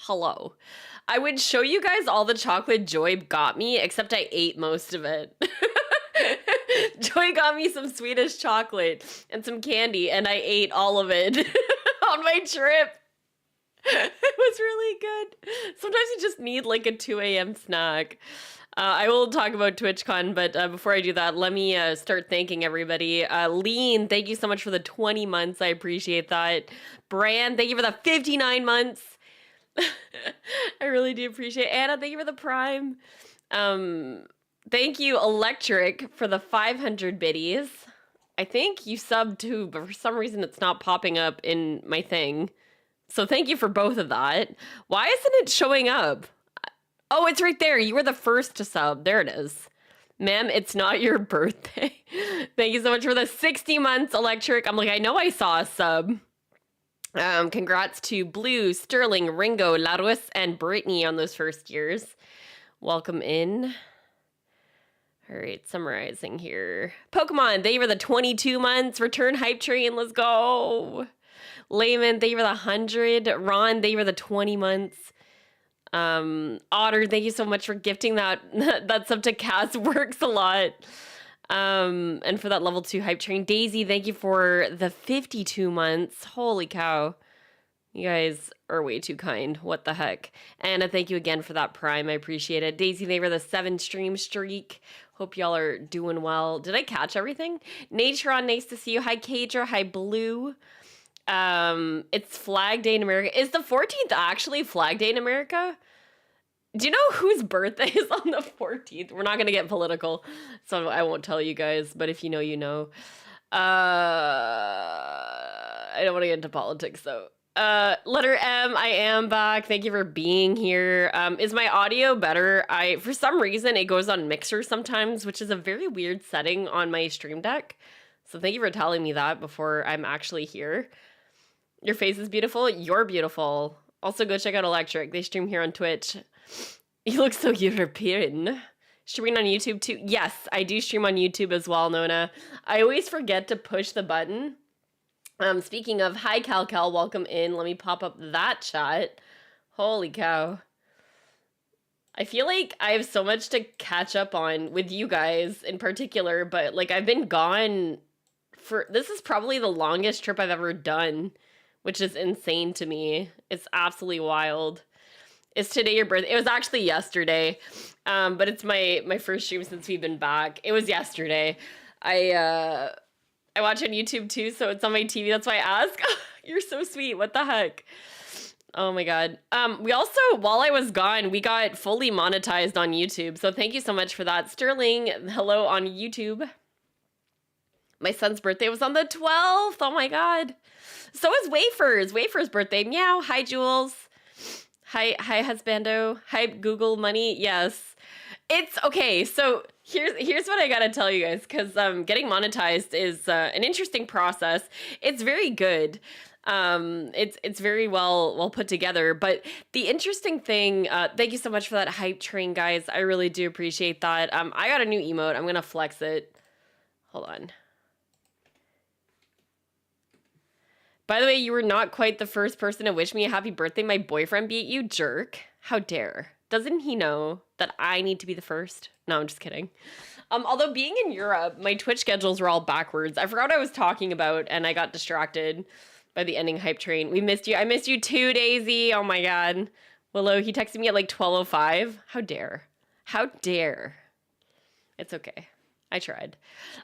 Hello. I would show you guys all the chocolate Joy got me, except I ate most of it. Joy got me some Swedish chocolate and some candy, and I ate all of it on my trip. It was really good. Sometimes you just need like a 2 a.m. snack. I will talk about TwitchCon, but before I do that, let me start thanking everybody. Lean, thank you so much for the 20 months. I appreciate that. Bran, thank you for the 59 months. I really do appreciate it. Anna, thank you for the Prime. Thank you, Electric, for the 500 biddies. I think you subbed too, but for some reason it's not popping up in my thing. So thank you for both of that. Why isn't it showing up? Oh, it's right there. You were the first to sub. There it is. Ma'am, it's not your birthday. Thank you so much for the 60 months, Electric. I'm like, I know I saw a sub. Congrats to Blue, Sterling, Ringo, Larus, and Brittany on those first years. Welcome in. All right, summarizing here. Pokemon, thank you for the 22 months. Return Hype Train, let's go. Layman, thank you for the 100. Ron, thank you for the 20 months. Otter, thank you so much for gifting that sub to Cass. Works a lot. And for that level 2 Hype Train. Daisy, thank you for the 52 months. Holy cow. You guys are way too kind. What the heck? Anna, thank you again for that Prime. I appreciate it. Daisy, they were the 7 stream streak. Hope y'all are doing well. Did I catch everything? Naturon, nice to see you. Hi, Kadra. Hi, Blue. It's Flag Day in America. Is the 14th actually Flag Day in America? Do you know whose birthday is on the 14th? We're not going to get political, so I won't tell you guys, but if you know, you know. I don't want to get into politics, though. Letter M, I am back. Thank you for being here. Is my audio better? For some reason, it goes on Mixer sometimes, which is a very weird setting on my Stream Deck. So thank you for telling me that before I'm actually here. Your face is beautiful. You're beautiful. Also, go check out Electric. They stream here on Twitch. You look so European. Streaming on YouTube too? Yes, I do stream on YouTube as well, Nona. I always forget to push the button. Speaking of, hi Cal, welcome in. Let me pop up that chat. Holy cow. I feel like I have so much to catch up on with you guys in particular, but like I've been gone this is probably the longest trip I've ever done, which is insane to me. It's absolutely wild. Is today your birthday? It was actually yesterday, but it's my first stream since we've been back. It was yesterday. I watch on YouTube too, so it's on my TV. That's why I ask. You're so sweet. What the heck? Oh my god. We also, while I was gone, we got fully monetized on YouTube. So thank you so much for that. Sterling, hello on YouTube. My son's birthday was on the 12th. Oh my god. So is Wafer's. Wafer's birthday. Meow. Hi, Jules. Hi, husbando. Hi, Google money. Yes. It's okay. So here's what I gotta tell you guys, because getting monetized is an interesting process. It's very good. It's very well put together. But the interesting thing, thank you so much for that Hype Train, guys. I really do appreciate that. I got a new emote. I'm gonna flex it. Hold on. By the way, you were not quite the first person to wish me a happy birthday. My boyfriend beat you, jerk. How dare. Doesn't he know that I need to be the first? No, I'm just kidding. Although being in Europe, my Twitch schedules were all backwards. I forgot what I was talking about, and I got distracted by the ending Hype Train. We missed you. I missed you too, Daisy. Oh my god. Willow, he texted me at like 12:05. How dare. How dare. It's okay. I tried.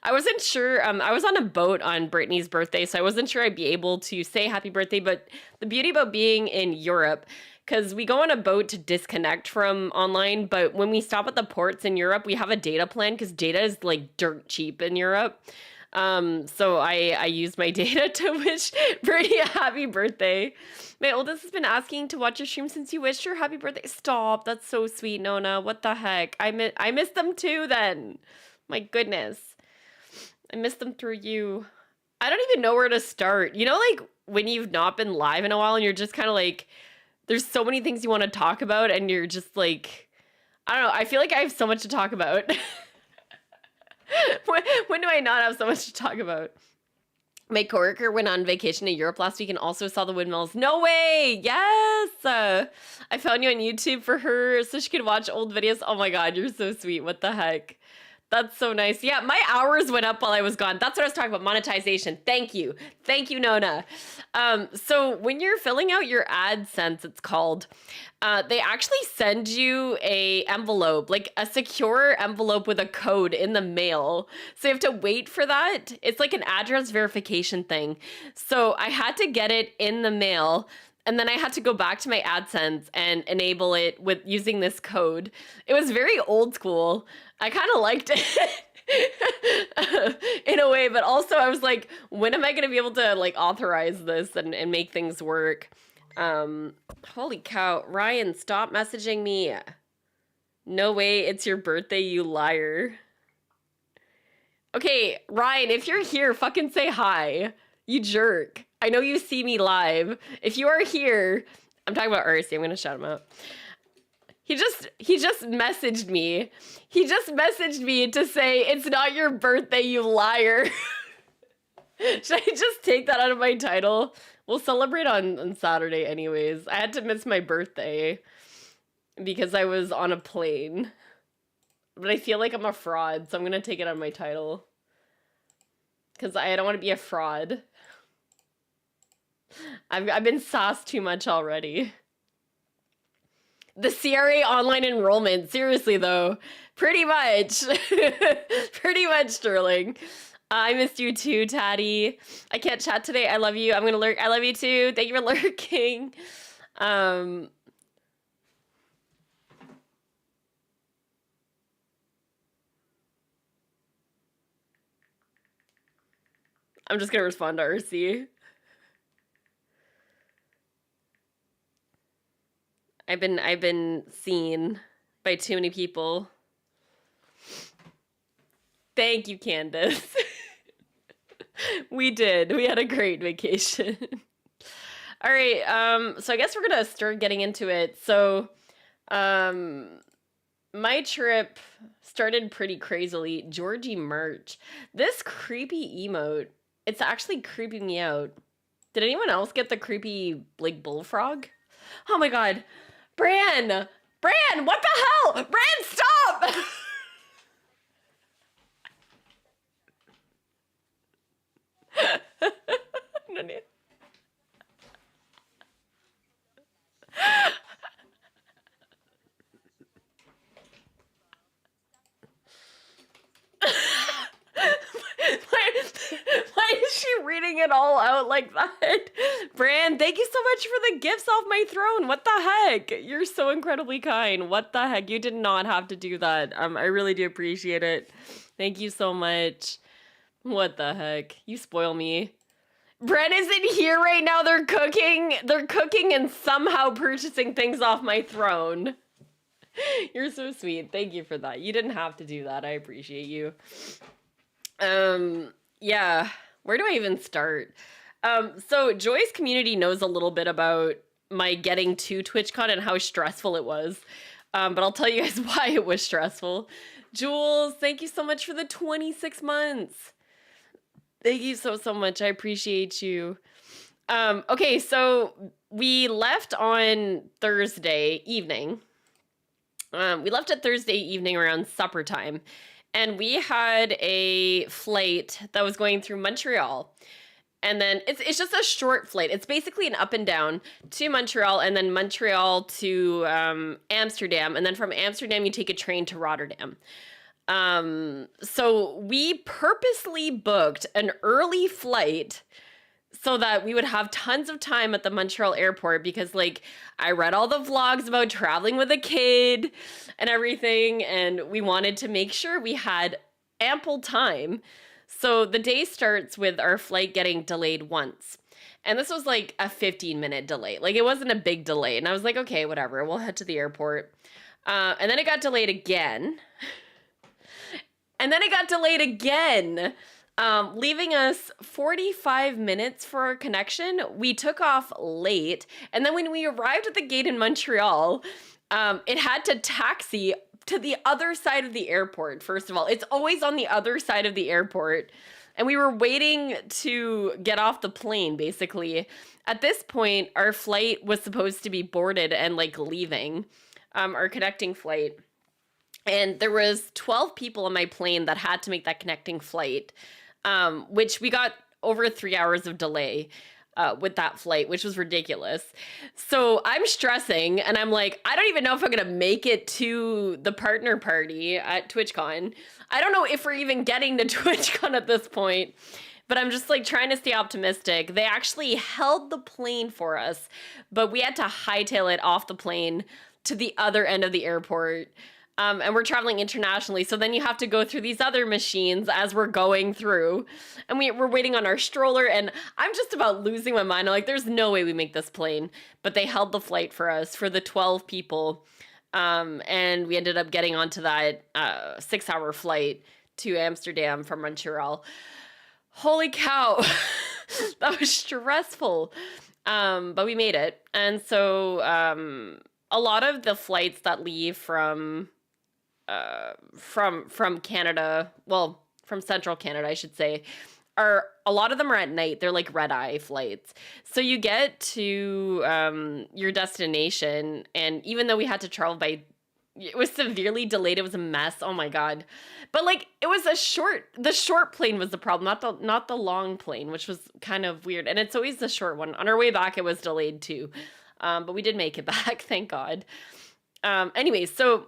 I wasn't sure. I was on a boat on Brittany's birthday, so I wasn't sure I'd be able to say happy birthday. But the beauty about being in Europe, because we go on a boat to disconnect from online, but when we stop at the ports in Europe, we have a data plan because data is like dirt cheap in Europe. So I used my data to wish Brittany a happy birthday. My oldest has been asking to watch your stream since you wished her happy birthday. Stop. That's so sweet, Nona. What the heck? I miss them too then. My goodness. I miss them through you. I don't even know where to start. You know, like when you've not been live in a while and you're just kind of like, there's so many things you want to talk about and you're just like, I don't know. I feel like I have so much to talk about. When do I not have so much to talk about? My coworker went on vacation to Europe last week and also saw the windmills. No way! Yes! I found you on YouTube for her so she could watch old videos. Oh my god, you're so sweet. What the heck? That's so nice. Yeah, my hours went up while I was gone. That's what I was talking about, monetization. Thank you. Thank you, Nona. So when you're filling out your AdSense, it's called, they actually send you a envelope, like a secure envelope with a code in the mail. So you have to wait for that. It's like an address verification thing. So I had to get it in the mail. And then I had to go back to my AdSense and enable it with using this code. It was very old school. I kind of liked it in a way, but also I was like, when am I going to be able to like authorize this and make things work? Holy cow. Ryan, stop messaging me. No way, it's your birthday, you liar. Okay, Ryan, if you're here, fucking say hi. You jerk. I know you see me live. If you are here, I'm talking about RC. I'm going to shout him out. He just messaged me. He just messaged me to say, it's not your birthday, you liar. Should I just take that out of my title? We'll celebrate on Saturday anyways. I had to miss my birthday because I was on a plane. But I feel like I'm a fraud, so I'm going to take it out of my title. Because I don't want to be a fraud. I've been sauced too much already. The CRA online enrollment, seriously though, pretty much. Pretty much, Sterling. I missed you too, Tatty. I can't chat today. I love you. I'm gonna lurk. I love you too. Thank you for lurking. I'm just gonna respond to RC. I've been seen by too many people. Thank you, Candace. We did. We had a great vacation. All right, so I guess we're gonna start getting into it. So, my trip started pretty crazily. Georgie merch. This creepy emote, it's actually creeping me out. Did anyone else get the creepy, like, bullfrog? Oh my god. Bran! Bran, what the hell? Bran, stop! No need. Why is she reading it all out like that? Bran, thank you so much for the gifts off my throne. What the heck? You're so incredibly kind. What the heck? You did not have to do that. I really do appreciate it. Thank you so much. What the heck? You spoil me. Bran isn't here right now. They're cooking. They're cooking and somehow purchasing things off my throne. You're so sweet. Thank you for that. You didn't have to do that. I appreciate you. Yeah. Where do I even start? So Joy's community knows a little bit about my getting to TwitchCon and how stressful it was. But I'll tell you guys why it was stressful. Jules, thank you so much for the 26 months. Thank you so much. I appreciate you. Okay, so we left on Thursday evening. We left at Thursday evening around supper time. And we had a flight that was going through Montreal. And then it's just a short flight. It's basically an up and down to Montreal and then Montreal to Amsterdam. And then from Amsterdam, you take a train to Rotterdam. So we purposely booked an early flight so that we would have tons of time at the Montreal airport because, like, I read all the vlogs about traveling with a kid and everything, and we wanted to make sure we had ample time. So the day starts with our flight getting delayed once. And this was like a 15-minute delay. Like, it wasn't a big delay. And I was like, okay, whatever, we'll head to the airport. And then it got delayed again. And then it got delayed again. Leaving us 45 minutes for our connection. We took off late. And then when we arrived at the gate in Montreal, it had to taxi to the other side of the airport, first of all. It's always on the other side of the airport. And we were waiting to get off the plane, basically. At this point, our flight was supposed to be boarded and like leaving, our connecting flight. And there was 12 people on my plane that had to make that connecting flight, which we got over 3 hours of delay with that flight, which was ridiculous. So I'm stressing, and I'm like, I don't even know if I'm going to make it to the partner party at TwitchCon. I don't know if we're even getting to TwitchCon at this point, but I'm just like trying to stay optimistic. They actually held the plane for us, but we had to hightail it off the plane to the other end of the airport. And we're traveling internationally, so then you have to go through these other machines as we're going through. And we're waiting on our stroller, and I'm just about losing my mind. I'm like, there's no way we make this plane. But they held the flight for us, for the 12 people. And we ended up getting onto that 6-hour flight to Amsterdam from Montreal. Holy cow. That was stressful. But we made it. And so a lot of the flights that leave from Canada, well, from central Canada, I should say, a lot of them are at night. They're like red-eye flights. So you get to your destination, and even though we had to travel it was severely delayed. It was a mess. Oh my God. But like, it was the short plane was the problem, not the long plane, which was kind of weird. And it's always the short one. On our way back, it was delayed too. But we did make it back, thank God. Anyways, so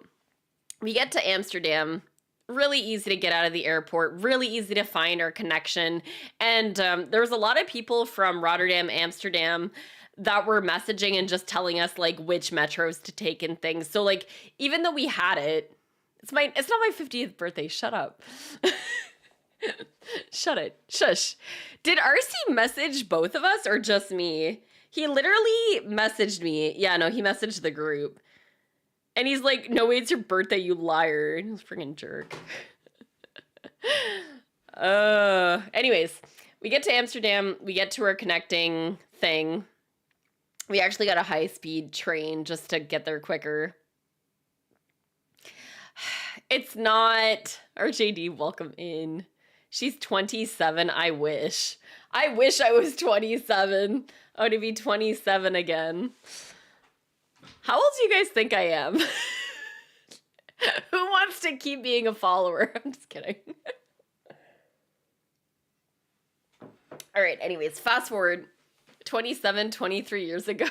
we get to Amsterdam, really easy to get out of the airport, really easy to find our connection. And there was a lot of people from Rotterdam, Amsterdam that were messaging and just telling us like which metros to take and things. So like, even though we had it, it's not my 50th birthday. Shut up. Shut it. Shush. Did RC message both of us or just me? He literally messaged me. Yeah, no, he messaged the group. And he's like, no, wait, it's your birthday, you liar. He's a freaking jerk. Anyways, we get to Amsterdam. We get to our connecting thing. We actually got a high-speed train just to get there quicker. It's not... RJD, welcome in. She's 27. I wish. I wish I was 27. I want to be 27 again. How old do you guys think I am? Who wants to keep being a follower? I'm just kidding. All right, anyways, fast forward 27, 23 years ago.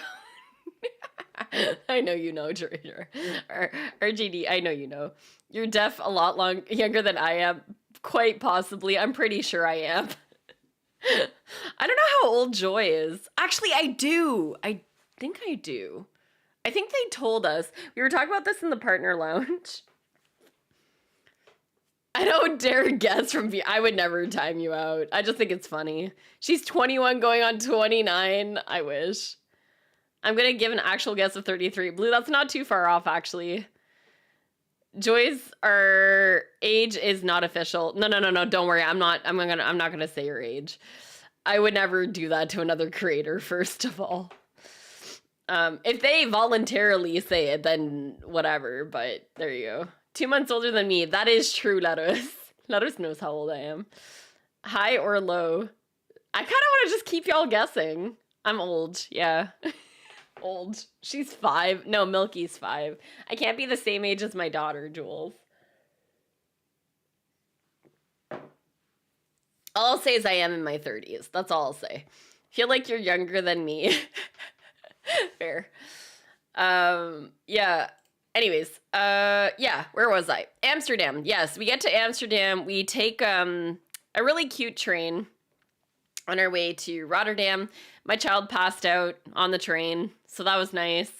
I know you know, Trader. RGD, I know you know. You're deaf a lot younger than I am. Quite possibly. I'm pretty sure I am. I don't know how old Joy is. Actually, I do. I think I do. I think they told us. We were talking about this in the partner lounge. I don't dare guess from I would never time you out. I just think it's funny. She's 21 going on 29. I wish. I'm going to give an actual guess of 33. Blue, that's not too far off, actually. Joy's, our age is not official. No. Don't worry. I'm not going to say your age. I would never do that to another creator, first of all. If they voluntarily say it, then whatever, but there you go. 2 months older than me. That is true, Larus. Larus knows how old I am. High or low? I kind of want to just keep y'all guessing. I'm old, yeah. Old. She's 5. No, Milky's 5. I can't be the same age as my daughter, Jules. All I'll say is I am in my 30s. That's all I'll say. Feel like you're younger than me. Fair. Yeah. Anyways, yeah, where was I? Amsterdam. Yes, we get to Amsterdam. We take a really cute train on our way to Rotterdam. My child passed out on the train, so that was nice.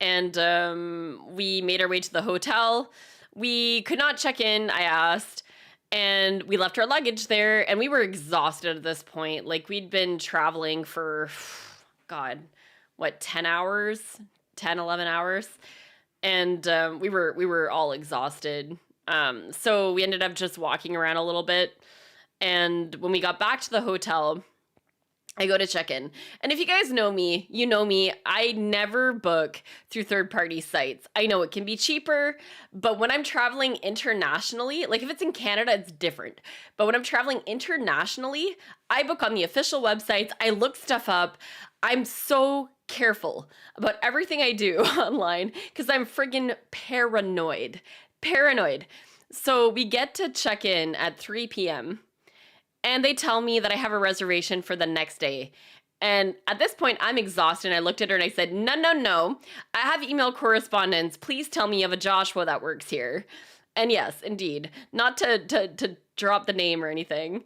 And we made our way to the hotel. We could not check in, I asked, and we left our luggage there, and we were exhausted at this point. Like, we'd been traveling for, God, what, 10 hours? 10, 11 hours? And we were all exhausted. So we ended up just walking around a little bit. And when we got back to the hotel, I go to check in. And if you guys know me, you know me, I never book through third-party sites. I know it can be cheaper, but when I'm traveling internationally, like if it's in Canada, it's different. But when I'm traveling internationally, I book on the official websites. I look stuff up. I'm so careful about everything I do online because I'm friggin' paranoid. Paranoid. So we get to check in at 3 p.m. and they tell me that I have a reservation for the next day. And at this point, I'm exhausted. And I looked at her and I said, no, no, no. I have email correspondence. Please tell me you have a Joshua that works here. And yes, indeed. Not to drop the name or anything,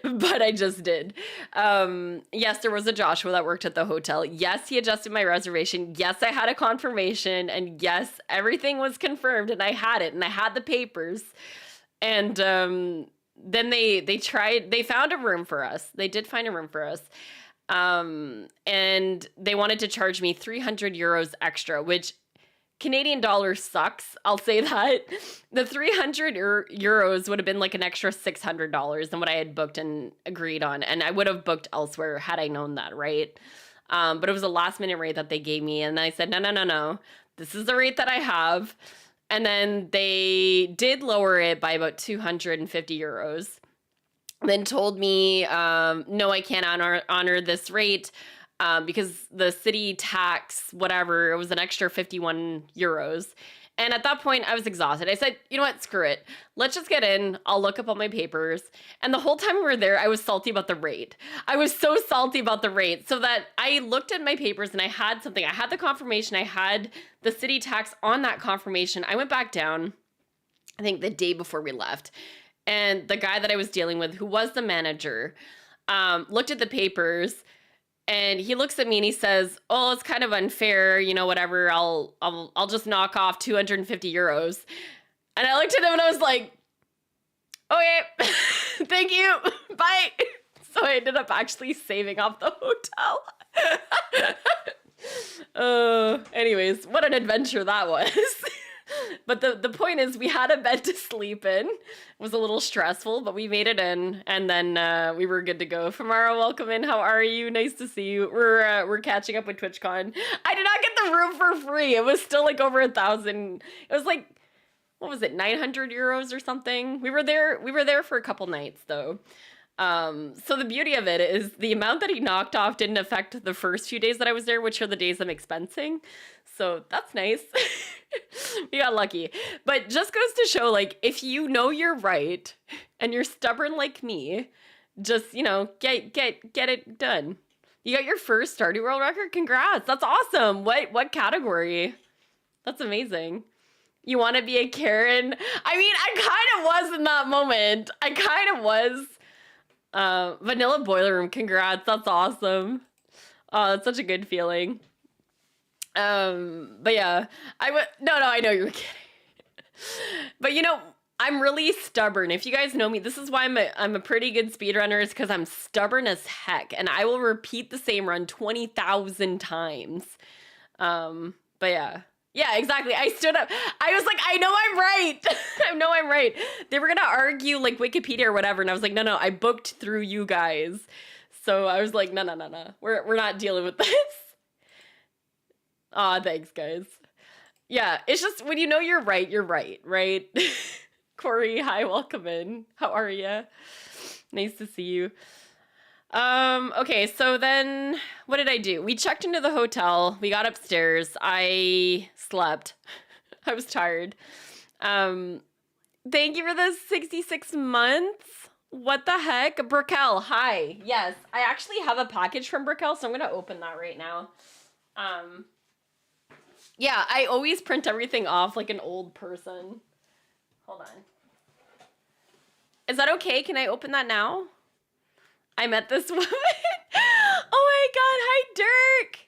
but I just did. Yes, there was a Joshua that worked at the hotel. Yes, he adjusted my reservation. Yes, I had a confirmation. And yes, everything was confirmed. And I had it. And I had the papers. And then they found a room for us. They did find a room for us. And they wanted to charge me 300 euros extra, which Canadian dollar sucks. I'll say that. The 300 euros would have been like an extra $600 than what I had booked and agreed on. And I would have booked elsewhere had I known that, right? But it was a last minute rate that they gave me. And I said, no, no, no, no. This is the rate that I have. And then they did lower it by about 250 euros. Then told me, no, I can't honor this rate because the city tax, whatever, it was an extra 51 euros. And at that point, I was exhausted. I said, you know what, screw it. Let's just get in. I'll look up all my papers. And the whole time we were there, I was salty about the rate. I was so salty about the rate so that I looked at my papers and I had something. I had the confirmation. I had the city tax on that confirmation. I went back down, I think the day before we left. And the guy that I was dealing with, who was the manager, looked at the papers. And he looks at me and he says, oh, it's kind of unfair, you know, whatever. I'll just knock off 250 euros. And I looked at him and I was like, okay, thank you. Bye. So I ended up actually saving off the hotel. Anyways, what an adventure that was. But the point is, we had a bed to sleep in. It was a little stressful, but we made it in, and then we were good to go. Famara, welcome in. How are you? Nice to see you. We're catching up with TwitchCon. I did not get the room for free. It was still like over 1,000. It was like, what was it, 900 euros or something? We were there for a couple nights though. So the beauty of it is the amount that he knocked off didn't affect the first few days that I was there, which are the days I'm expensing. So that's nice. We got lucky. But just goes to show, like, if you know you're right and you're stubborn like me, just, you know, get it done. You got your first Stardew World record? Congrats. That's awesome. What category? That's amazing. You want to be a Karen? I mean, I kind of was in that moment. I kind of was. Vanilla Boiler Room, congrats. That's awesome. Oh, that's such a good feeling. But yeah, no, I know you're kidding. But you know, I'm really stubborn. If you guys know me, this is why I'm a pretty good speedrunner, is because I'm stubborn as heck, and I will repeat the same run 20,000 times. But yeah. Yeah, exactly. I stood up. I was like, I know I'm right. I know I'm right. They were going to argue like Wikipedia or whatever. And I was like, no, I booked through you guys. So I was like, no. We're not dealing with this. Aw, thanks, guys. Yeah, it's just when you know you're right, right? Corey, hi, welcome in. How are you? Nice to see you. Okay, so then what did I do? We checked into the hotel. We got upstairs. I slept. I was tired. Thank you for the 66 months. What the heck? Brickell, hi. Yes, I actually have a package from Brickell, so I'm going to open that right now. Yeah, I always print everything off like an old person. Hold on. Is that okay? Can I open that now? I met this woman. Oh my god, hi Dirk!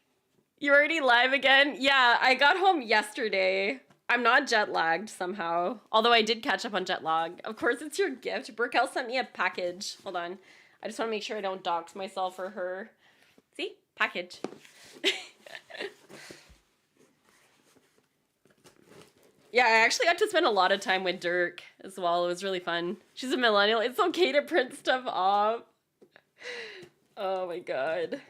You already live again? Yeah, I got home yesterday. I'm not jet lagged somehow. Although I did catch up on jet lag. Of course, it's your gift. Brickell sent me a package. Hold on. I just want to make sure I don't dox myself or her. See? Package. Yeah, I actually got to spend a lot of time with Dirk as well. It was really fun. She's a millennial. It's okay to print stuff off. Oh my god.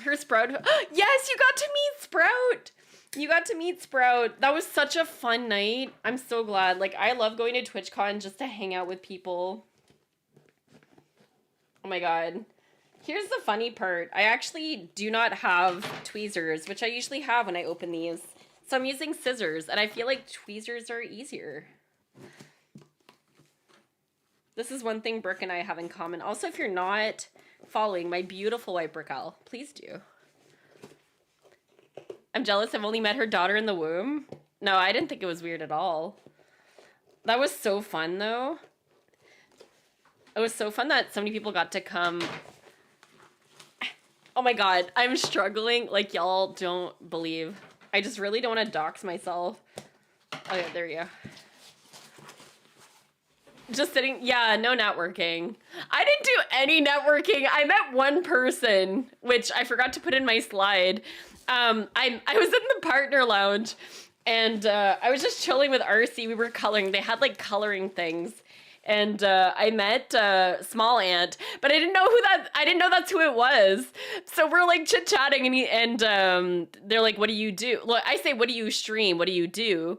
Her Sprout. Yes, you got to meet Sprout. You got to meet Sprout. That was such a fun night. I'm so glad. Like, I love going to TwitchCon just to hang out with people. Oh my god. Here's the funny part. I actually do not have tweezers, which I usually have when I open these. So I'm using scissors, and I feel like tweezers are easier. This is one thing Brooke and I have in common. Also, if you're not following my beautiful wife, Brooke, please do. I'm jealous I've only met her daughter in the womb. No, I didn't think it was weird at all. That was so fun, though. It was so fun that so many people got to come. Oh my god, I'm struggling like y'all don't believe. I just really don't want to dox myself. Oh yeah, there you go. Just sitting, yeah, no networking. I didn't do any networking. I met one person, which I forgot to put in my slide. I was in the partner lounge, and I was just chilling with RC. We were coloring. They had like coloring things, and I met Small Ant, but I didn't know that's who it was. So we're like chit chatting, and they're like, "What do you do?" Well, I say, "What do you stream? What do you do?"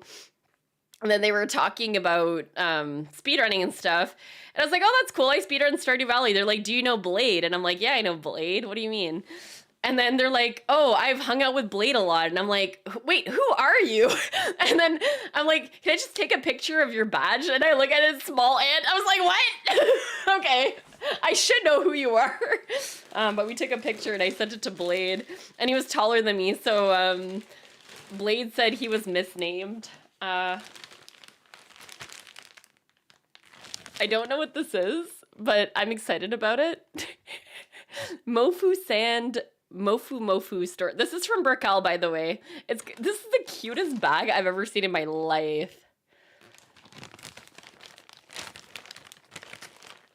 And then they were talking about speedrunning and stuff. And I was like, oh, that's cool. I speedrun Stardew Valley. They're like, do you know Blade? And I'm like, yeah, I know Blade. What do you mean? And then they're like, oh, I've hung out with Blade a lot. And I'm like, wait, who are you? And then I'm like, can I just take a picture of your badge? And I look at it, Small Ant. I was like, what? Okay, I should know who you are. But we took a picture and I sent it to Blade. And he was taller than me. So Blade said he was misnamed. I don't know what this is, but I'm excited about it. Mofu Sand Mofu store. This is from Brickell, by the way. This is the cutest bag I've ever seen in my life.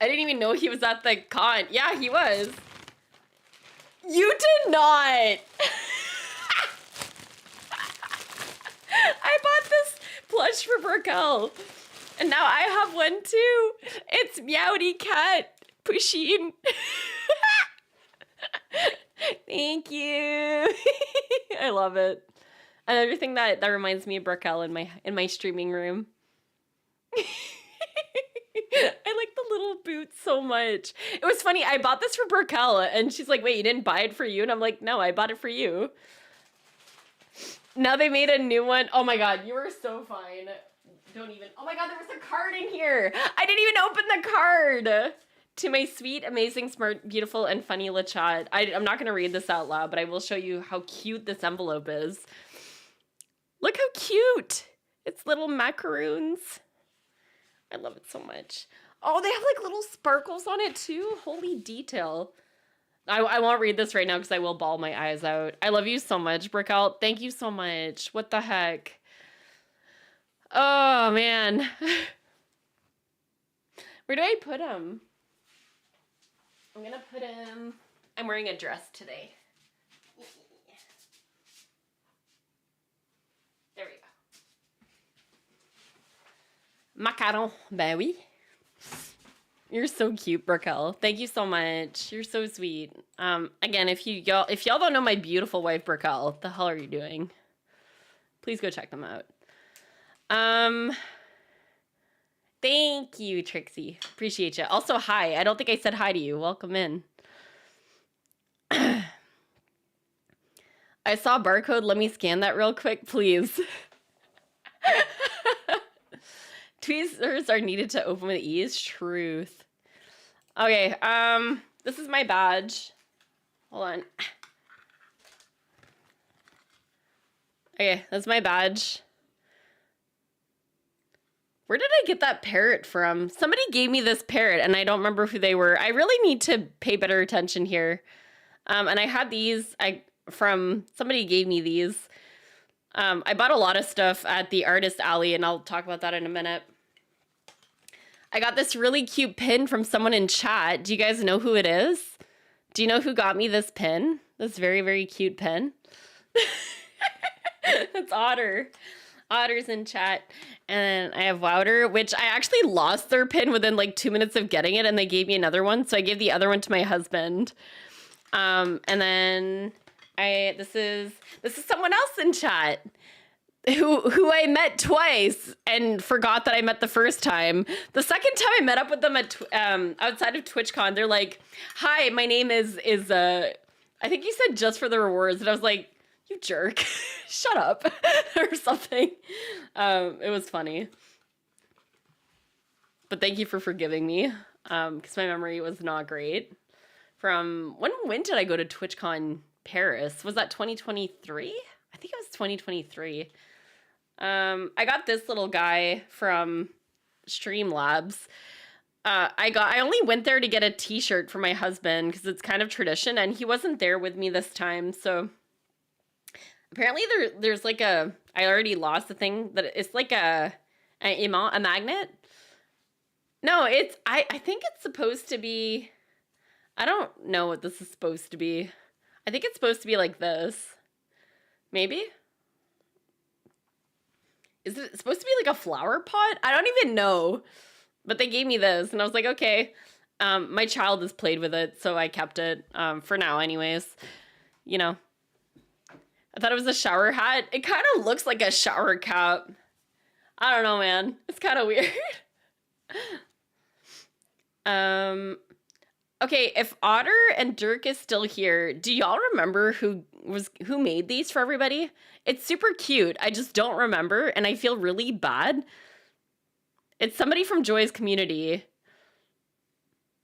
I didn't even know he was at the con. Yeah, he was. You did not. I bought this plush for Brickell. And now I have one too. It's Meowdy Cat Pusheen. Thank you. I love it. And everything that reminds me of Brickell in my streaming room. I like the little boots so much. It was funny. I bought this for Brickell, and she's like, "Wait, you didn't buy it for you?" And I'm like, "No, I bought it for you." Now they made a new one. Oh my god, you are so fine. Don't even. Oh my god, there was a card in here. I didn't even open the card. To my sweet, amazing, smart, beautiful, and funny LeChat. I'm not going to read this out loud, but I will show you how cute this envelope is. Look how cute. It's little macaroons. I love it so much. Oh, they have like little sparkles on it too. Holy detail. I won't read this right now because I will bawl my eyes out. I love you so much, Brickell. Thank you so much. What the heck? Oh, man. Where do I put him? I'm going to put him... I'm wearing a dress today. There we go. Macaron. Ben oui. You're so cute, Brickell. Thank you so much. You're so sweet. Again, if y'all don't know my beautiful wife, Brickell, what the hell are you doing? Please go check them out. Thank you, Trixie. Appreciate you. Also, hi. I don't think I said hi to you. Welcome in. I saw a barcode. Let me scan that real quick, please. Tweezers are needed to open with ease. Truth. Okay, this is my badge. Hold on. Okay, that's my badge. Where did I get that parrot from? Somebody gave me this parrot, and I don't remember who they were. I really need to pay better attention here. And I had these somebody gave me these. I bought a lot of stuff at the Artist Alley, and I'll talk about that in a minute. I got this really cute pin from someone in chat. Do you guys know who it is? Do you know who got me this pin? This very, very cute pin? It's Otter. Otter's in chat. And I have Wouter, which I actually lost their pin within like 2 minutes of getting it, and they gave me another one, so I gave the other one to my husband. And then this is someone else in chat who I met twice and forgot that I met the first time. The second time I met up with them at outside of TwitchCon, they're like, "Hi, my name is I think you said just for the rewards," and I was like, "You jerk, shut up," or something. It was funny, but thank you for forgiving me, because my memory was not great. From when did I go to TwitchCon Paris? Was that 2023? I think it was 2023. I got this little guy from Streamlabs. I only went there to get a t-shirt for my husband because it's kind of tradition, and he wasn't there with me this time, so apparently there's like I already lost the thing that it's like a magnet. No, I think it's supposed to be, I don't know what this is supposed to be. I think it's supposed to be like this. Maybe? Is it supposed to be like a flower pot? I don't even know. But they gave me this, and I was like, okay. My child has played with it, so I kept it, for now anyways. You know. I thought it was a shower hat. It kind of looks like a shower cap. I don't know, man. It's kind of weird. Okay, if Otter and Dirk is still here, do y'all remember who made these for everybody? It's super cute. I just don't remember, and I feel really bad. It's somebody from Joy's community.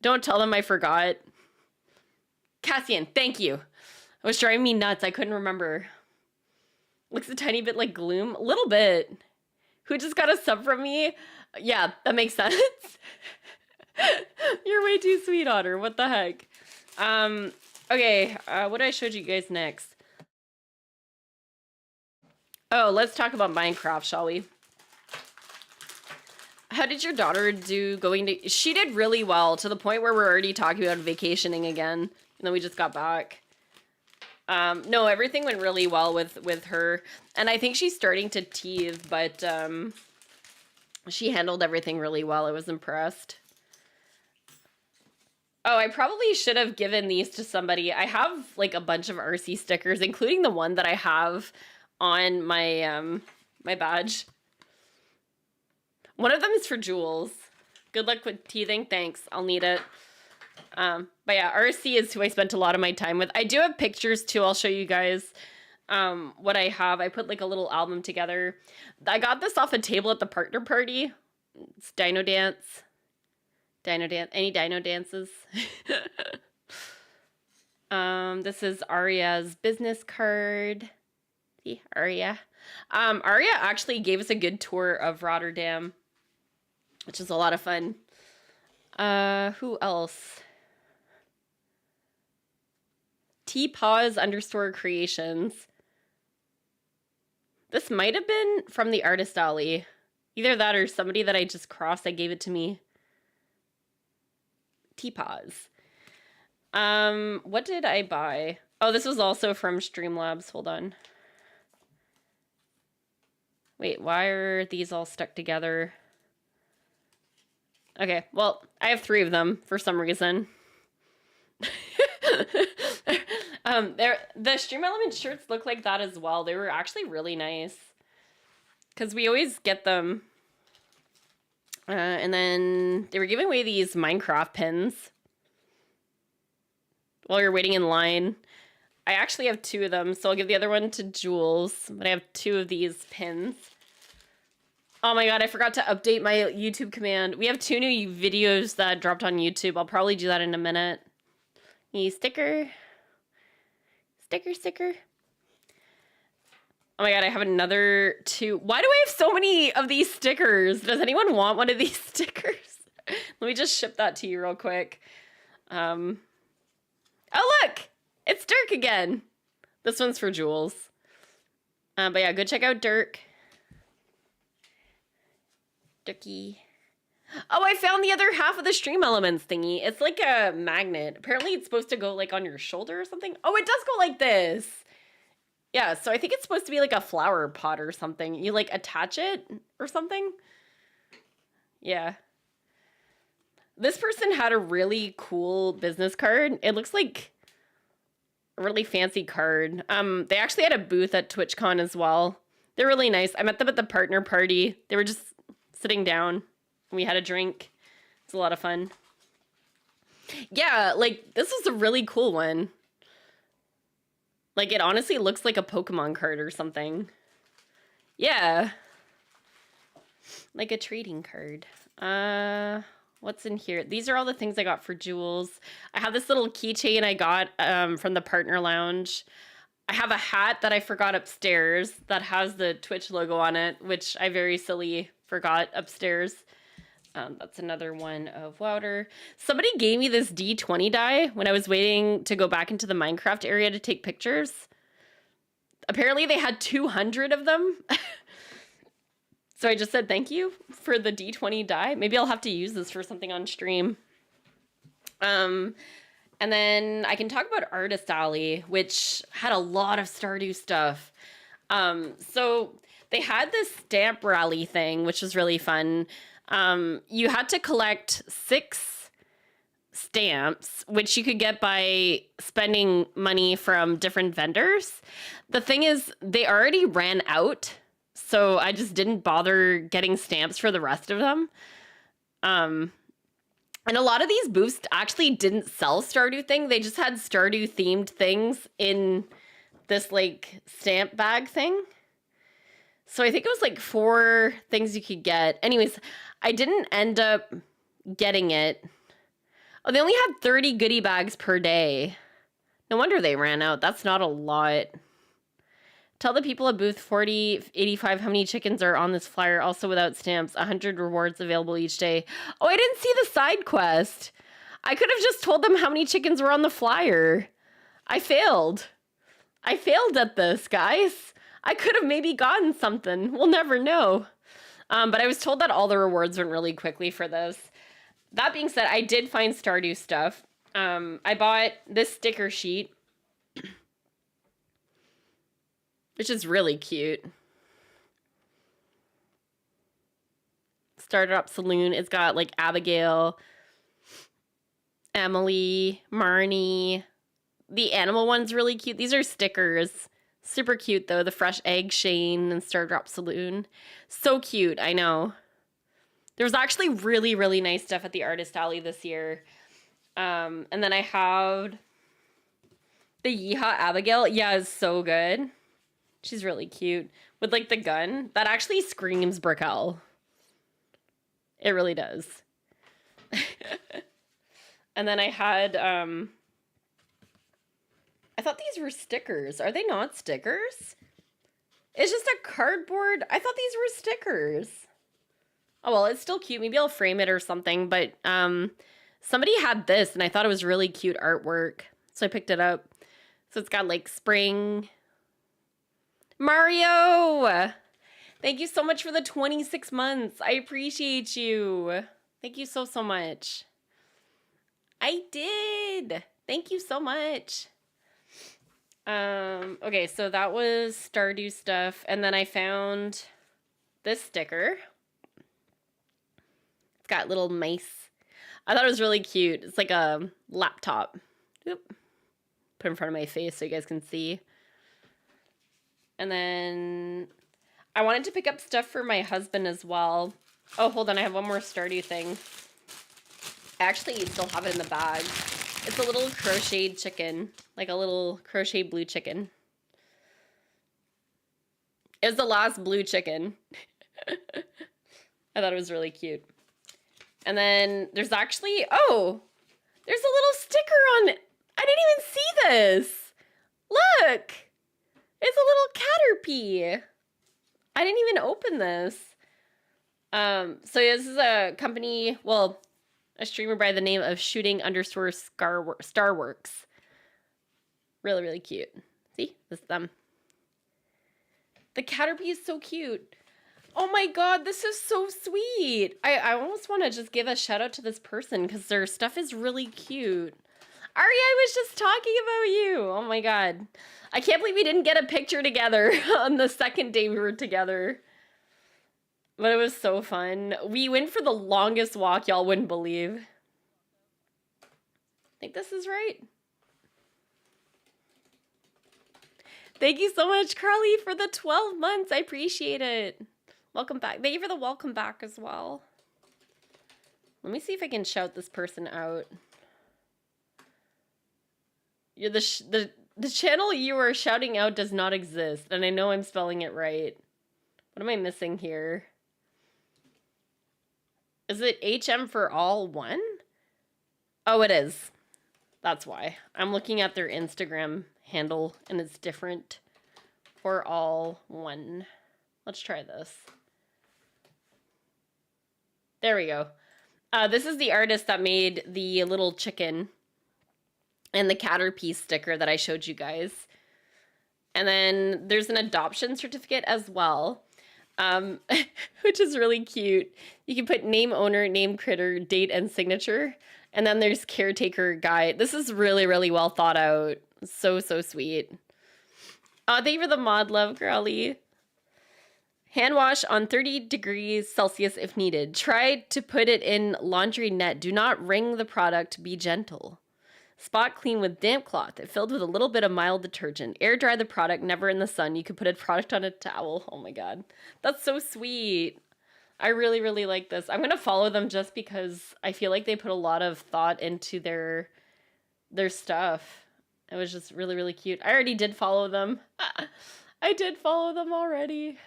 Don't tell them I forgot. Cassian, thank you. It was driving me nuts. I couldn't remember. Looks a tiny bit like Gloom. A little bit. Who just got a sub from me? Yeah, that makes sense. You're way too sweet, Otter. What the heck? Okay, what I showed you guys next? Oh, let's talk about Minecraft, shall we? How did your daughter do going to... She did really well, to the point where we're already talking about vacationing again. And then we just got back. No, everything went really well with her. And I think she's starting to teeth, but she handled everything really well. I was impressed. Oh, I probably should have given these to somebody. I have like a bunch of RC stickers, including the one that I have on my my badge. One of them is for Jules. Good luck with teething. Thanks. I'll need it. But yeah, RC is who I spent a lot of my time with. I do have pictures too. I'll show you guys what I have. I put like a little album together. I got this off a table at the partner party. It's Dino Dance. Dino Dance. Any Dino dances? This is Aria's business card. See, Aria. Aria actually gave us a good tour of Rotterdam, which is a lot of fun. Who else? tpause_creations. This might have been from the artist alley. Either that or somebody that I just crossed that gave it to me. tpause. What did I buy? Oh, this was also from Streamlabs. Hold on. Wait, why are these all stuck together? Okay, well, I have 3 of them for some reason. The Stream Element shirts look like that as well. They were actually really nice. Because we always get them. And then they were giving away these Minecraft pins while you're waiting in line. I actually have 2 of them, so I'll give the other one to Jules. But I have 2 of these pins. Oh my god, I forgot to update my YouTube command. We have 2 new videos that dropped on YouTube. I'll probably do that in a minute. Sticker. Sticker. Oh my god, I have another 2. Why do I have so many of these stickers? Does anyone want one of these stickers? Let me just ship that to you real quick. Oh look! It's Dirk again. This one's for Jules. But yeah, go check out Dirk. Dirky. Oh, I found the other half of the Stream Elements thingy. It's like a magnet. Apparently it's supposed to go like on your shoulder or something. Oh, it does go like this. Yeah, so I think it's supposed to be like a flower pot or something. You like attach it or something? Yeah. This person had a really cool business card. It looks like a really fancy card. They actually had a booth at TwitchCon as well. They're really nice. I met them at the partner party. They were just sitting down and we had a drink. It's a lot of fun. Yeah, like this is a really cool one. Like it honestly looks like a Pokemon card or something. Yeah. Like a trading card. What's in here? These are all the things I got for jewels. I have this little keychain I got from the partner lounge. I have a hat that I forgot upstairs that has the Twitch logo on it, which I very silly forgot upstairs. That's another one of Wouter. Somebody gave me this D20 die when I was waiting to go back into the Minecraft area to take pictures. Apparently they had 200 of them. So I just said thank you for the D20 die. Maybe I'll have to use this for something on stream. And then I can talk about Artist Alley, which had a lot of Stardew stuff. So they had this stamp rally thing, which was really fun. You had to collect 6 stamps, which you could get by spending money from different vendors. The thing is, they already ran out. So I just didn't bother getting stamps for the rest of them. And a lot of these booths actually didn't sell Stardew thing. They just had Stardew themed things in this like stamp bag thing. So I think it was like 4 things you could get. Anyways, I didn't end up getting it. Oh, they only had 30 goodie bags per day. No wonder they ran out. That's not a lot. Tell the people at booth 4085 how many chickens are on this flyer, also without stamps. 100 rewards available each day. Oh, I didn't see the side quest. I could have just told them how many chickens were on the flyer. I failed. I failed at this, guys. I could have maybe gotten something. We'll never know. But I was told that all the rewards went really quickly for this. That being said, I did find Stardew stuff. I bought this sticker sheet, which is really cute. Started Up Saloon. It's got like Abigail, Emily, Marnie. The animal one's really cute. These are stickers. Super cute though. The fresh egg Shane and Stardrop Saloon. So cute, I know. There was actually really, really nice stuff at the Artist Alley this year. And then I have the Yeehaw Abigail. Yeah, it's so good. She's really cute. With, like, the gun. That actually screams Brickell. It really does. And then I had, I thought these were stickers. Are they not stickers? It's just a cardboard. I thought these were stickers. Oh, well, it's still cute. Maybe I'll frame it or something. But somebody had this, and I thought it was really cute artwork. So I picked it up. So it's got, like, spring... Mario! Thank you so much for the 26 months. I appreciate you. Thank you so, so much. I did. Thank you so much. Okay, so that was Stardew stuff. And then I found this sticker. It's got little mice. I thought it was really cute. It's like a laptop. Oop. Put it in front of my face so you guys can see. And then I wanted to pick up stuff for my husband as well. Oh, hold on. I have one more Stardew thing. I actually still have it in the bag. It's a little crocheted chicken. Like a little crochet blue chicken. It was the last blue chicken. I thought it was really cute. And then there's actually... Oh! There's a little sticker on it. I didn't even see this. Look! It's a little Caterpie. I didn't even open this. So this is a company, well, a streamer by the name of Shooting_Starworks. Really, really cute. See? This is them. The Caterpie is so cute. Oh my god, this is so sweet. I almost want to just give a shout out to this person because their stuff is really cute. Ari, I was just talking about you. Oh my god. I can't believe we didn't get a picture together on the second day we were together. But it was so fun. We went for the longest walk y'all wouldn't believe. I think this is right. Thank you so much, Carly, for the 12 months. I appreciate it. Welcome back. Thank you for the welcome back as well. Let me see if I can shout this person out. You're the channel you are shouting out does not exist, and I know I'm spelling it right. What am I missing here? Is it HM for all one? Oh, it is. That's why. I'm looking at their Instagram handle, and it's different for all one. Let's try this. There we go. This is the artist that made the little chicken and the Caterpie sticker that I showed you guys. And then there's an adoption certificate as well, which is really cute. You can put name owner, name critter, date, and signature. And then there's caretaker guide. This is really, really well thought out. So, so sweet. Thank you for the mod love, girlie. Hand wash on 30 degrees Celsius if needed. Try to put it in laundry net. Do not wring the product. Be gentle. Spot clean with damp cloth. It filled with a little bit of mild detergent. Air dry the product, never in the sun. You could put a product on a towel. Oh my god. That's so sweet. I really, really like this. I'm going to follow them just because I feel like they put a lot of thought into their stuff. It was just really, really cute. I already did follow them. I did follow them already.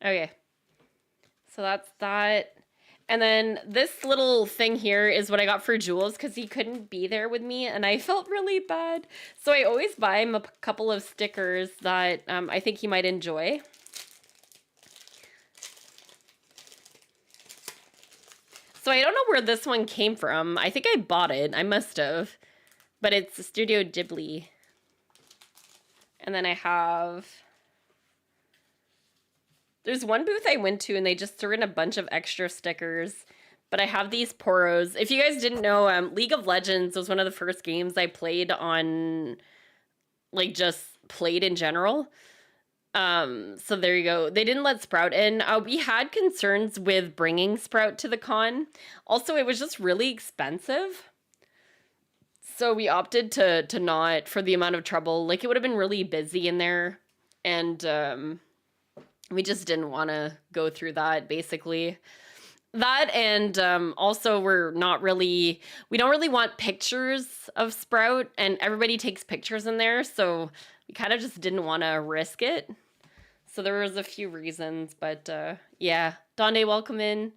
Okay. So that's that. And then this little thing here is what I got for Jules because he couldn't be there with me and I felt really bad. So I always buy him a couple of stickers that I think he might enjoy. So I don't know where this one came from. I think I bought it. I must have. But it's Studio Ghibli. And then I have... There's one booth I went to and they just threw in a bunch of extra stickers. But I have these Poros. If you guys didn't know, League of Legends was one of the first games I played on, like, just played in general. So there you go. They didn't let Sprout in. We had concerns with bringing Sprout to the con. Also, it was just really expensive. So we opted to not for the amount of trouble. Like, it would have been really busy in there. And, we just didn't want to go through that, basically. That and also we don't really want pictures of Sprout, and everybody takes pictures in there, so we kind of just didn't want to risk it. So there was a few reasons, but yeah. Donde, welcome in.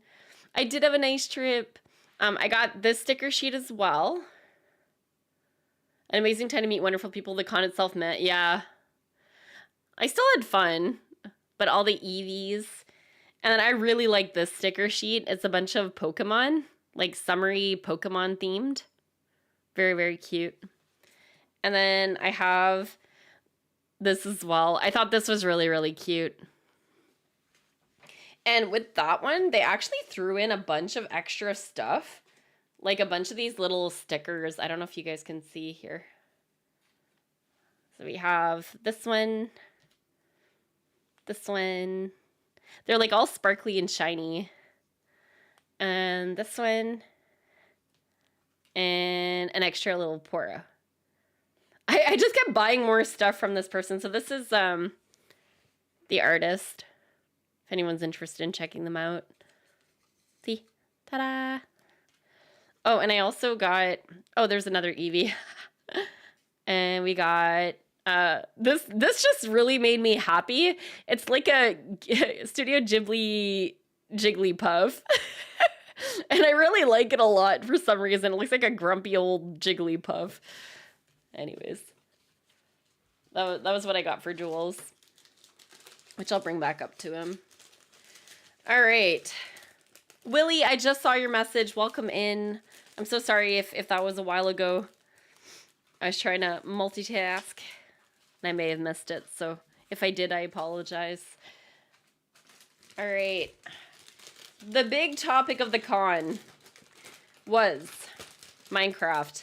I did have a nice trip. I got this sticker sheet as well. An amazing time to meet wonderful people. The con itself met, yeah. I still had fun. But all the EVs. And then I really like this sticker sheet. It's a bunch of Pokemon, like summery Pokemon themed. Very, very cute. And then I have this as well. I thought this was really, really cute. And with that one, they actually threw in a bunch of extra stuff. Like a bunch of these little stickers. I don't know if you guys can see here. So we have this one. This one, they're like all sparkly and shiny. And this one, and an extra little Poro. I just kept buying more stuff from this person. So this is the artist, if anyone's interested in checking them out. See, ta-da. Oh, and I also got, oh, there's another Eevee. And we got... this just really made me happy. It's like a Studio Ghibli Jigglypuff. And I really like it a lot for some reason. It looks like a grumpy old Jigglypuff. Anyways. That was what I got for Jules. Which I'll bring back up to him. All right. Willie, I just saw your message. Welcome in. I'm so sorry if that was a while ago. I was trying to multitask. I may have missed it, so if I did, I apologize. All right. The big topic of the con. was Minecraft.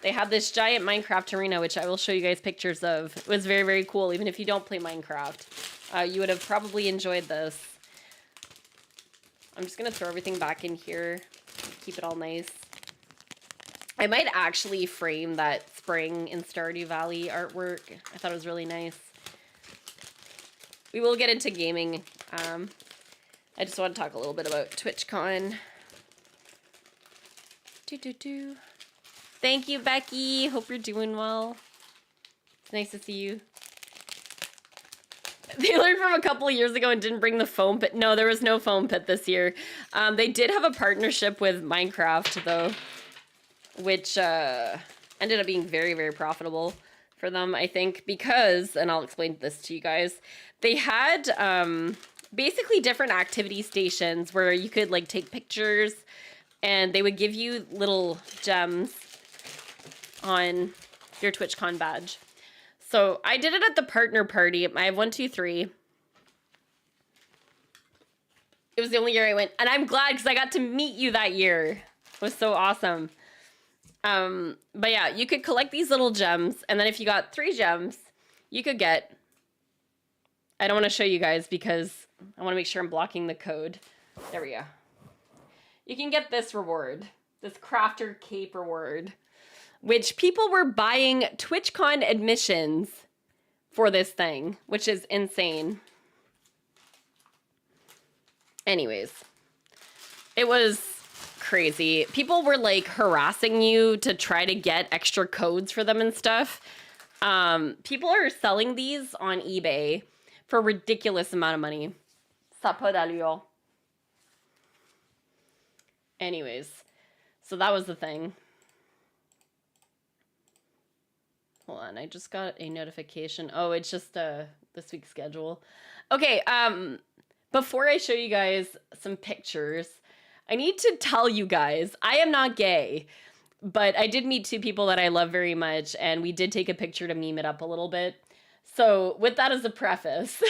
They had this giant Minecraft arena, which I will show you guys pictures of. It was very, very cool. Even if you don't play Minecraft, you would have probably enjoyed this. I'm just going to throw everything back in here. Keep it all nice. I might actually frame that spring in Stardew Valley artwork. I thought it was really nice. We will get into gaming. I just want to talk a little bit about TwitchCon. Thank you, Becky. Hope you're doing well. It's nice to see you. They learned from a couple of years ago and didn't bring the foam pit. No, there was no foam pit this year. They did have a partnership with Minecraft, though, which ended up being very, very profitable for them, I think, because, and I'll explain this to you guys, they had basically different activity stations where you could, like, take pictures, and they would give you little gems on your TwitchCon badge. So I did it at the partner party. I have 1, 2, 3. It was the only year I went, and I'm glad because I got to meet you that year. It was so awesome. But yeah, you could collect these little gems, and then if you got 3 gems, you could get, I don't want to show you guys because I want to make sure I'm blocking the code. There we go. You can get this reward, this crafter cape reward, which people were buying TwitchCon admissions for this thing, which is insane. Anyways, it was crazy. People were like harassing you to try to get extra codes for them and stuff. People are selling these on eBay for a ridiculous amount of money. Ça peut d'allure. Anyways, so that was the thing. Hold on, I just got a notification. Oh, it's just this week's schedule. Okay, before I show you guys some pictures, I need to tell you guys, I am not gay, but I did meet 2 people that I love very much, and we did take a picture to meme it up a little bit. So with that as a preface,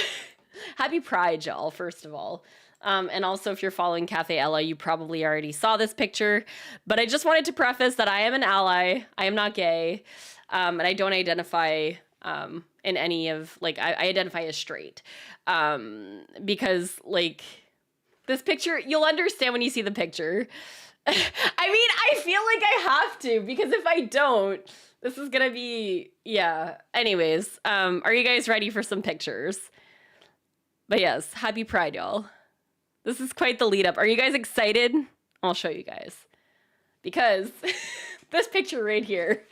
happy Pride, y'all, first of all. And also, if you're following Cafe Ella, you probably already saw this picture, but I just wanted to preface that I am an ally. I am not gay. And I don't identify in any of, like, I identify as straight. Because, like, this picture, you'll understand when you see the picture. I mean, I feel like I have to, because if I don't, this is gonna be, yeah. Anyways, are you guys ready for some pictures? But yes, happy Pride, y'all. This is quite the lead up. Are you guys excited? I'll show you guys. Because this picture right here.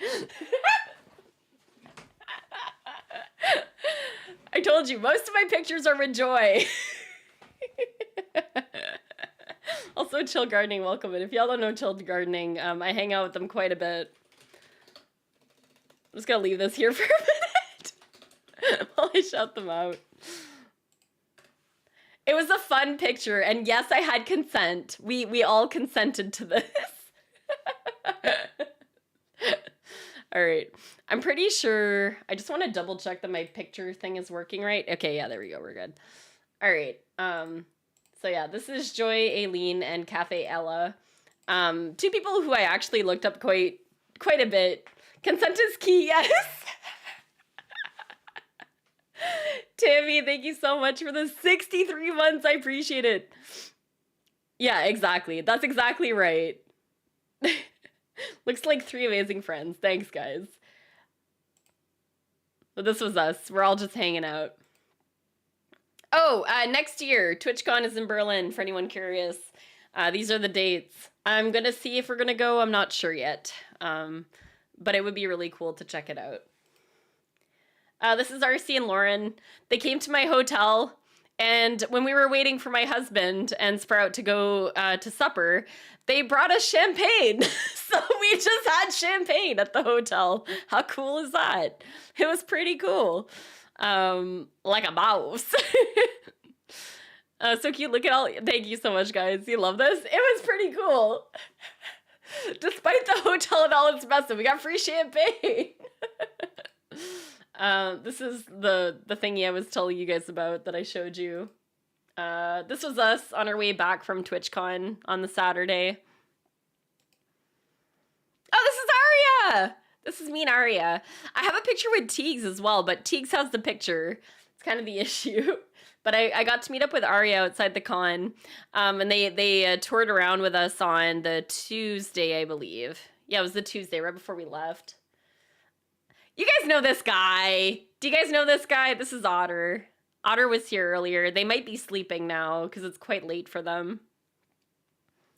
I told you, most of my pictures are with Joy. Also, Chill Gardening, welcome in. If y'all don't know Chill Gardening, I hang out with them quite a bit. I'm just gonna leave this here for a minute while I shout them out. It was a fun picture, and yes, I had consent. We all consented to this. All right. I'm pretty sure, I just want to double check that my picture thing is working right. Okay, yeah, there we go. We're good. All right. So yeah, this is Joy, Aileen, and Cafe Ella. 2 people who I actually looked up quite a bit. Consent is key, yes. Tammy, thank you so much for the 63 months. I appreciate it. Yeah, exactly. That's exactly right. Looks like 3 amazing friends. Thanks, guys. But this was us. We're all just hanging out. Oh, next year, TwitchCon is in Berlin, for anyone curious. These are the dates. I'm going to see if we're going to go. I'm not sure yet. But it would be really cool to check it out. This is RC and Lauren. They came to my hotel, and when we were waiting for my husband and Sprout to go to supper, they brought us champagne. So we just had champagne at the hotel. How cool is that? It was pretty cool. Like a mouse. So cute. Look at all. Thank you so much, guys. You love this? It was pretty cool. Despite the hotel and all its mess, we got free champagne. This is the thingy I was telling you guys about that I showed you. This was us on our way back from TwitchCon on the Saturday. this is Aria! This is me and Aria. I have a picture with Teagues as well, but Teagues has the picture. It's kind of the issue. But I got to meet up with Aria outside the con, and they toured around with us on the Tuesday, I believe. Yeah, it was the Tuesday, right before we left. You guys know this guy. Do you guys know this guy? This is Otter. Otter was here earlier. They might be sleeping now because it's quite late for them.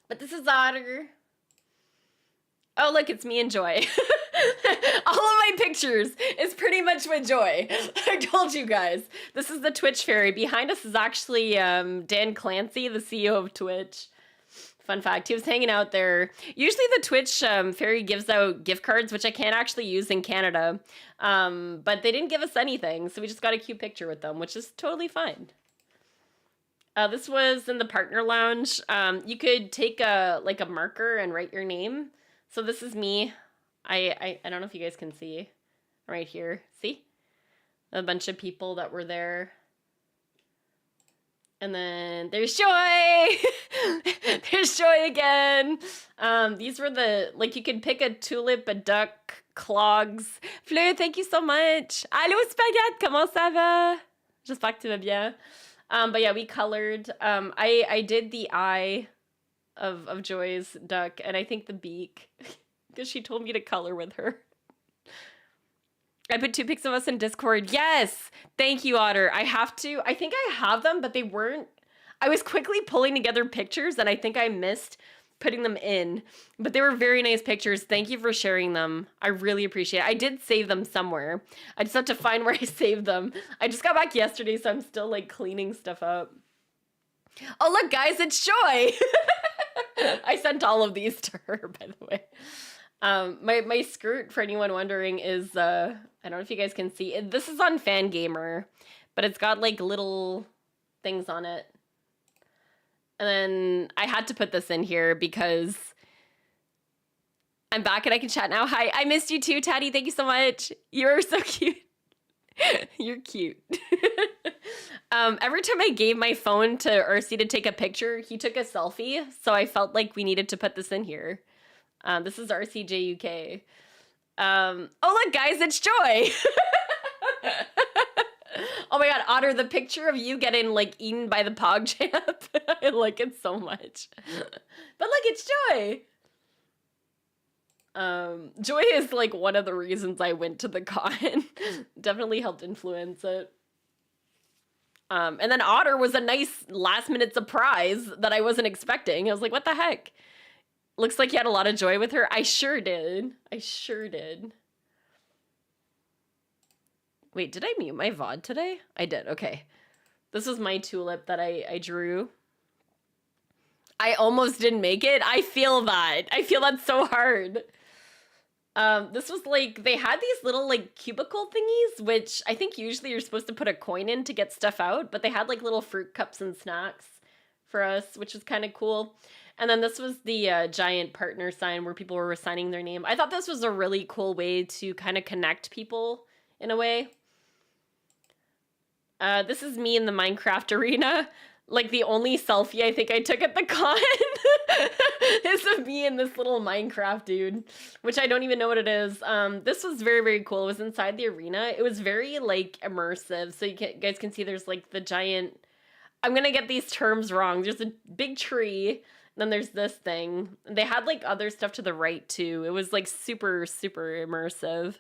But this is Otter. Oh, look, it's me and Joy. All of my pictures is pretty much with Joy. I told you guys. This is the Twitch fairy. Behind us is actually Dan Clancy, the CEO of Twitch. Fun fact, he was hanging out there. Usually the Twitch fairy gives out gift cards, which I can't actually use in Canada. But they didn't give us anything, so we just got a cute picture with them, which is totally fine. This was in the partner lounge. You could take a marker and write your name. So this is me. I don't know if you guys can see right here. See? A bunch of people that were there. And then there's Joy! There's Joy again! These were the, like, you could pick a tulip, a duck, clogs. Fleur, thank you so much! Allô, Spaghette, comment ça va? J'espère que tu vas bien. But yeah, we colored. I did the eye of Joy's duck, and I think the beak, because she told me to color with her. I put 2 pics of us in Discord. Yes! Thank you, Otter. I think I have them, but they weren't. I was quickly pulling together pictures, and I think I missed putting them in. But they were very nice pictures. Thank you for sharing them. I really appreciate it. I did save them somewhere. I just have to find where I saved them. I just got back yesterday, so I'm still, like, cleaning stuff up. Oh, look, guys, it's Joy! I sent all of these to her, by the way. My skirt, for anyone wondering, is, I don't know if you guys can see. This is on Fangamer, but it's got, like, little things on it. And then I had to put this in here because I'm back and I can chat now. Hi, I missed you too, Taddy. Thank you so much. You're so cute. You're cute. Every time I gave my phone to Ursi to take a picture, he took a selfie, so I felt like we needed to put this in here. This is RCJUK. Oh, look, guys, it's Joy. Oh my god, Otter, the picture of you getting, like, eaten by the PogChamp. I like it so much. But look, it's Joy. Joy is, like, one of the reasons I went to the con. Definitely helped influence it. And then Otter was a nice last-minute surprise that I wasn't expecting. I was like, what the heck? Looks like you had a lot of joy with her. I sure did. I sure did. Wait, did I mute my VOD today? I did, okay. This was my tulip that I drew. I almost didn't make it. I feel that. I feel that so hard. This was like, they had these little like cubicle thingies, which I think usually you're supposed to put a coin in to get stuff out, but they had like little fruit cups and snacks for us, which was kind of cool. And then this was the giant partner sign where people were signing their name. I thought this was a really cool way to kind of connect people in a way. This is me in the Minecraft arena. Like the only selfie I think I took at the con is of me and this little Minecraft dude, which I don't even know what it is. This was very, very cool. It was inside the arena. It was very like immersive. So you guys can see there's like the giant, I'm gonna get these terms wrong. There's a big tree. Then there's this thing. They had like other stuff to the right too. It was like super, super immersive.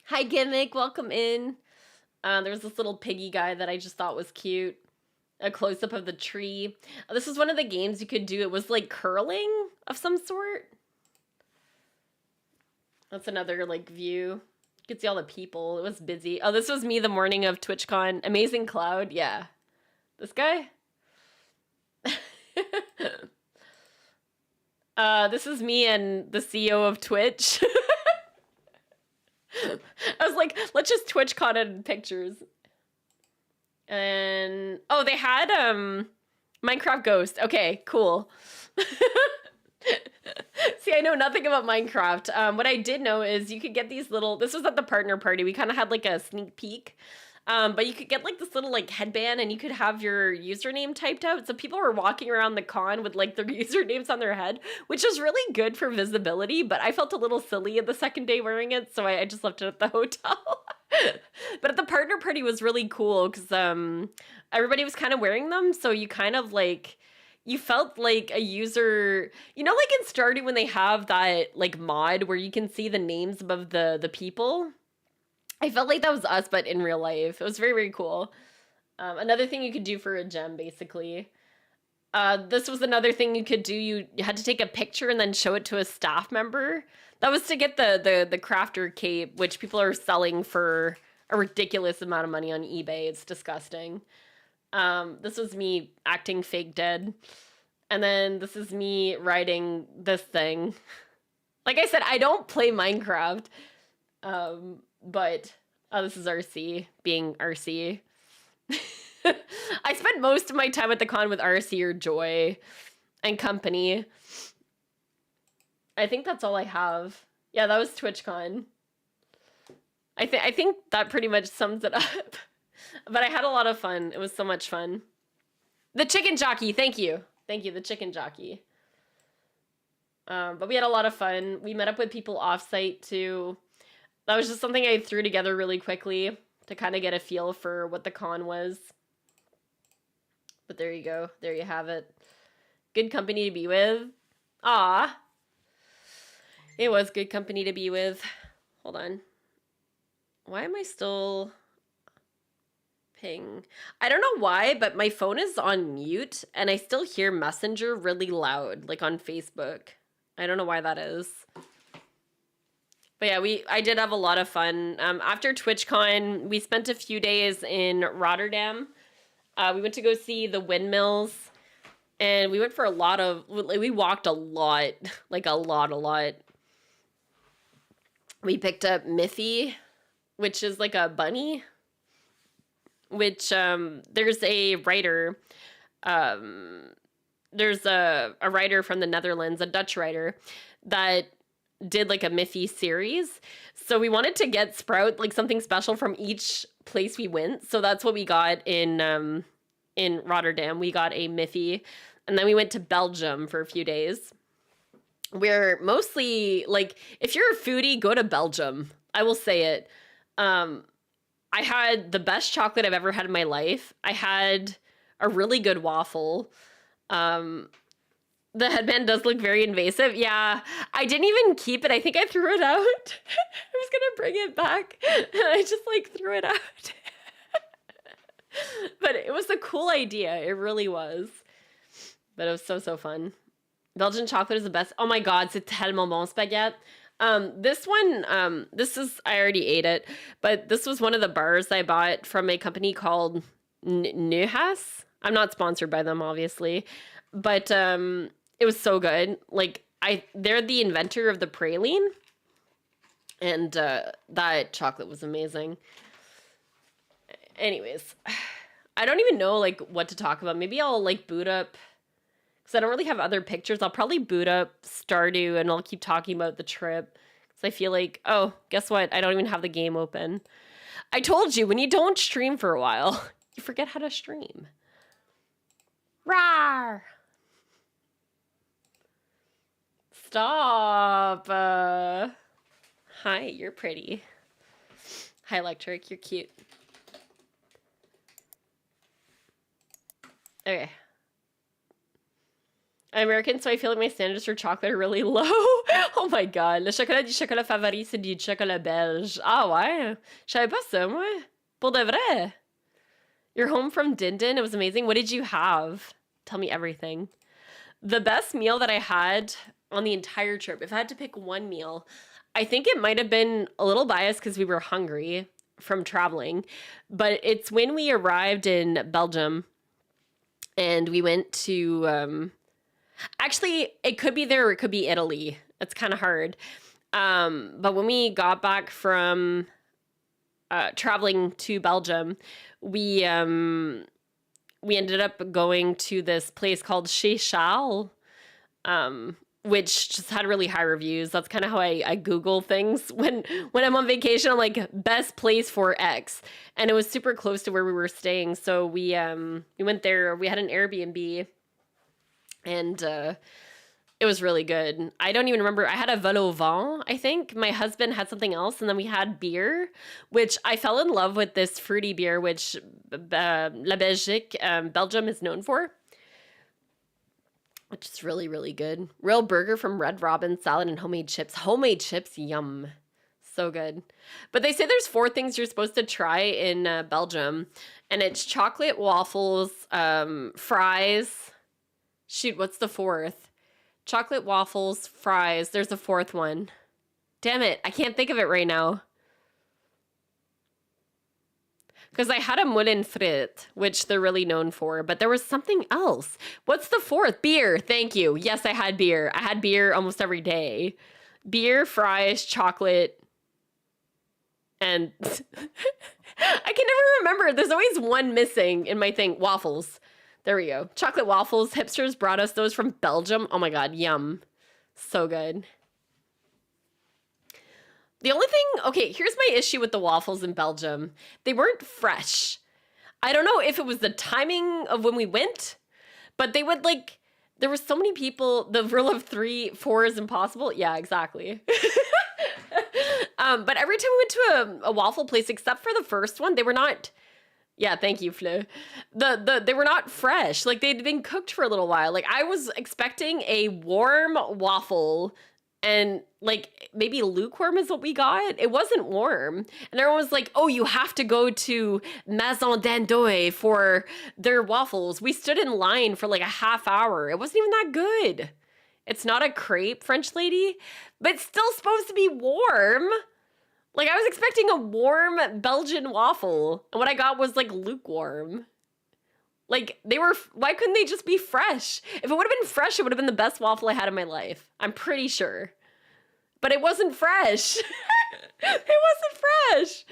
Hi Gimmick, welcome in. There was this little piggy guy that I just thought was cute. A close-up of the tree. This was one of the games you could do. It was like curling of some sort. That's another like view. You could see all the people. It was busy. Oh, this was me the morning of TwitchCon. Amazing Cloud. Yeah. This guy? This is me and the CEO of Twitch. I was like, let's just TwitchCon it in pictures. And oh, they had Minecraft Ghost. Okay, cool. See, I know nothing about Minecraft. What I did know is you could get these little, this was at the partner party. We kind of had like a sneak peek. But you could get like this little like headband and you could have your username typed out. So people were walking around the con with like their usernames on their head, which was really good for visibility. But I felt a little silly the second day wearing it, so I just left it at the hotel. But at the partner party was really cool because everybody was kind of wearing them. So you kind of like, you felt like a user, you know, like in Stardew when they have that like mod where you can see the names above the people. I felt like that was us, but in real life. It was very, very cool. Another thing you could do for a gem, basically. This was another thing you could do. You had to take a picture and then show it to a staff member. That was to get the crafter cape, which people are selling for a ridiculous amount of money on eBay. It's disgusting. This was me acting fake dead. And then this is me riding this thing. Like I said, I don't play Minecraft. But this is RC, being RC. I spent most of my time at the con with RC or Joy and company. I think that's all I have. Yeah, that was TwitchCon. I think that pretty much sums it up. But I had a lot of fun. It was so much fun. The chicken jockey, thank you. Thank you, the chicken jockey. But we had a lot of fun. We met up with people off-site too. That was just something I threw together really quickly to kind of get a feel for what the con was. But there you go. There you have it. Good company to be with. Ah, it was good company to be with. Hold on. Why am I still ping? I don't know why, but my phone is on mute and I still hear Messenger really loud, like on Facebook. I don't know why that is. But yeah, I did have a lot of fun. After TwitchCon, we spent a few days in Rotterdam. We went to go see the windmills, and we went for we walked a lot, like a lot. We picked up Miffy, which is like a bunny, which there's a writer. There's a writer from the Netherlands, a Dutch writer, that did like a Miffy series. So we wanted to get Sprout like something special from each place we went. So that's what we got in Rotterdam. We got a Miffy, and then we went to Belgium for a few days. We're mostly like, if you're a foodie, go to Belgium. I will say it. I had the best chocolate I've ever had in my life. I had a really good waffle. The headband does look very invasive. Yeah, I didn't even keep it. I think I threw it out. I was gonna bring it back, and I just like threw it out. But it was a cool idea. It really was. But it was so fun. Belgian chocolate is the best. Oh my god, c'est tellement bon spaghetti. This one, I already ate it, but this was one of the bars I bought from a company called Neuhas. I'm not sponsored by them, obviously, but it was so good. Like, they're the inventor of the praline, and that chocolate was amazing. Anyways, I don't even know like what to talk about. Maybe I'll like boot up, because I don't really have other pictures. I'll probably boot up Stardew and I'll keep talking about the trip, because I feel like, oh, guess what? I don't even have the game open. I told you, when you don't stream for a while, you forget how to stream. Rawr! Stop. Hi, you're pretty. Hi, Electric, you're cute. Okay. I'm American, so I feel like my standards for chocolate are really low. Oh my god. Le chocolat du chocolat favori, c'est du chocolat belge. Ah ouais? Je savais pas ça, moi. Pour de vrai. You're home from Dindon. It was amazing. What did you have? Tell me everything. The best meal that I had on the entire trip, if I had to pick one meal, I think it might have been a little biased because we were hungry from traveling, but it's when we arrived in Belgium and we went to, actually, it could be there or it could be Italy. It's kind of hard. But when we got back from traveling to Belgium, we ended up going to this place called Chez Charles, which just had really high reviews. That's kind of how I Google things when I'm on vacation. I'm like, best place for X, and it was super close to where we were staying. So we went there. We had an Airbnb, and it was really good. I don't even remember. I had a vol au vent, I think. My husband had something else, and then we had beer, which I fell in love with this fruity beer, which La Belgique, Belgium, is known for. Which is really, really good. Real burger from Red Robin, salad and homemade chips. Homemade chips, yum. So good. But they say there's 4 things you're supposed to try in Belgium. And it's chocolate waffles, fries. Shoot, what's the 4th? Chocolate waffles, fries. There's a 4th one. Damn it, I can't think of it right now. Because I had a moulin frit, which they're really known for, but there was something else. What's the 4th? Beer. Thank you. Yes, I had beer. I had beer almost every day. Beer, fries, chocolate, and I can never remember. There's always one missing in my thing. Waffles. There we go. Chocolate waffles. Hipsters brought us those from Belgium. Oh my God, yum. So good. The only thing, okay, here's my issue with the waffles in Belgium. They weren't fresh. I don't know if it was the timing of when we went, but they would like, there were so many people, the rule of 3, 4 is impossible. Yeah, exactly. But every time we went to a waffle place, except for the first one, they were not, yeah, thank you, Flo. They were not fresh. Like they'd been cooked for a little while. Like I was expecting a warm waffle, and like maybe lukewarm is what we got. It wasn't warm. And everyone was like, oh, you have to go to Maison d'Andoy for their waffles. We stood in line for like a half hour. It wasn't even that good. It's not a crepe, French lady, but it's still supposed to be warm. Like I was expecting a warm Belgian waffle. And what I got was like lukewarm. Like why couldn't they just be fresh? If it would have been fresh, it would have been the best waffle I had in my life. I'm pretty sure. But it wasn't fresh. It wasn't fresh.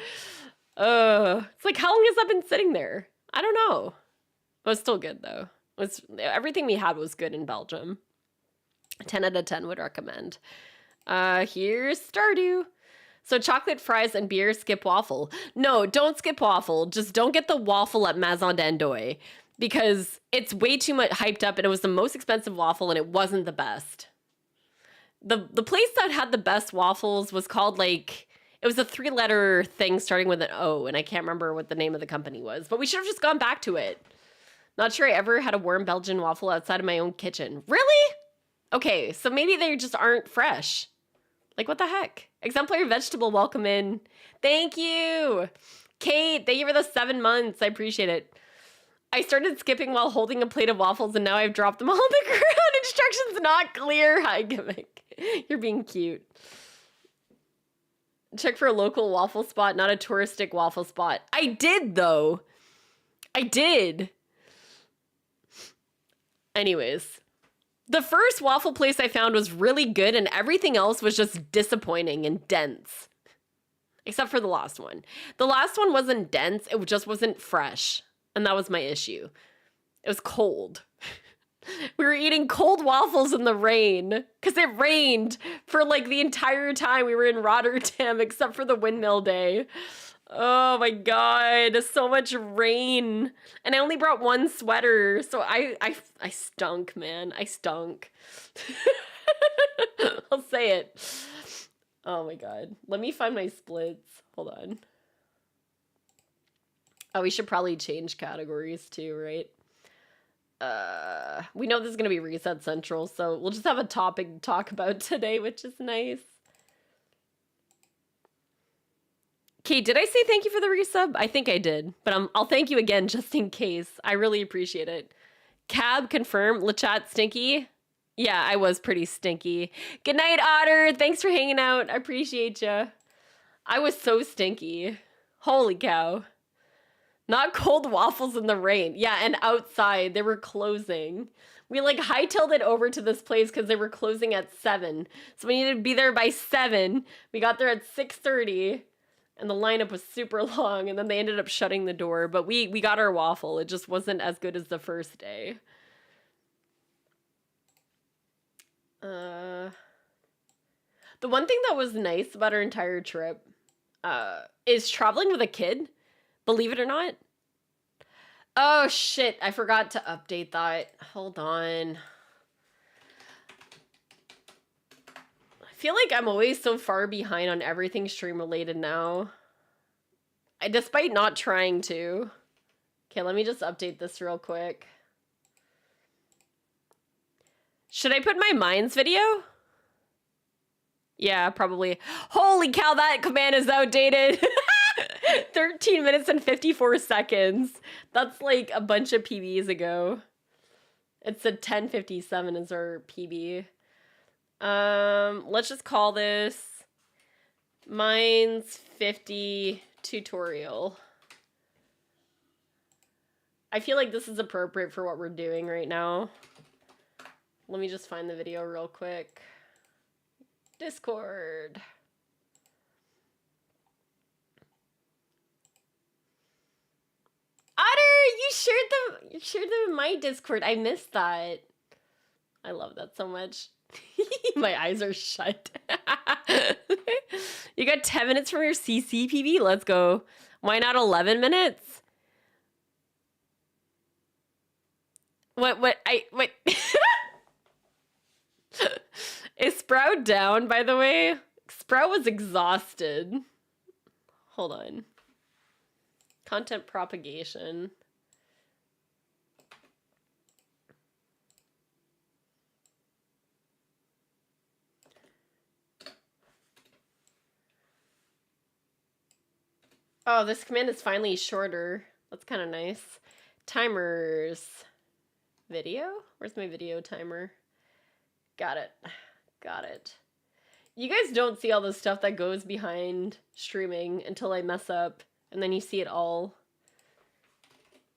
It's like, how long has that been sitting there? I don't know. It was still good though. Everything we had was good in Belgium. 10 out of 10 would recommend. Here's Stardew. So chocolate fries and beer, skip waffle. No, don't skip waffle. Just don't get the waffle at Maison d'Andoy because it's way too much hyped up and it was the most expensive waffle and it wasn't the best. The place that had the best waffles was called like, it was a 3-letter thing starting with an O, and I can't remember what the name of the company was, but we should have just gone back to it. Not sure I ever had a warm Belgian waffle outside of my own kitchen. Really? Okay, so maybe they just aren't fresh. Like, what the heck? Exemplary vegetable, welcome in. Thank you. Kate, thank you for the 7 months. I appreciate it. I started skipping while holding a plate of waffles, and now I've dropped them all on the ground. Instructions not clear. Hi, Gimmick. You're being cute. Check for a local waffle spot, not a touristic waffle spot. I did, though. I did. Anyways. The first waffle place I found was really good and everything else was just disappointing and dense. Except for the last one. The last one wasn't dense, it just wasn't fresh. And that was my issue. It was cold. We were eating cold waffles in the rain because it rained for like the entire time we were in Rotterdam except for the windmill day. Oh my God, so much rain. And I only brought one sweater, so I stunk, man. I stunk. I'll say it. Oh my God. Let me find my splits. Hold on. Oh, we should probably change categories too, right? We know this is going to be Reset Central, so we'll just have a topic to talk about today, which is nice. Okay, did I say thank you for the resub? I think I did, but I'll thank you again just in case. I really appreciate it. Cab confirm. LeChat stinky. Yeah, I was pretty stinky. Good night, Otter. Thanks for hanging out. I appreciate you. I was so stinky. Holy cow. Not cold waffles in the rain. Yeah, and outside. They were closing. We like hightailed it over to this place because they were closing at 7. So we needed to be there by 7. We got there at 6:30. And the lineup was super long. And then they ended up shutting the door. But we got our waffle. It just wasn't as good as the first day. The one thing that was nice about our entire trip is traveling with a kid, believe it or not. Oh shit, I forgot to update that. Hold on. I feel like I'm always so far behind on everything stream related now. Despite not trying to. Okay, let me just update this real quick. Should I put my mines video? Yeah, probably. Holy cow, that command is outdated. 13 minutes and 54 seconds. That's like a bunch of PBs ago. It's a 10:57 is our PB. Let's just call this Mines 50 tutorial. I feel like this is appropriate for what we're doing right now. Let me just find the video real quick. Discord. Otter, you shared them in my Discord. I missed that. I love that so much. My eyes are shut. You got 10 minutes from your CCPB? Let's go. Why not 11 minutes? What? Is Sprout down, by the way? Sprout was exhausted. Hold on. Content propagation. Oh, this command is finally shorter. That's kind of nice. Timers. Video? Where's my video timer? Got it. Got it. You guys don't see all the stuff that goes behind streaming until I mess up, and then you see it all.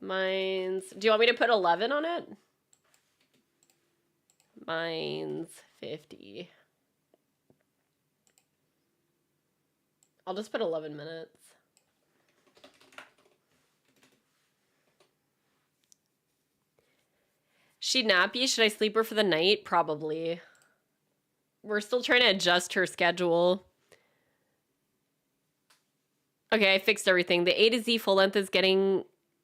Mines. Do you want me to put 11 on it? Mines 50. I'll just put 11 minutes. She nappy? Should I sleep her for the night? Probably. We're still trying to adjust her schedule. Okay, I fixed everything. The A to Z full length is getting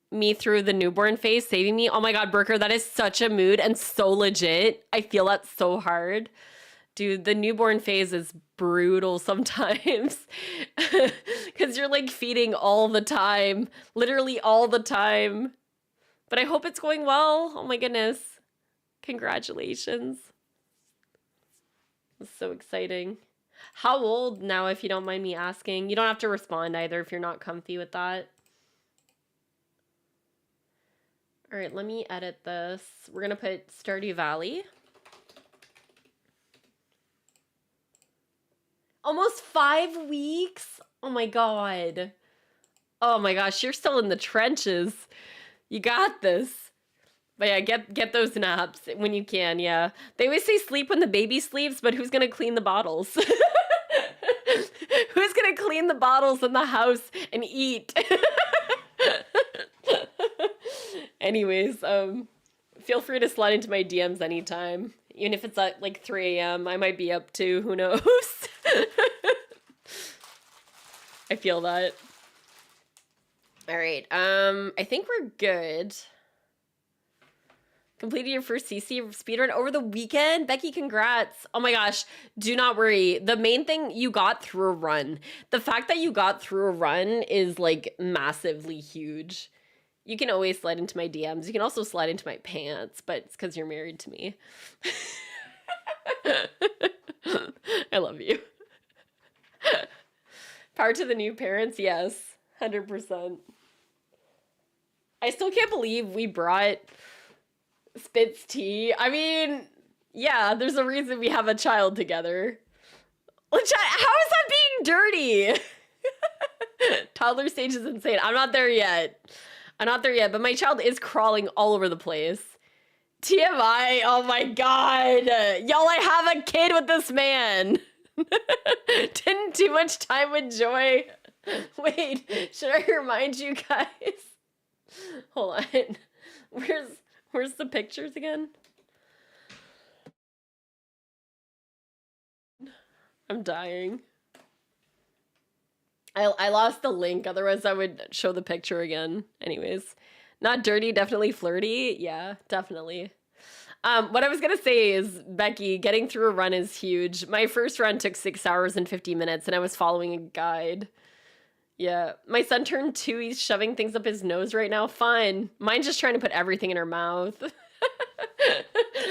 me through the newborn phase, saving me. Oh my god, Brooker, that is such a mood and so legit. I feel that so hard. Dude, the newborn phase is brutal sometimes. Because you're like feeding all the time. Literally all the time. But I hope it's going well. Oh my goodness. Congratulations. It's so exciting. How old now, if you don't mind me asking? You don't have to respond either if you're not comfy with that. All right, let me edit this. We're going to put Stardew Valley. Almost 5 weeks? Oh my god. Oh my gosh, you're still in the trenches. You got this. But yeah, get those naps when you can, yeah. They always say sleep when the baby sleeps, but who's gonna clean the bottles? Who's gonna clean the bottles in the house and eat? Anyways, feel free to slide into my DMs anytime. Even if it's at like 3 a.m., I might be up too, who knows? I feel that. All right, I think we're good. Completed your first CC speedrun over the weekend? Becky, congrats. Oh my gosh, do not worry. The main thing, you got through a run. The fact that you got through a run is like massively huge. You can always slide into my DMs. You can also slide into my pants, but it's because you're married to me. I love you. Power to the new parents, yes, 100%. I still can't believe we brought Spitz tea. I mean, yeah, there's a reason we have a child together. How is that being dirty? Toddler stage is insane. I'm not there yet. But my child is crawling all over the place. TMI, oh my god. Y'all, I have a kid with this man. Didn't too much time with Joy. Wait, should I remind you guys? Hold on. Where's the pictures again? I'm dying. I lost the link, otherwise I would show the picture again. Anyways, not dirty, definitely flirty. Yeah, definitely. What I was gonna say is, Becky, getting through a run is huge. My first run took 6 hours and 50 minutes, and I was following a guide. Yeah, my son turned 2. He's shoving things up his nose right now. Fine. Mine's just trying to put everything in her mouth.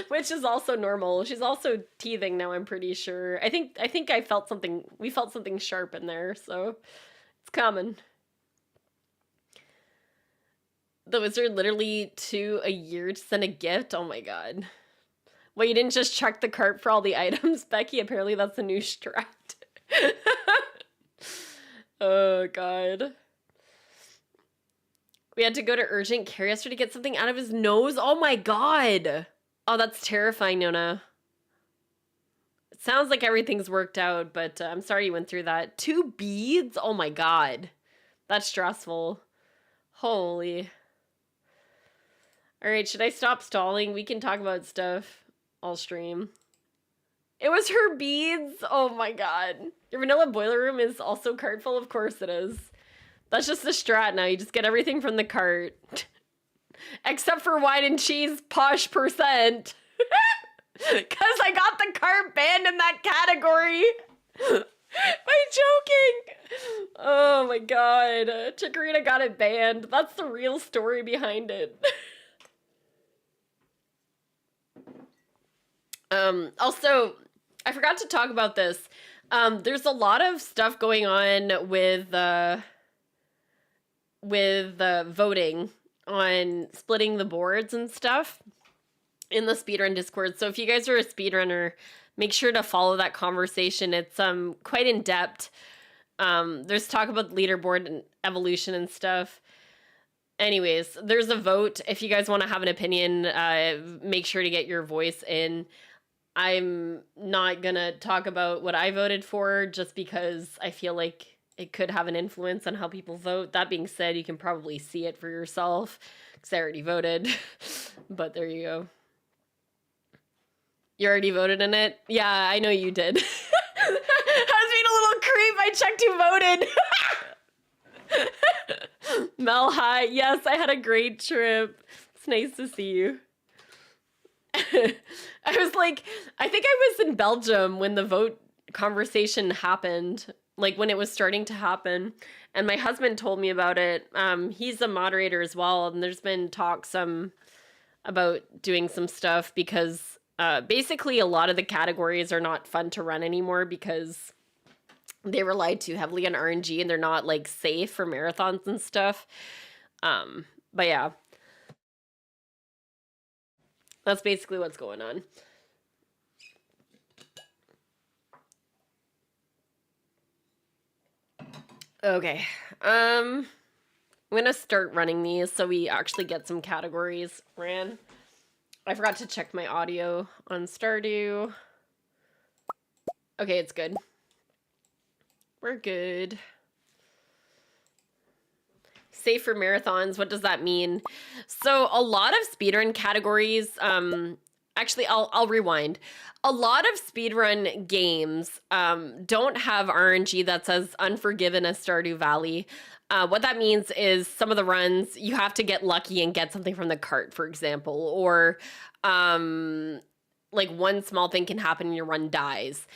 Which is also normal. She's also teething now, I'm pretty sure. I think I felt something, we felt something sharp in there, so it's common. The wizard literally to a year to send a gift. Oh my god. Well, you didn't just check the cart for all the items, Becky. Apparently that's a new strat. Oh god. We had to go to urgent care yesterday to get something out of his nose. Oh my god. Oh, that's terrifying, Nona. It sounds like everything's worked out, but I'm sorry you went through that. 2 beads? Oh my god. That's stressful. Holy. All right, should I stop stalling? We can talk about stuff. I'll stream. It was her beads. Oh my god. Your vanilla boiler room is also cart full? Of course it is. That's just the strat now. You just get everything from the cart. Except for wine and cheese posh %. Because I got the cart banned in that category. By joking. Oh my god. Chikorita got it banned. That's the real story behind it. Also, I forgot to talk about this. There's a lot of stuff going on with voting on splitting the boards and stuff in the speedrun Discord. So if you guys are a speedrunner, make sure to follow that conversation. It's quite in depth. There's talk about leaderboard and evolution and stuff. Anyways, there's a vote. If you guys want to have an opinion, make sure to get your voice in. I'm not gonna talk about what I voted for just because I feel like it could have an influence on how people vote. That being said, you can probably see it for yourself because I already voted. But there you go. You already voted in it? Yeah, I know you did. I was being a little creep. I checked who voted. Mel, hi. Yes, I had a great trip. It's nice to see you. I was like, I think I was in Belgium when the vote conversation happened, like when it was starting to happen, and my husband told me about it. He's a moderator as well, and there's been talks about doing some stuff because basically a lot of the categories are not fun to run anymore because they rely too heavily on RNG and they're not like safe for marathons and stuff. But yeah. That's basically what's going on. Okay. I'm gonna start running these so we actually get some categories ran. I forgot to check my audio on Stardew. Okay, it's good. We're good. Safe for marathons, what does that mean? So a lot of speedrun categories, actually I'll rewind. A lot of speedrun games don't have RNG that's as unforgiving as Stardew Valley. What that means is some of the runs you have to get lucky and get something from the cart, for example, or like one small thing can happen and your run dies.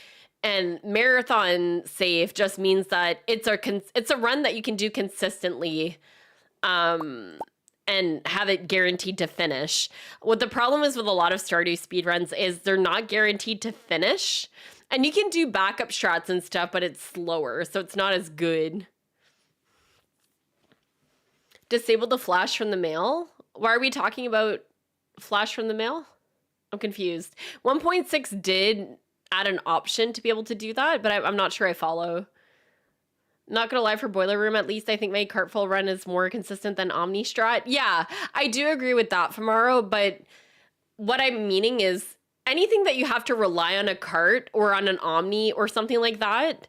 And marathon safe just means that it's a run that you can do consistently and have it guaranteed to finish. What the problem is with a lot of Stardew speedruns is they're not guaranteed to finish. And you can do backup strats and stuff, but it's slower, so it's not as good. Disable the flash from the mail? Why are we talking about flash from the mail? I'm confused. 1.6 did add an option to be able to do that, but I'm not sure I follow. Not gonna lie, for Boiler Room, at least I think my Cartful run is more consistent than Omni Strat. Yeah, I do agree with that, Famaro, but what I'm meaning is anything that you have to rely on a cart or on an Omni or something like that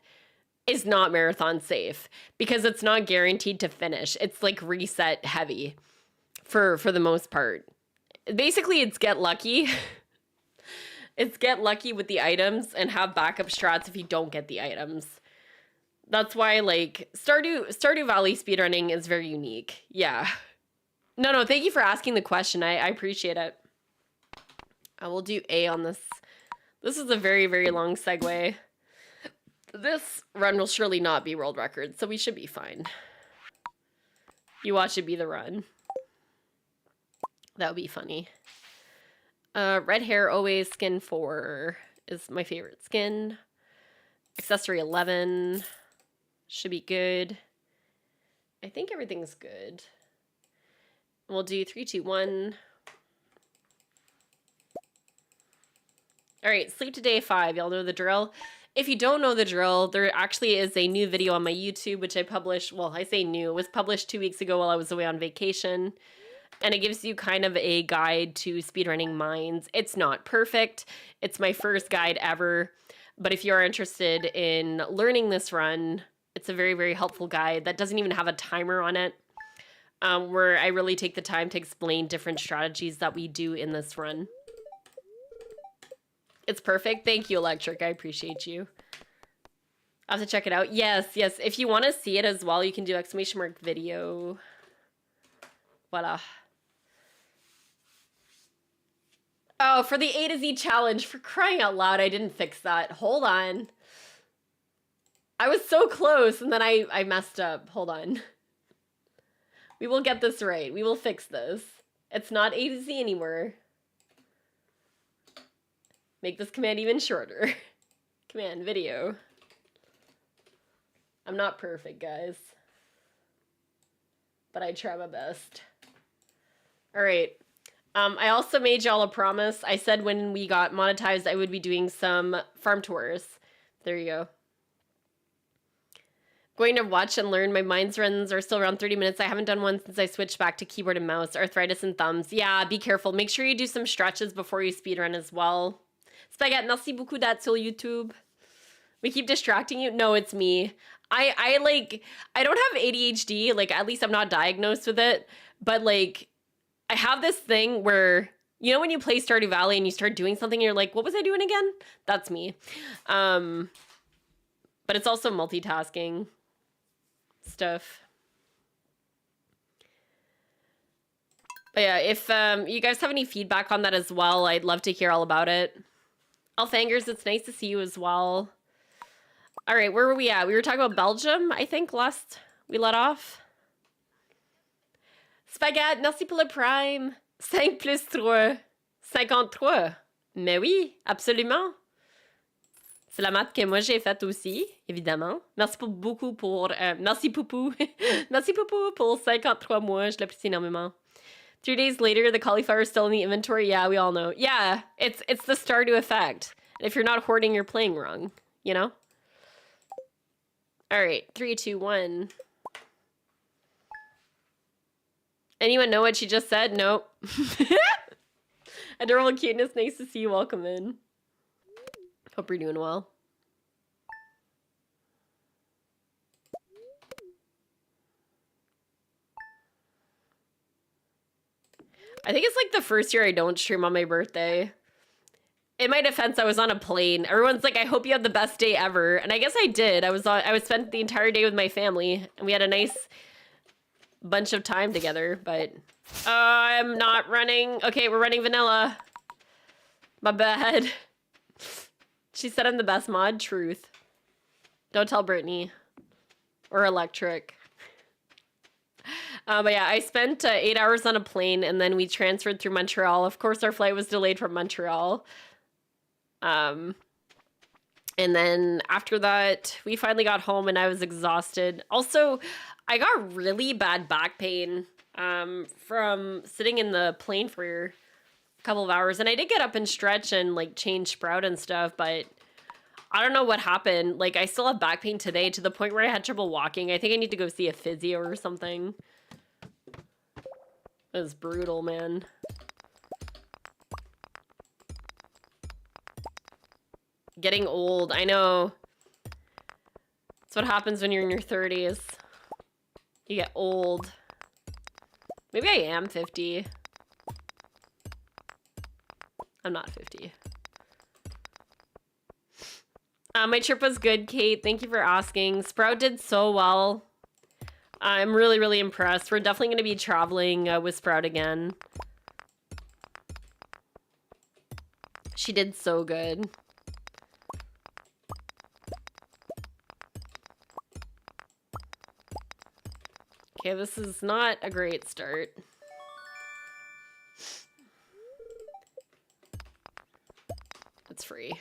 is not marathon safe because it's not guaranteed to finish. It's like reset heavy for the most part. Basically, it's get lucky. It's get lucky with the items and have backup strats if you don't get the items. That's why, like, Stardew Valley speedrunning is very unique. Yeah. No, thank you for asking the question. I appreciate it. I will do A on this. This is a very, very long segue. This run will surely not be world record, so we should be fine. You watch it be the run. That would be funny. Red hair always, skin 4 is my favorite skin. Accessory 11 should be good. I think everything's good. We'll do 3, 2, 1. All right, sleep to day 5. Y'all know the drill. If you don't know the drill, there actually is a new video on my YouTube, which I published. Well, I say new. It was published 2 weeks ago while I was away on vacation. And it gives you kind of a guide to speedrunning mines. It's not perfect. It's my first guide ever. But if you're interested in learning this run, it's a very, very helpful guide that doesn't even have a timer on it. Where I really take the time to explain different strategies that we do in this run. It's perfect. Thank you, Electric. I appreciate you. I'll have to check it out. Yes. If you want to see it as well, you can do ! video. Voila. Oh, for the A to Z challenge, for crying out loud, I didn't fix that. Hold on. I was so close, and then I messed up. Hold on. We will get this right. We will fix this. It's not A to Z anymore. Make this command even shorter. Command video. I'm not perfect, guys. But I try my best. All right. I also made y'all a promise. I said when we got monetized, I would be doing some farm tours. There you go. Going to watch and learn. My mines runs are still around 30 minutes. I haven't done one since I switched back to keyboard and mouse. Arthritis and thumbs. Yeah, be careful. Make sure you do some stretches before you speedrun as well. Spaghetti, merci beaucoup d'être sur YouTube. We keep distracting you. No, it's me. I don't have ADHD. Like, at least I'm not diagnosed with it. But, like, I have this thing where, you know when you play Stardew Valley and you start doing something and you're like, what was I doing again? That's me. But it's also multitasking stuff. But yeah, if you guys have any feedback on that as well, I'd love to hear all about it. Alfangers, it's nice to see you as well. All right, where were we at? We were talking about Belgium, I think, last we let off. Spaghetti, merci pour le prime. 5 plus 3. 53. Mais oui, absolument. C'est la maths que moi j'ai faite aussi, évidemment. Merci beaucoup pour... merci Poupou. Merci Poupou pour 53 mois. Je l'apprécie énormément. 3 days later, the cauliflower is still in the inventory. Yeah, we all know. Yeah, it's the Stardew effect. And if you're not hoarding, you're playing wrong. You know? All right, 3, 2, 1. Anyone know what she just said? Nope. Adorable cuteness. Nice to see you. Welcome in. Hope you're doing well. I think it's like the first year I don't stream on my birthday. In my defense, I was on a plane. Everyone's like, I hope you had the best day ever. And I guess I did. I was spent the entire day with my family and we had a nice bunch of time together, but I'm not running. Okay, we're running vanilla. My bad. She said I'm the best mod. Truth. Don't tell Brittany. Or Electric. But yeah, I spent 8 hours on a plane and then we transferred through Montreal. Of course, our flight was delayed from Montreal. And then after that, we finally got home and I was exhausted. Also, I got really bad back pain from sitting in the plane for a couple of hours. And I did get up and stretch and like change sprout and stuff, but I don't know what happened. Like, I still have back pain today to the point where I had trouble walking. I think I need to go see a physio or something. It was brutal, man. Getting old, I know. That's what happens when you're in your 30s. You get old. Maybe I am 50. I'm not 50. My trip was good, Kate. Thank you for asking. Sprout did so well. I'm really, really impressed. We're definitely going to be traveling with Sprout again. She did so good. Okay, this is not a great start. It's free.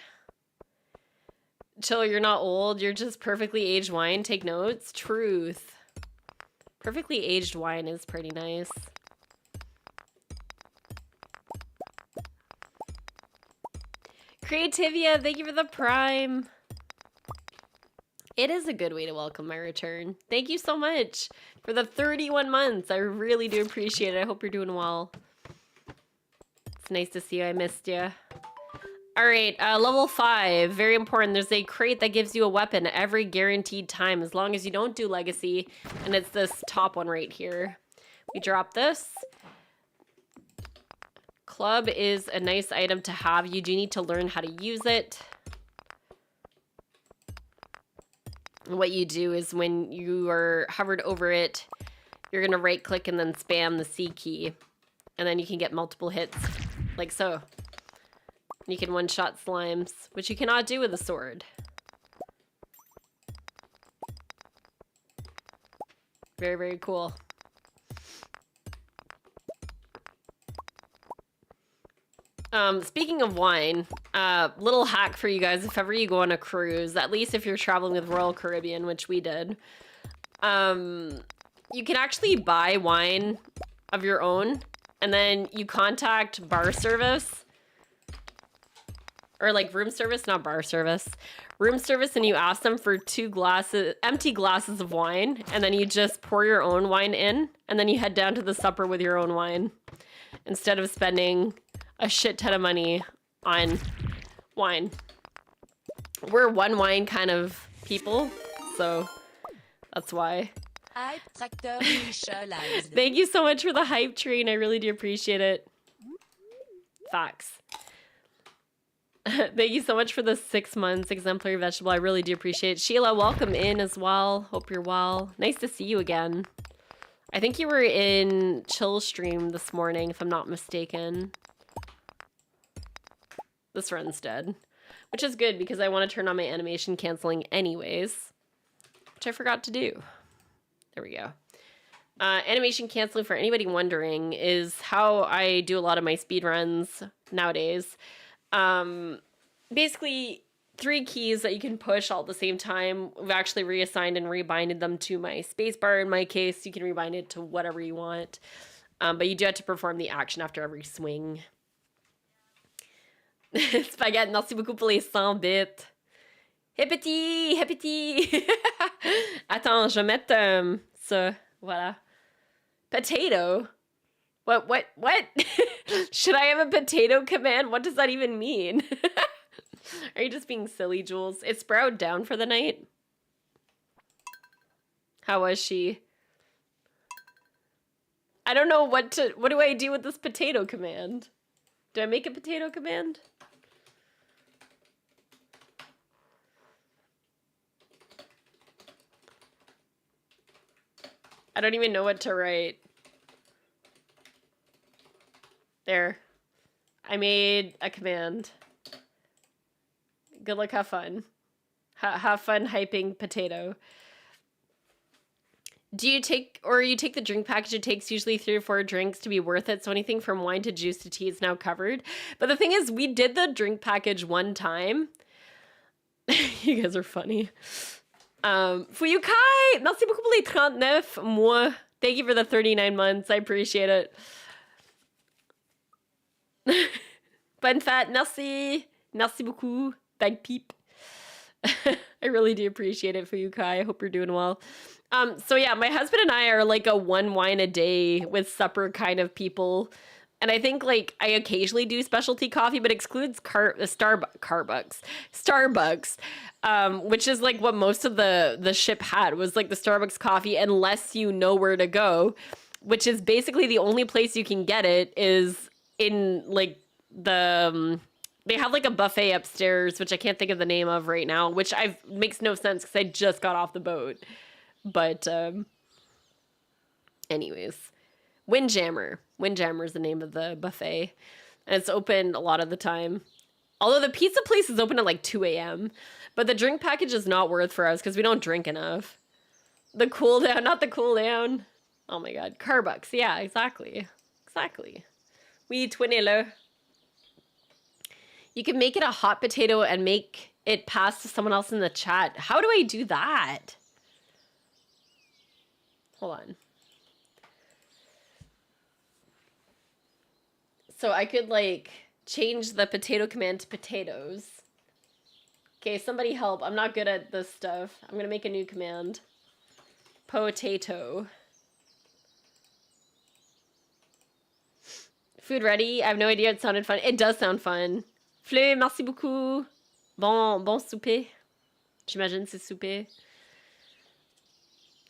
Chill, you're not old. You're just perfectly aged wine. Take notes. Truth. Perfectly aged wine is pretty nice. Creativia, thank you for the prime. It is a good way to welcome my return. Thank you so much for the 31 months. I really do appreciate it. I hope you're doing well. It's nice to see you. I missed you. All right, level 5, very important. There's a crate that gives you a weapon every guaranteed time, as long as you don't do legacy, and it's this top one right here. We drop this. Club is a nice item to have. You do need to learn how to use it. What you do is when you are hovered over it, you're gonna right click and then spam the C key, and then you can get multiple hits, like so. You can one-shot slimes, which you cannot do with a sword. Very, very cool. Speaking of wine, little hack for you guys, if ever you go on a cruise, at least if you're traveling with Royal Caribbean, which we did, you can actually buy wine of your own, and then you contact bar service, or like room service, not bar service, room service, and you ask them for 2 empty glasses of wine, and then you just pour your own wine in, and then you head down to the supper with your own wine, instead of spending a shit ton of money on wine. We're one wine kind of people, so that's why. Thank you so much for the hype train. I really do appreciate it. Facts. Thank you so much for the 6 months exemplary vegetable. I really do appreciate it. Sheila, welcome in as well. Hope you're well. Nice to see you again. I think you were in Chill Stream this morning, if I'm not mistaken. This run's dead, which is good because I want to turn on my animation canceling anyways, which I forgot to do. There we go. Animation canceling, for anybody wondering, is how I do a lot of my speed runs nowadays. Basically 3 keys that you can push all at the same time. We've actually reassigned and rebinded them to my spacebar in my case. You can rebind it to whatever you want. But you do have to perform the action after every swing. Spaghetti, merci beaucoup pour les 100 bits. Hippity, hippity. Attends, je vais mettre ça. Voilà. Potato. What? Should I have a potato command? What does that even mean? Are you just being silly, Jules? Is Sprout down for the night? How was she? I don't know what do I do with this potato command? Do I make a potato command? I don't even know what to write. There. I made a command. Good luck, have fun. Have fun hyping potato. Do you take the drink package? It takes usually 3 or 4 drinks to be worth it. So anything from wine to juice to tea is now covered. But the thing is, we did the drink package one time. You guys are funny. Fuyukai! Merci beaucoup pour les 39 mois. Thank you for the 39 months. I appreciate it. Bonne fête. Merci. Merci beaucoup. Bag peep. I really do appreciate it, Fuyukai. I hope you're doing well. So yeah, my husband and I are like a 1 wine a day with supper kind of people. And I think like I occasionally do specialty coffee, but excludes Starbucks, which is like what most of the ship had, was like the Starbucks coffee, unless you know where to go, which is basically the only place you can get it is in like the They have like a buffet upstairs, which I can't think of the name of right now, which makes no sense because I just got off the boat. But anyways, Windjammer. Windjammer is the name of the buffet. And it's open a lot of the time. Although the pizza place is open at like 2 a.m. But the drink package is not worth for us because we don't drink enough. The cool down, not the cool down. Oh my god. Carbucks. Yeah, exactly. Exactly. Oui, twinelo. You can make it a hot potato and make it pass to someone else in the chat. How do I do that? Hold on. So I could like change the potato command to potatoes. Okay, somebody help. I'm not good at this stuff. I'm gonna make a new command. Potato. Food ready? I have no idea. It sounded fun. It does sound fun. Fleu, merci beaucoup. Bon souper. J'imagine c'est souper.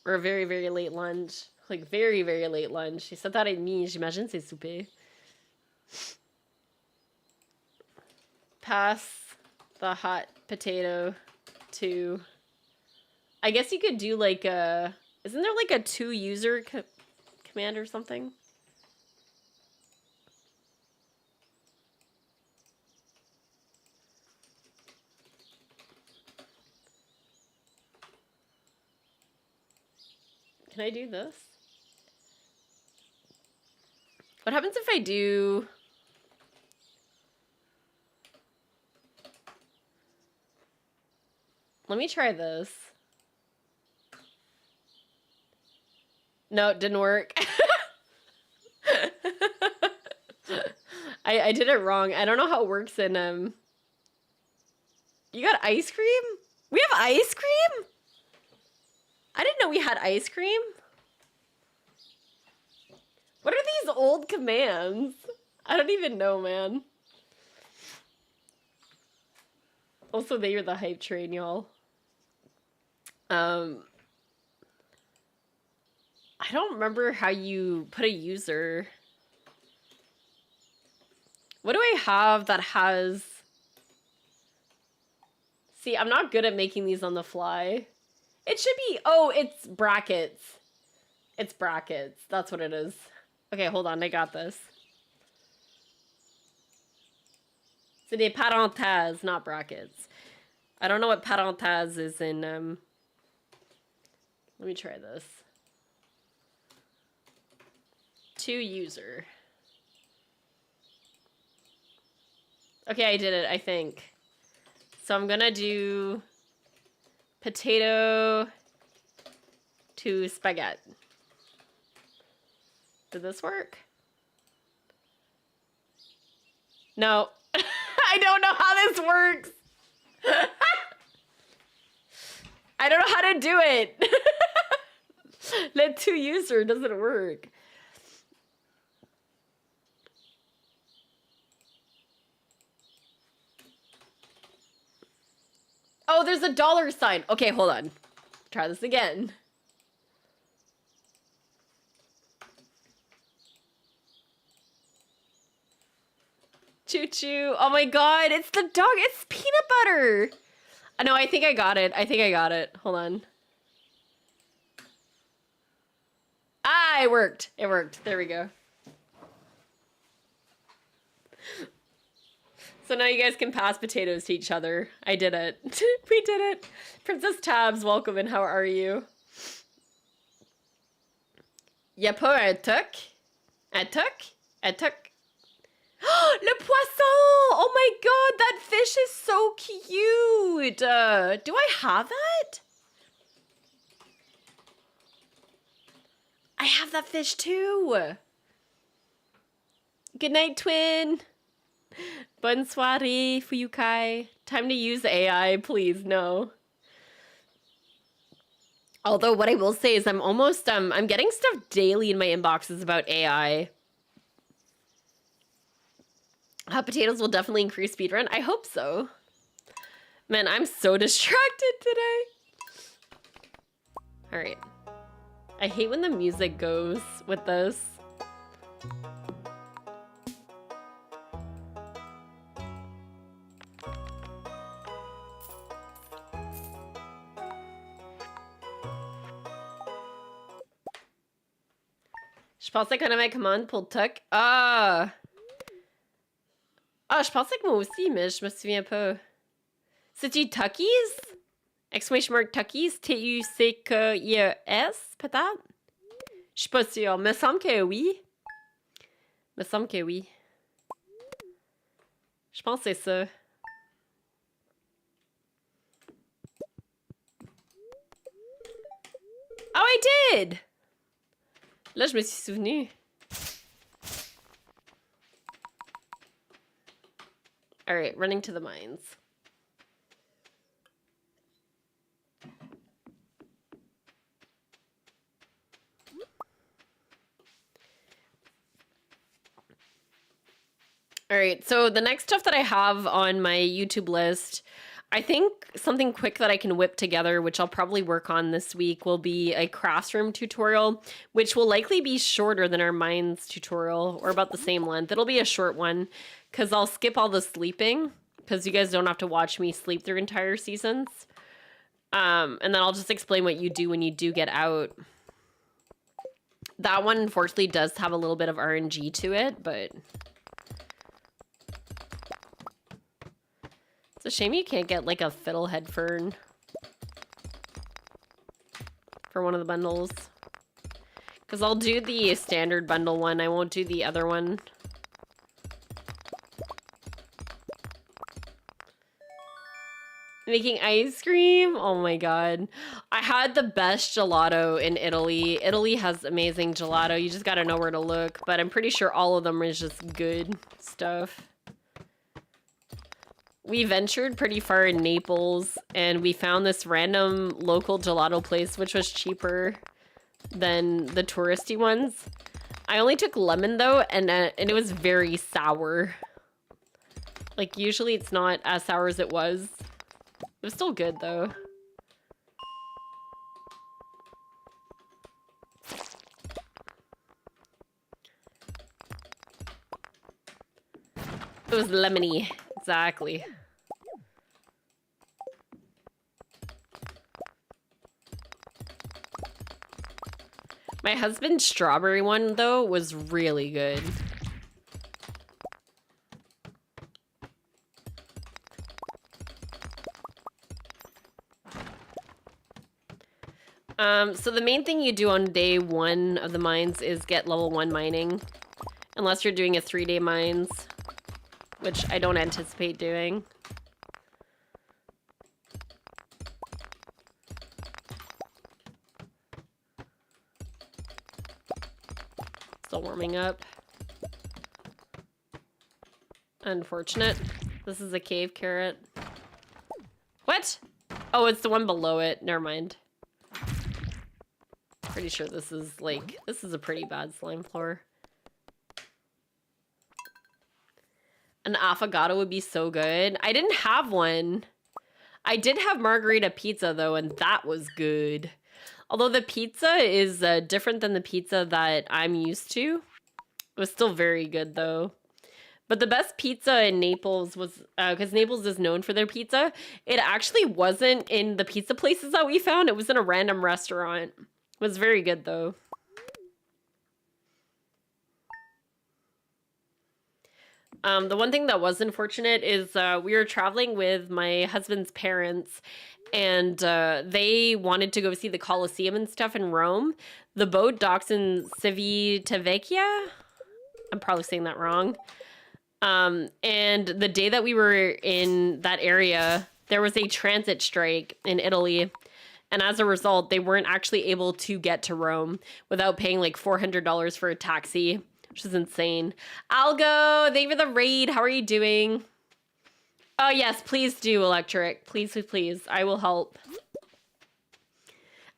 Or a very, very late lunch. Like, very, very late lunch. C'est 7h30. J'imagine c'est souper. Pass the hot potato to... I guess you could do like a... Isn't there like a 2-user command or something? Can I do this? What happens if I do... Let me try this. No, it didn't work. I did it wrong. I don't know how it works in You got ice cream? We have ice cream? I didn't know we had ice cream. What are these old commands? I don't even know, man. Also, they are the hype train, y'all. I don't remember how you put a user. What do I have that has... See, I'm not good at making these on the fly. It should be... Oh, it's brackets. It's brackets. That's what it is. Okay, hold on. I got this. C'est des parenthèses, not brackets. I don't know what parenthèse is in... Let me try this. 2-user. Okay, I did it, I think. So I'm gonna do potato to spaghetti. Did this work? No. I don't know how this works. I don't know how to do it. Let 2-user doesn't work. Oh, there's a $sign. Okay, hold on. Try this again. Choo choo. Oh my god, it's the dog. It's peanut butter. No, I think I got it. I think I got it. Hold on. Ah, it worked. It worked. There we go. So now you guys can pass potatoes to each other. I did it. We did it. Princess Tabs, welcome and how are you? Y'a pas un tuc? Un tuc? Un tuc? Le poisson! Oh my god, that fish is so cute! Do I have that? I have that fish too! Good night, twin! Bonne soirée, Fuyukai. Time to use AI, please, no. Although what I will say is I'm almost, I'm getting stuff daily in my inboxes about AI. Hot potatoes will definitely increase speedrun. I hope so. Man, I'm so distracted today. All right. I hate when the music goes with this. Je pensais qu'on avait commande pour Tuck. Ah! Ah, je pensais que moi aussi, mais je me souviens pas. C'est-tu Tuckies? Exclamation mark Tuckies? T-U-C-K-I-E-S, peut-être? Je suis pas sûre. Me semble que oui. Me semble que oui. Je pense que c'est ça. Oh, I did! Là, je me suis souvenu. Alright, running to the mines. Alright, so the next stuff that I have on my YouTube list, I think something quick that I can whip together, which I'll probably work on this week, will be a classroom tutorial, which will likely be shorter than our mines tutorial, or about the same length. It'll be a short one, because I'll skip all the sleeping, because you guys don't have to watch me sleep through entire seasons. And then I'll just explain what you do when you do get out. That one, unfortunately, does have a little bit of RNG to it, but... It's a shame you can't get, like, a fiddlehead fern for one of the bundles. Because I'll do the standard bundle one. I won't do the other one. Making ice cream? Oh my god. I had the best gelato in Italy. Italy has amazing gelato. You just gotta know where to look. But I'm pretty sure all of them is just good stuff. We ventured pretty far in Naples, and we found this random local gelato place, which was cheaper than the touristy ones. I only took lemon, though, and it was very sour. Like, usually it's not as sour as it was. It was still good, though. It was lemony. Exactly. My husband's strawberry one, though, was really good. So the main thing you do on day 1 of the mines is get level 1 mining. Unless you're doing a 3-day mines, which I don't anticipate doing. Still warming up. Unfortunate. This is a cave carrot. What? Oh, it's the one below it. Never mind. Pretty sure this is like, this is a pretty bad slime floor. An affogato would be so good. I didn't have one. I did have margarita pizza though, and that was good. Although the pizza is different than the pizza that I'm used to. It was still very good though. But the best pizza in Naples was, because Naples is known for their pizza, it actually wasn't in the pizza places that we found. It was in a random restaurant. It was very good though. The one thing that was unfortunate is we were traveling with my husband's parents, and they wanted to go see the Colosseum and stuff in Rome. The boat docks in Civitavecchia. I'm probably saying that wrong. And the day that we were in that area, there was a transit strike in Italy. And as a result, they weren't actually able to get to Rome without paying like $400 for a taxi, which is insane. Algo, thank you for the raid. How are you doing? Oh, yes, please do, Electric. Please, please, please. I will help.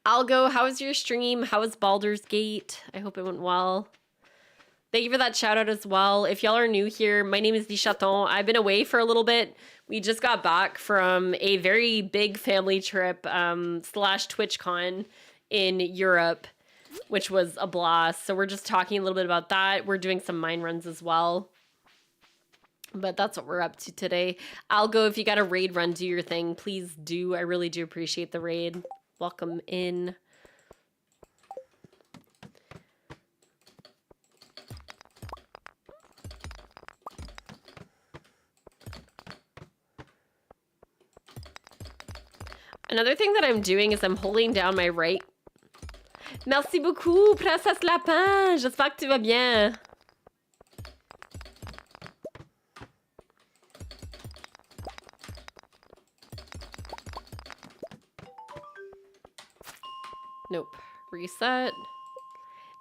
Algo, how was your stream? How was Baldur's Gate? I hope it went well. Thank you for that shout out as well. If y'all are new here, my name is Dichaton. I've been away for a little bit. We just got back from a very big family trip / TwitchCon in Europe, which was a blast. So we're just talking a little bit about that. We're doing some mine runs as well. But that's what we're up to today. Algo, if you got a raid run, do your thing. Please do. I really do appreciate the raid. Welcome in. Another thing that I'm doing is I'm holding down my right. Merci beaucoup, Princesse Lapin. J'espère que tu vas bien. Nope. Reset.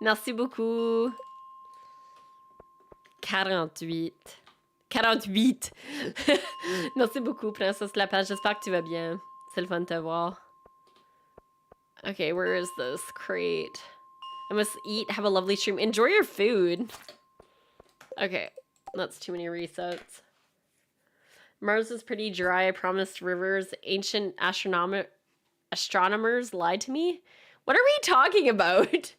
Merci beaucoup. 48. 48. Merci beaucoup, Princesse Lapin. J'espère que tu vas bien. C'est le fun de te voir. Okay, where is this crate? I must eat, have a lovely stream. Enjoy your food. Okay, that's too many resets. Mars is pretty dry. I promised rivers. Ancient astronomers lied to me. What are we talking about?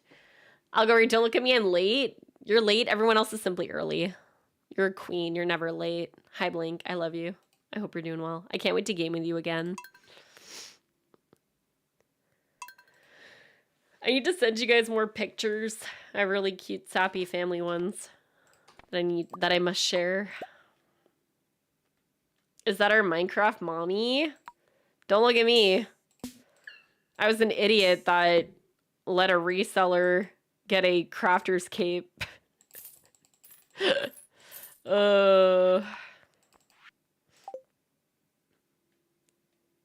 Algori, don't look at me. I'm late. You're late. Everyone else is simply early. You're a queen. You're never late. Hi, Blink. I love you. I hope you're doing well. I can't wait to game with you again. I need to send you guys more pictures. I have really cute, sappy family ones that I must share. Is that our Minecraft mommy? Don't look at me. I was an idiot that let a reseller get a crafter's cape.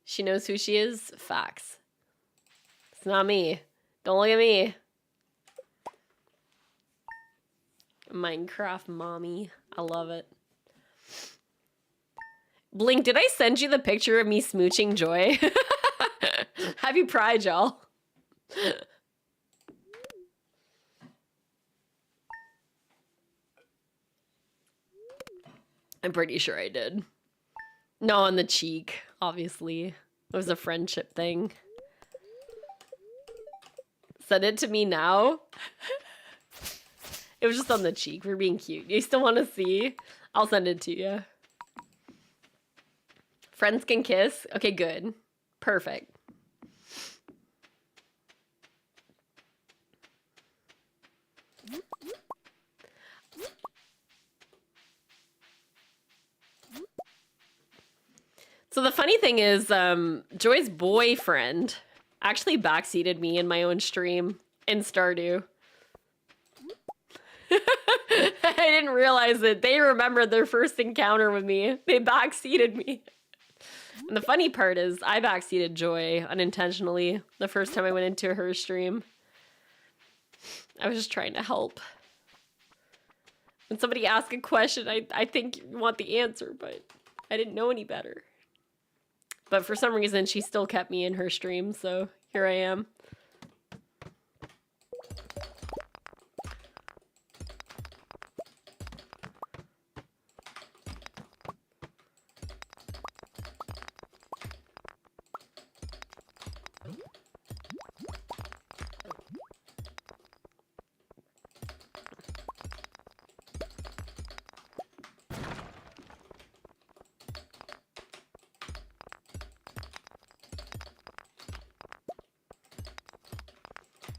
She knows who she is? Facts. It's not me. Don't look at me. Minecraft mommy. I love it. Blink, did I send you the picture of me smooching Joy? Happy Pride, y'all. I'm pretty sure I did. No, on the cheek, obviously. It was a friendship thing. Send it to me now. It was just on the cheek. We're being cute. You still want to see? I'll send it to you. Friends can kiss? Okay, good. Perfect. So the funny thing is, Joy's boyfriend actually backseated me in my own stream in Stardew. I didn't realize it. They remembered their first encounter with me. They backseated me. And the funny part is I backseated Joy unintentionally the first time I went into her stream. I was just trying to help. When somebody asks a question, I think you want the answer, but I didn't know any better. But for some reason, she still kept me in her stream, so here I am.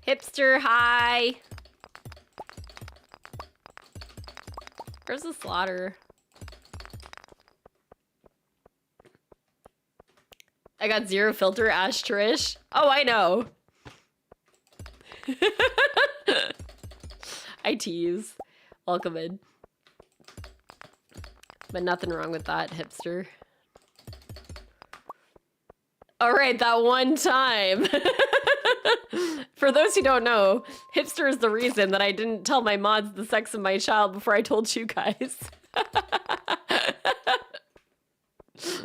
Hipster, hi. Where's the slaughter? I got zero filter, Ash Trish. Oh, I know. I tease. Welcome in. But nothing wrong with that, hipster. All right, that one time. For those who don't know, hipster is the reason that I didn't tell my mods the sex of my child before I told you guys.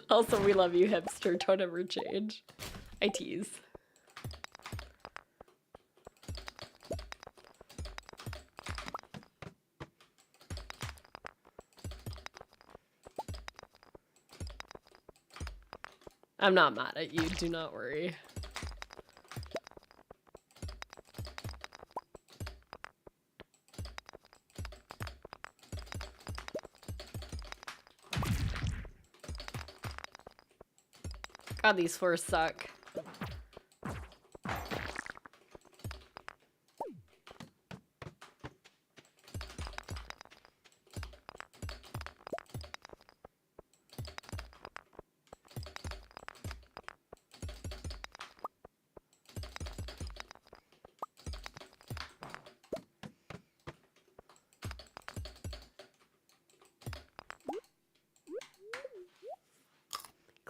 Also, we love you, hipster. Don't ever change. I tease. I'm not mad at you. Do not worry. God, these floors suck.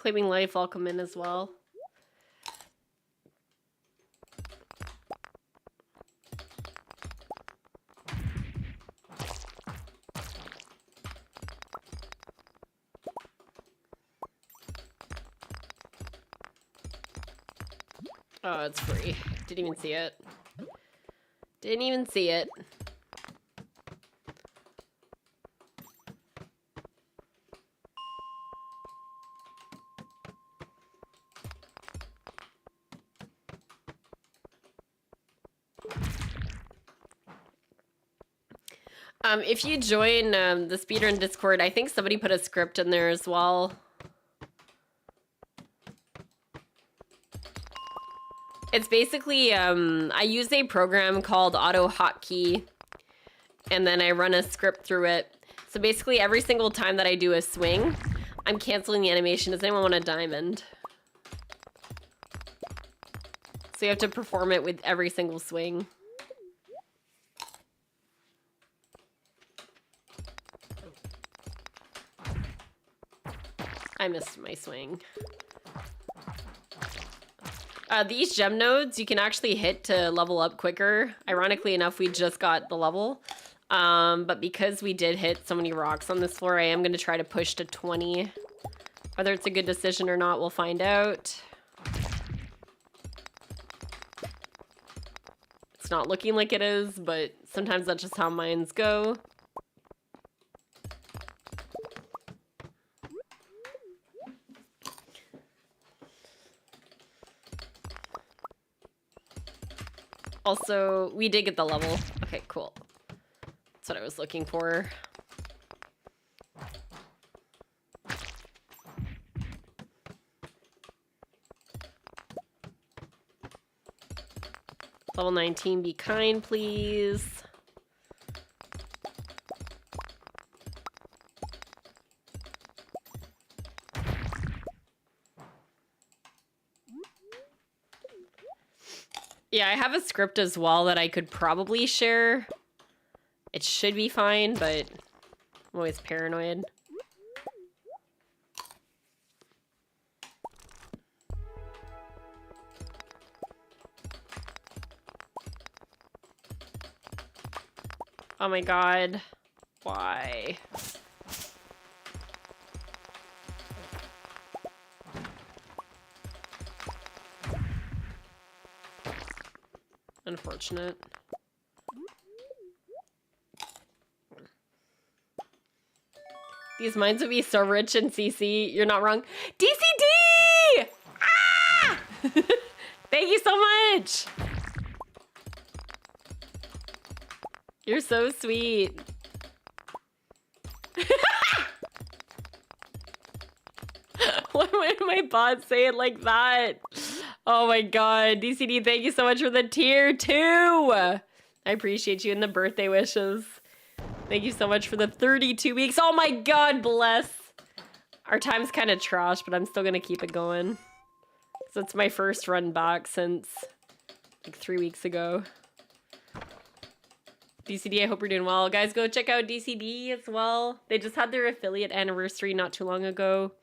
Claiming life, welcome in as well. Oh, it's free. Didn't even see it. Didn't even see it. If you join the speedrun Discord, I think somebody put a script in there as well. It's basically, I use a program called Auto Hotkey, and then I run a script through it. So basically every single time that I do a swing, I'm canceling the animation. Does anyone want a diamond? So you have to perform it with every single swing. I missed my swing. These gem nodes you can actually hit to level up quicker. Ironically enough, we just got the level. But because we did hit so many rocks on this floor, I am going to try to push to 20. Whether it's a good decision or not, we'll find out. It's not looking like it is, but sometimes that's just how mines go. Also, we did get the level. Okay, cool. That's what I was looking for. Level 19, be kind, please. Yeah, I have a script as well that I could probably share. It should be fine, but I'm always paranoid. Oh my god. Why? Unfortunate. These mines would be so rich in CC. You're not wrong. DCD! Ah! Thank you so much. You're so sweet. Why would my bot say it like that? Oh my god. DCD, thank you so much for the tier 2. I appreciate you and the birthday wishes. Thank you so much for the 32 weeks. Oh my god, bless. Our time's kind of trash, but I'm still gonna keep it going. So it's my first run back since like 3 weeks ago. DCD, I hope you're doing well. Guys, go check out DCD as well. They just had their affiliate anniversary not too long ago.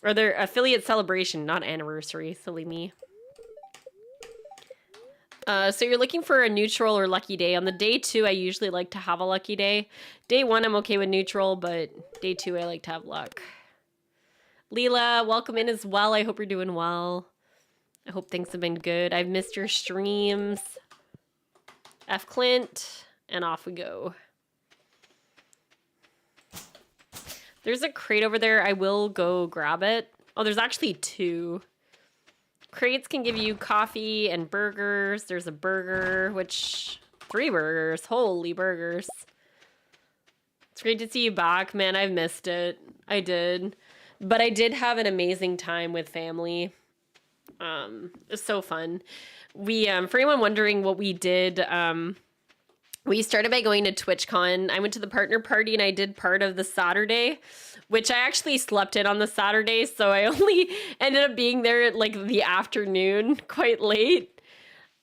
Or their affiliate celebration, not anniversary. Silly me. So you're looking for a neutral or lucky day. On the day 2, I usually like to have a lucky day. Day 1, I'm okay with neutral, but day 2, I like to have luck. Leela, welcome in as well. I hope you're doing well. I hope things have been good. I've missed your streams. F Clint, and off we go. There's a crate over there. I will go grab it. Oh, there's actually 2. Crates can give you coffee and burgers. There's a burger, which 3 burgers. Holy burgers. It's great to see you back, man. I've missed it. I did. But I did have an amazing time with family. It was so fun. We, for anyone wondering what we did, we started by going to TwitchCon. I went to the partner party and I did part of the Saturday, which I actually slept in on the Saturday. So I only ended up being there at like the afternoon, quite late.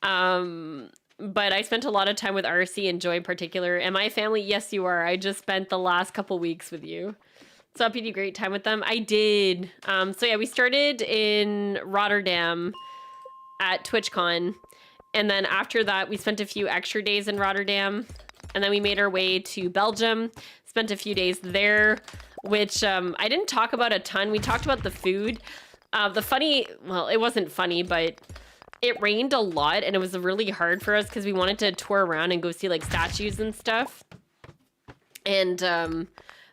But I spent a lot of time with RC and Joy in particular. And my family, yes, you are. I just spent the last couple weeks with you. So I hope you had a great time with them. I did. So yeah, we started in Rotterdam at TwitchCon. And then after that, we spent a few extra days in Rotterdam. And then we made our way to Belgium, spent a few days there, which I didn't talk about a ton. We talked about the food. Well, it wasn't funny, but it rained a lot and it was really hard for us because we wanted to tour around and go see like statues and stuff. And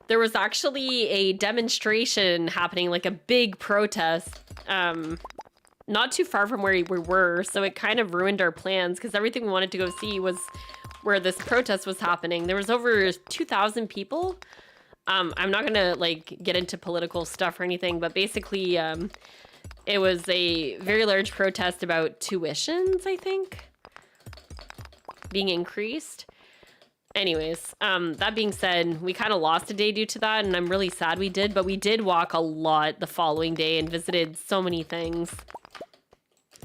there was actually a demonstration happening, like a big protest, not too far from where we were. So it kind of ruined our plans because everything we wanted to go see was where this protest was happening. There was over 2,000 people. I'm not gonna like get into political stuff or anything, but basically it was a very large protest about tuitions, I think, being increased. Anyways, that being said, we kind of lost a day due to that, and I'm really sad we did, but we did walk a lot the following day and visited so many things.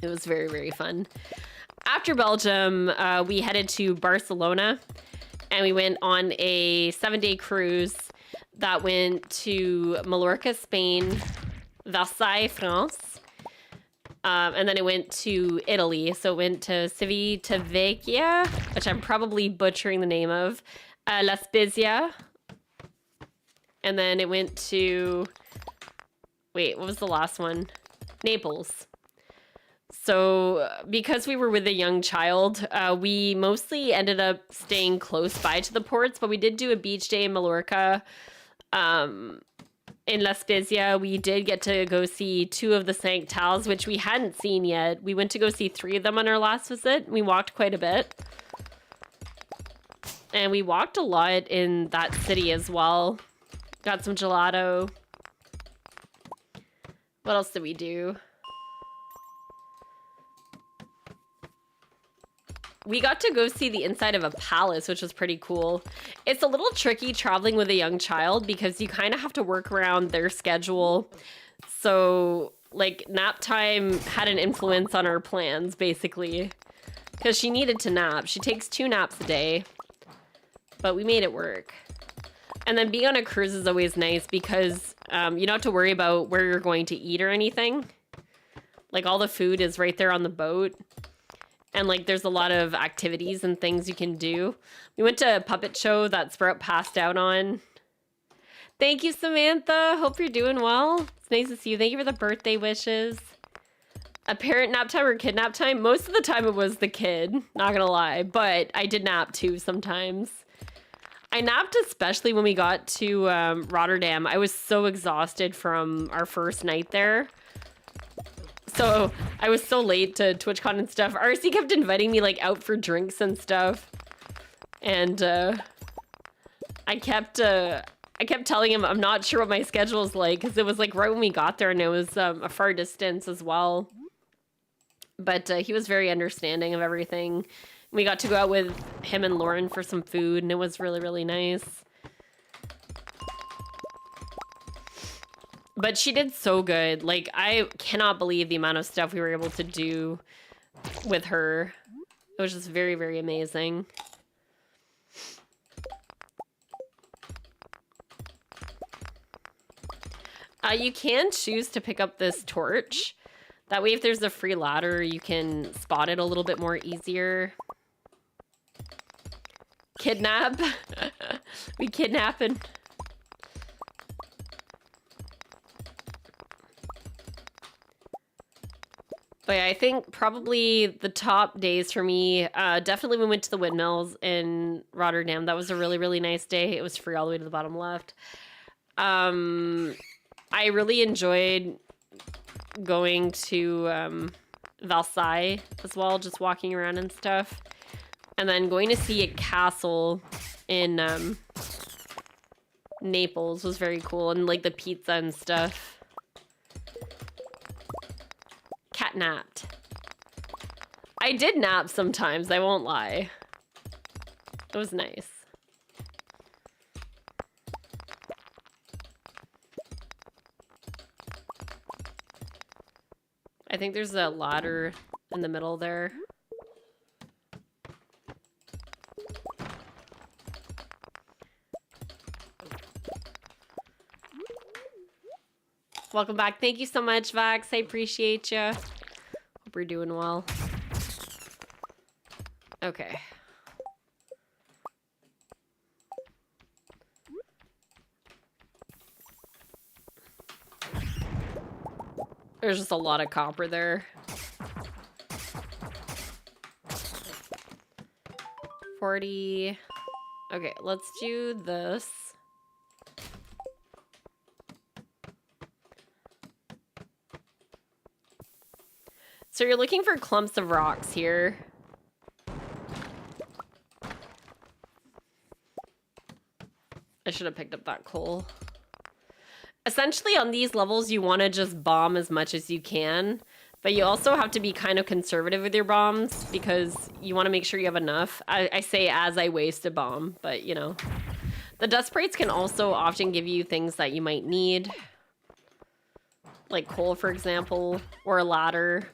It was very, very fun. After Belgium, we headed to Barcelona, and we went on a 7-day cruise that went to Mallorca, Spain, Versailles, France, and then it went to Italy. So it went to Civitavecchia, which I'm probably butchering the name of, La Spezia, and then it went to, wait, what was the last one? Naples. So because we were with a young child, we mostly ended up staying close by to the ports, but we did do a beach day in Mallorca. In La Spezia, we did get to go see 2 of the Sanctals, which we hadn't seen yet. We went to go see 3 of them on our last visit. We walked quite a bit. And we walked a lot in that city as well. Got some gelato. What else did we do? We got to go see the inside of a palace, which was pretty cool. It's a little tricky traveling with a young child because you kind of have to work around their schedule. So, like, nap time had an influence on our plans, basically. Because she needed to nap. She takes 2 naps a day. But we made it work. And then being on a cruise is always nice because you don't have to worry about where you're going to eat or anything. Like, all the food is right there on the boat. And, like, there's a lot of activities and things you can do. We went to a puppet show that Sprout passed out on. Thank you, Samantha. Hope you're doing well. It's nice to see you. Thank you for the birthday wishes. A parent nap time or kid nap time? Most of the time it was the kid, not gonna lie. But I did nap, too, sometimes. I napped especially when we got to Rotterdam. I was so exhausted from our first night there. So I was so late to TwitchCon and stuff. RC kept inviting me like out for drinks and stuff. And I kept telling him I'm not sure what my schedule is like because it was like right when we got there and it was a far distance as well. But he was very understanding of everything. We got to go out with him and Lauren for some food and it was really, really nice. But she did so good. Like, I cannot believe the amount of stuff we were able to do with her. It was just very, very amazing. You can choose to pick up this torch. That way, if there's a free ladder, you can spot it a little bit more easier. Kidnap. We kidnapping. But yeah, I think probably the top days for me, definitely we went to the windmills in Rotterdam. That was a really, really nice day. It was free all the way to the bottom left. I really enjoyed going to Versailles as well, just walking around and stuff. And then going to see a castle in Naples was very cool. And like the pizza and stuff. Cat napped. I did nap sometimes, I won't lie. It was nice. I think there's a ladder in the middle there. Welcome back. Thank you so much, Vax. I appreciate you. Hope we're doing well. Okay. There's just a lot of copper there. 40. Okay, let's do this. So you're looking for clumps of rocks here. I should have picked up that coal. Essentially, on these levels, you want to just bomb as much as you can, but you also have to be kind of conservative with your bombs because you want to make sure you have enough. I say as I waste a bomb, but you know. The dust sprites can also often give you things that you might need, like coal, for example, or a ladder.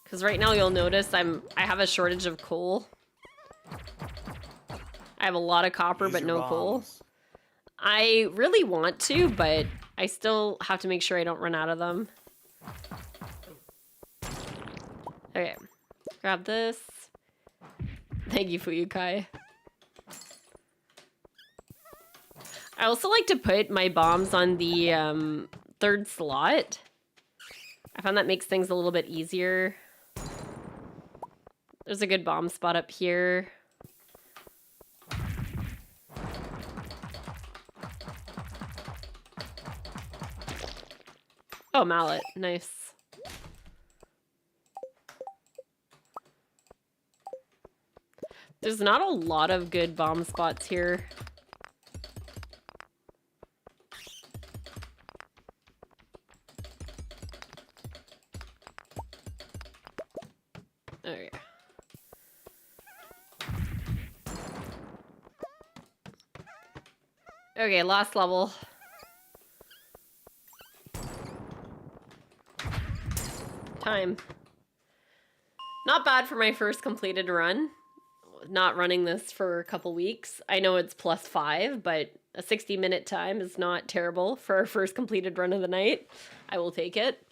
Because right now you'll notice I have a shortage of coal. I have a lot of copper, but no coal. I really want to, but I still have to make sure I don't run out of them. Okay, grab this. Thank you, Fuyukai. I also like to put my bombs on the third slot. I found that makes things a little bit easier. There's a good bomb spot up here. Oh, mallet. Nice. There's not a lot of good bomb spots here. Okay. Okay, last level. Time. Not bad for my first completed run. Not running this for a couple weeks. I know it's +5, but a 60-minute time is not terrible for our first completed run of the night. I will take it.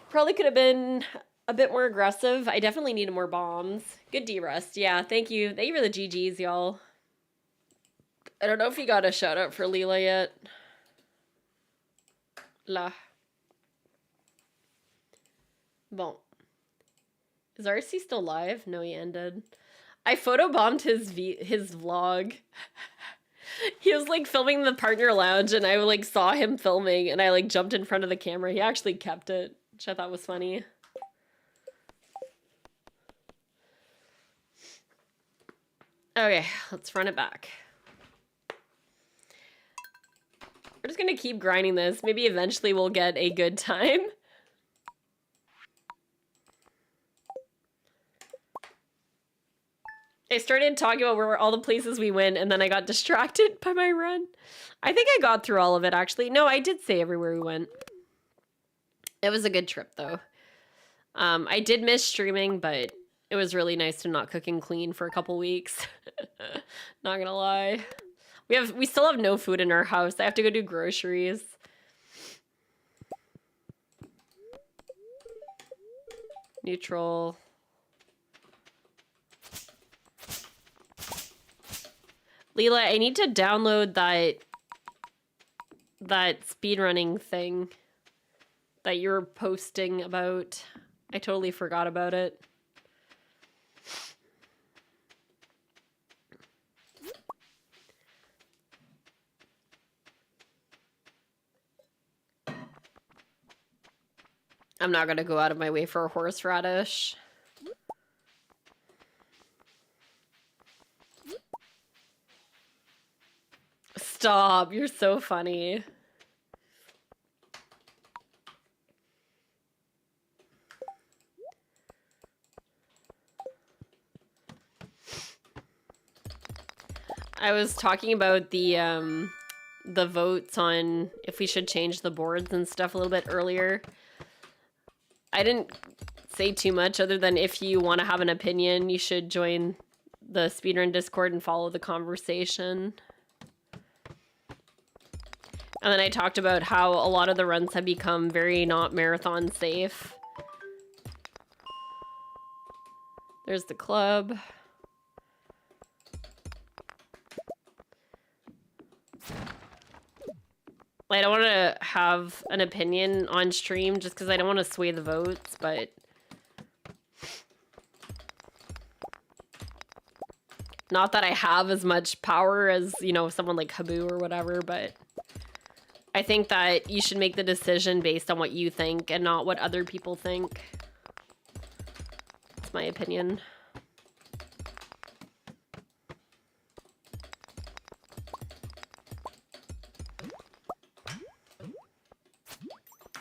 Probably could have been a bit more aggressive. I definitely needed more bombs. Good D-Rust. Yeah, thank you. Thank you for the GGs, y'all. I don't know if you got a shout out for Leela yet. La. Bon. Is RC still live? No, he ended. I photobombed his vlog. He was like filming the partner lounge and I like saw him filming and I like jumped in front of the camera. He actually kept it, which I thought was funny. Okay, let's run it back. We're just gonna keep grinding this. Maybe eventually we'll get a good time. I started talking about where all the places we went and then I got distracted by my run. I think I got through all of it actually. No, I did say everywhere we went. It was a good trip though. I did miss streaming, but it was really nice to not cook and clean for a couple weeks. Not gonna lie. We still have no food in our house. I have to go do groceries. Neutral. Leela, I need to download that speedrunning thing that you were posting about. I totally forgot about it. I'm not gonna go out of my way for a horseradish. Stop, you're so funny. I was talking about the votes on if we should change the boards and stuff a little bit earlier. I didn't say too much other than if you want to have an opinion, you should join the speedrun Discord and follow the conversation. And then I talked about how a lot of the runs have become very not marathon safe. There's the club. I don't want to have an opinion on stream just because I don't want to sway the votes, but not that I have as much power as, you know, someone like Habu or whatever, but I think that you should make the decision based on what you think and not what other people think. That's my opinion.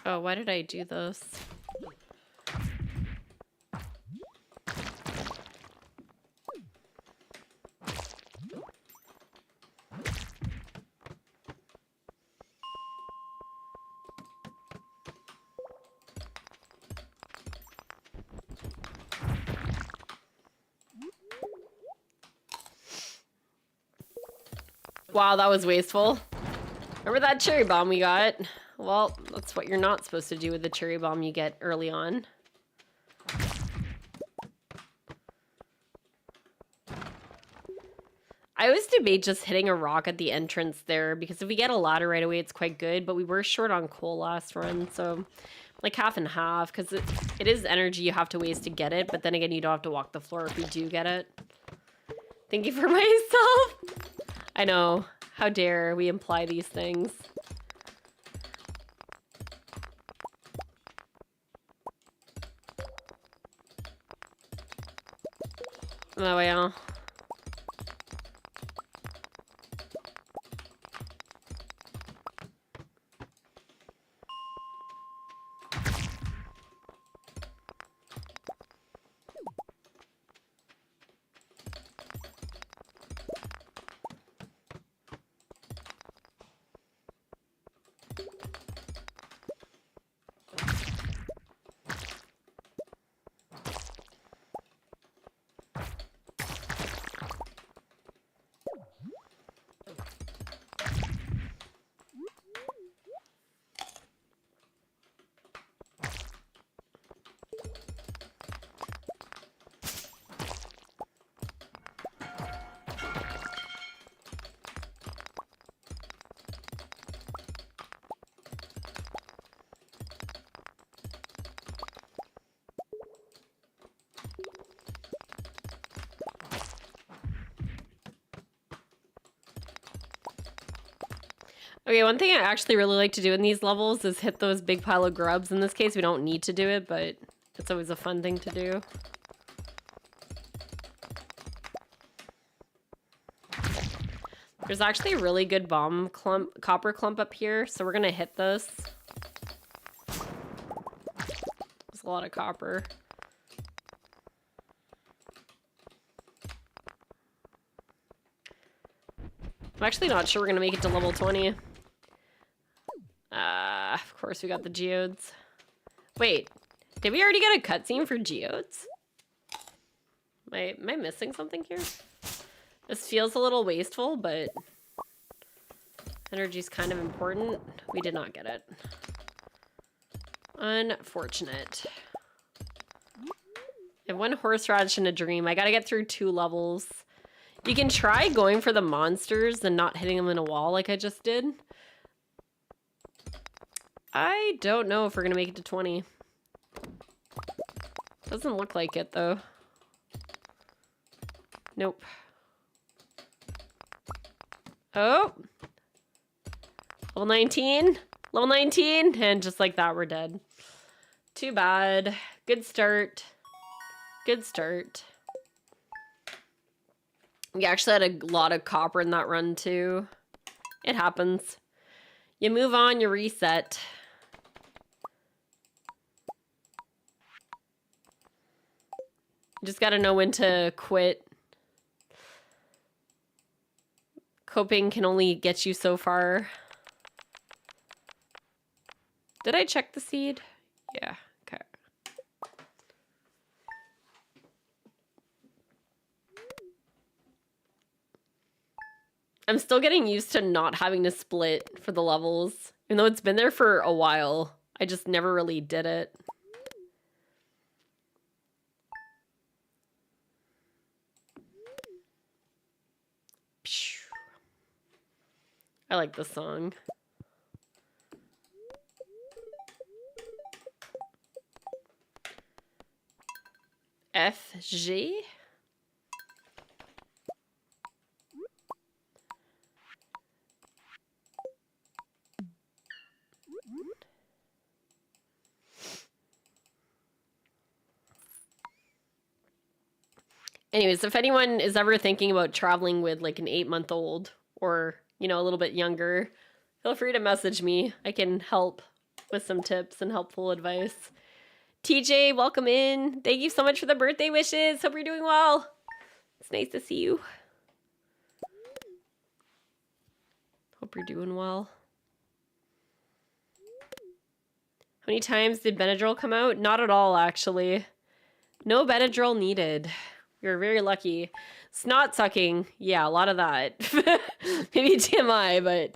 Oh, why did I do this? Wow, that was wasteful. Remember that cherry bomb we got? Well, that's what you're not supposed to do with the cherry bomb you get early on. I always debate just hitting a rock at the entrance there, because if we get a ladder right away, it's quite good, but we were short on coal last run, so like half and half, because it is energy you have to waste to get it, but then again, you don't have to walk the floor if you do get it. Thank you for myself. I know. How dare we imply these things. Oh, yeah. Okay, one thing I actually really like to do in these levels is hit those big pile of grubs. In this case, we don't need to do it, but it's always a fun thing to do. There's actually a really good bomb clump, copper clump up here, so we're gonna hit this. There's a lot of copper. I'm actually not sure we're gonna make it to level 20. Of course we got the geodes. Wait, did we already get a cutscene for geodes? Am I missing something here? This feels a little wasteful, but energy's kind of important. We did not get it. Unfortunate. I have one horseradish and a dream. I gotta get through 2 levels. You can try going for the monsters and not hitting them in a wall like I just did. I don't know if we're gonna make it to 20. Doesn't look like it though. Nope. Oh! Level 19? Level 19? And just like that, we're dead. Too bad. Good start. Good start. We actually had a lot of copper in that run too. It happens. You move on, you reset. You just gotta know when to quit. Coping can only get you so far. Did I check the seed? Yeah, okay. I'm still getting used to not having to split for the levels. Even though it's been there for a while, I just never really did it. I like this song. FG? Anyways, if anyone is ever thinking about traveling with like an 8-month-old or, you know, a little bit younger, feel free to message me. I can help with some tips and helpful advice. TJ, welcome in. Thank you so much for the birthday wishes. Hope you're doing well. It's nice to see you. Hope you're doing well. How many times did Benadryl come out? Not at all, actually. No Benadryl needed. We were very lucky. Snot sucking. Yeah, a lot of that. Maybe TMI, but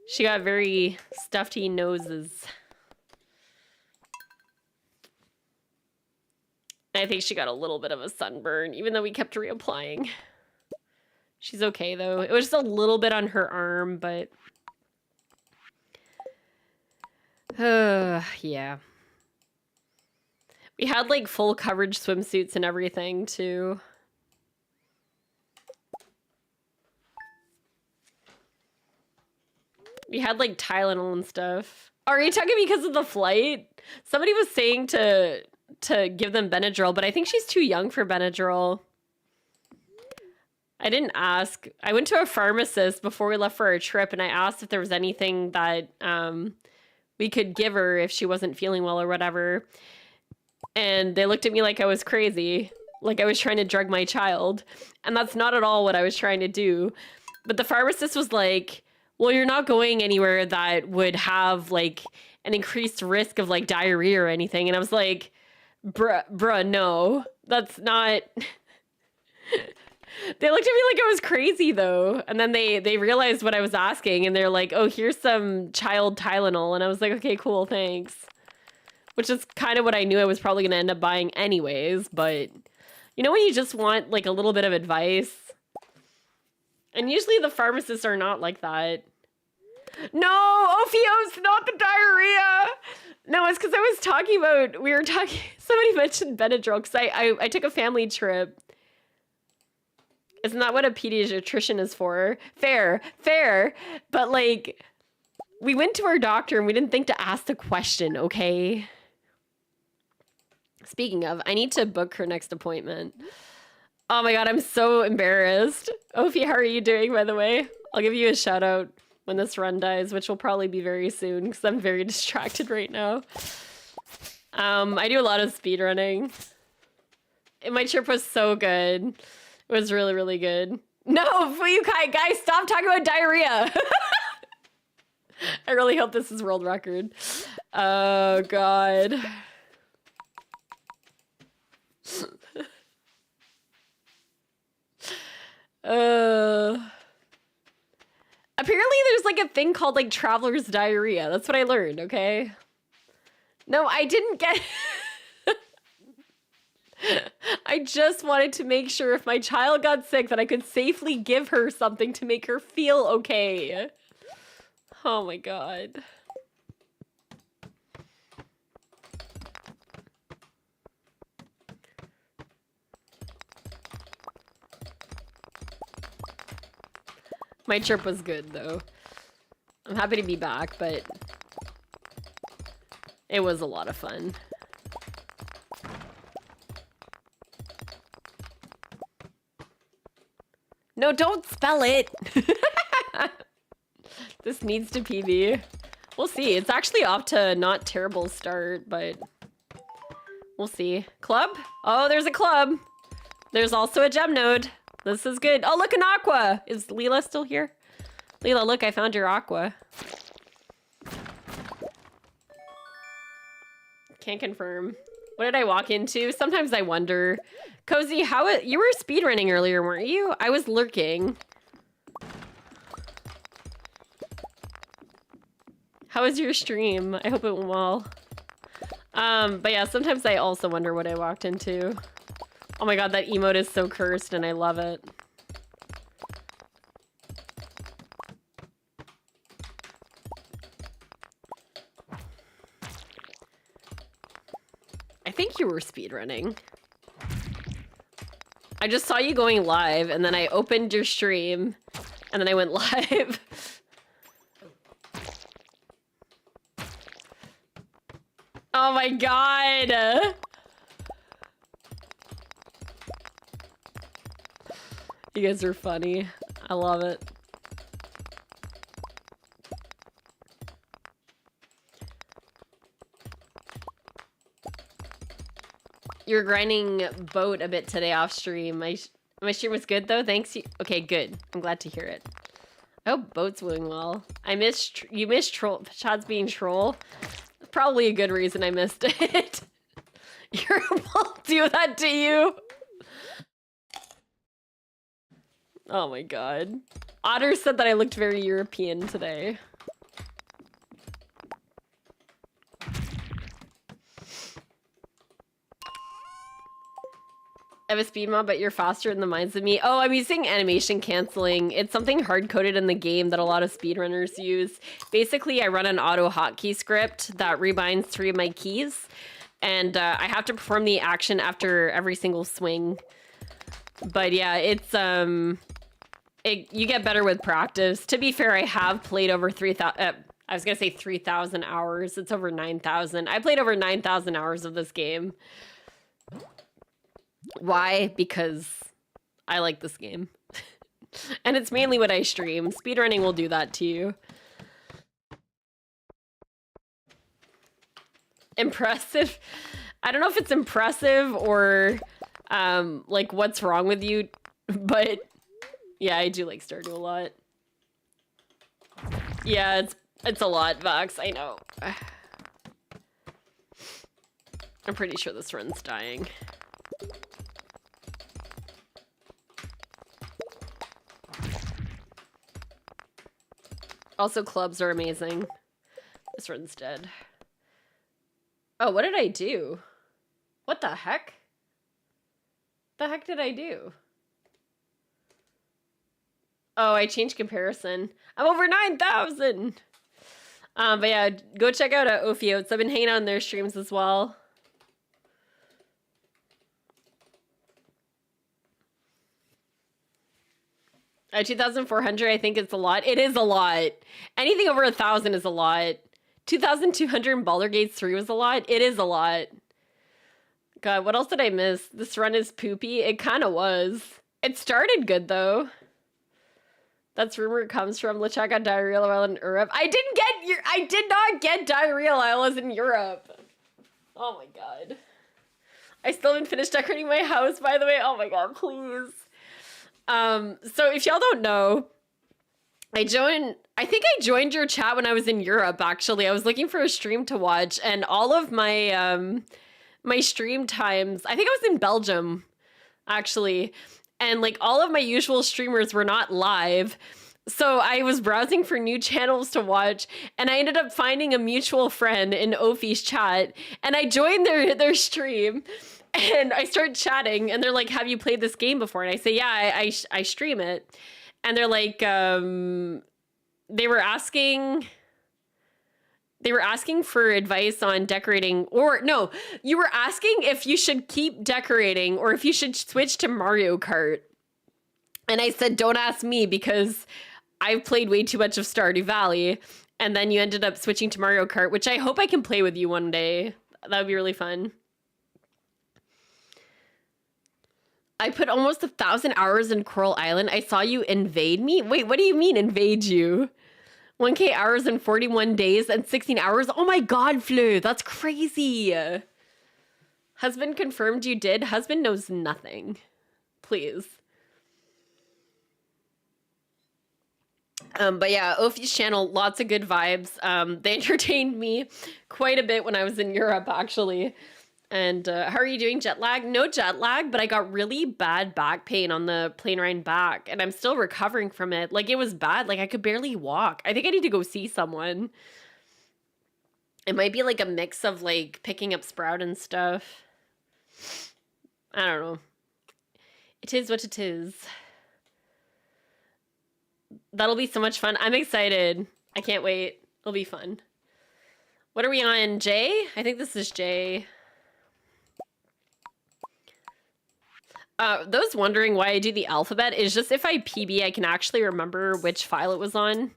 she got very stuffy noses. I think she got a little bit of a sunburn, even though we kept reapplying. She's okay, though. It was just a little bit on her arm, but... yeah. We had, like, full coverage swimsuits and everything, too. We had, like, Tylenol and stuff. Are you talking because of the flight? Somebody was saying to give them Benadryl, but I think she's too young for Benadryl. I didn't ask. I went to a pharmacist before we left for our trip, and I asked if there was anything that we could give her if she wasn't feeling well or whatever. And they looked at me like I was crazy, like I was trying to drug my child. And that's not at all what I was trying to do. But the pharmacist was like, well, you're not going anywhere that would have like an increased risk of like diarrhea or anything. And I was like, bruh, no, that's not... They looked at me like I was crazy, though. And then they realized what I was asking, and they're like, oh, here's some child Tylenol. And I was like, okay, cool, thanks. Which is kind of what I knew I was probably going to end up buying anyways. But you know when you just want, like, a little bit of advice? And usually the pharmacists are not like that. No, Ophios, not the diarrhea! No, it's because I was talking about... Somebody mentioned Benadryl, because I took a family trip. Isn't that what a pediatrician is for? Fair. But, like, we went to our doctor and we didn't think to ask the question, okay? Speaking of, I need to book her next appointment. Oh my god, I'm so embarrassed. Ophi, how are you doing, by the way? I'll give you a shout out when this run dies, which will probably be very soon, because I'm very distracted right now. I do a lot of speed running. My trip was so good. It was really, really good. No, Fuyukai, guys, stop talking about diarrhea. I really hope this is world record. Oh, God. Apparently there's like a thing called like traveler's diarrhea. That's what I learned, okay? No, I didn't get... I just wanted to make sure if my child got sick that I could safely give her something to make her feel okay. Oh my god. My trip was good though. I'm happy to be back, but it was a lot of fun. No, don't spell it. This needs to PB. We'll see. It's actually off to not terrible start, but we'll see. Club? Oh, there's a club. There's also a gem node. This is good. Oh, look, an aqua. Is Leela still here? Leela, look, I found your aqua. Can't confirm. What did I walk into? Sometimes I wonder. Cozy, you were speedrunning earlier, weren't you? I was lurking. How was your stream? I hope it went well. But yeah, sometimes I also wonder what I walked into. Oh my god, that emote is so cursed and I love it. I think you were speedrunning. I just saw you going live and then I opened your stream and then I went live. Oh my god! You guys are funny. I love it. You're grinding boat a bit today off stream. My stream was good though. Thanks. Okay, good. I'm glad to hear it. I hope boat's going well. You missed troll. Chad's being troll. Probably a good reason I missed it. Your will do that to you. Oh my god. Otter said that I looked very European today. I have a speed mod, but you're faster in the minds of me. Oh, I'm using animation canceling. It's something hard-coded in the game that a lot of speedrunners use. Basically, I run an auto hotkey script that rebinds 3 of my keys, and I have to perform the action after every single swing. But yeah, it's you get better with practice. To be fair, I have played over 3,000. I was gonna say 3,000 hours. It's over 9,000. I played over 9,000 hours of this game. Why? Because I like this game. And it's mainly what I stream. Speedrunning will do that to you. Impressive. I don't know if it's impressive or like what's wrong with you, but yeah, I do like Stardew a lot. Yeah, it's a lot, Vox, I know. I'm pretty sure this run's dying. Also, clubs are amazing. This run's dead. Oh, what did I do? What the heck? The heck did I do? Oh, I changed comparison. I'm over 9,000! But yeah, go check out Ophiotes. I've been hanging out on their streams as well. 2,400, I think it's a lot. It is a lot. Anything over 1,000 is a lot. 2,200 in Baldur's Gate 3 was a lot. It is a lot. God, what else did I miss? This run is poopy. It kind of was. It started good, though. That's rumor comes from LeChat got diarrhea while in Europe. I did not get diarrhea while I was in Europe. Oh my god. I still haven't finished decorating my house, by the way. Oh my god, please. So if y'all don't know, I think I joined your chat when I was in Europe, actually. I was looking for a stream to watch, and all of my, my stream times, I think I was in Belgium, actually, and like all of my usual streamers were not live. So I was browsing for new channels to watch, and I ended up finding a mutual friend in Ophi's chat, and I joined their stream. And I start chatting, and they're like, have you played this game before? And I say, yeah, I stream it. And they're like, they were asking for advice on decorating, or no, you were asking if you should keep decorating or if you should switch to Mario Kart. And I said, don't ask me because I've played way too much of Stardew Valley. And then you ended up switching to Mario Kart, which I hope I can play with you one day. That would be really fun. I put almost 1,000 hours in Coral Island. I saw you invade me. Wait, what do you mean invade you? 1K hours in 41 days and 16 hours. Oh my god, Flu, that's crazy. Husband confirmed you did. Husband knows nothing. Please. But yeah, Ophi's channel, lots of good vibes. They entertained me quite a bit when I was in Europe, actually. And how are you doing? Jet lag? No jet lag, but I got really bad back pain on the plane ride back, and I'm still recovering from it. Like, it was bad. Like, I could barely walk. I think I need to go see someone. It might be like a mix of like picking up Sprout and stuff. I don't know. It is what it is. That'll be so much fun. I'm excited. I can't wait. It'll be fun. What are we on? J? I think this is J. Those wondering why I do the alphabet is just if I PB, I can actually remember which file it was on.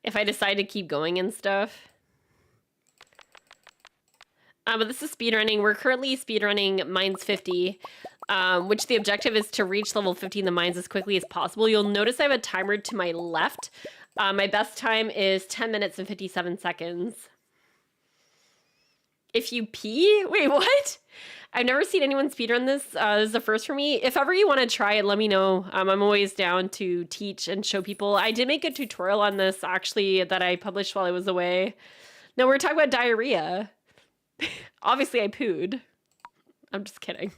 If I decide to keep going and stuff. But this is speedrunning. We're currently speedrunning Mines 50, which the objective is to reach level 50 in the mines as quickly as possible. You'll notice I have a timer to my left. My best time is 10 minutes and 57 seconds. If you pee? Wait, what? I've never seen anyone speedrun this. This is the first for me. If ever you want to try it, let me know. I'm always down to teach and show people. I did make a tutorial on this, actually, that I published while I was away. No, we're talking about diarrhea. Obviously, I pooed. I'm just kidding.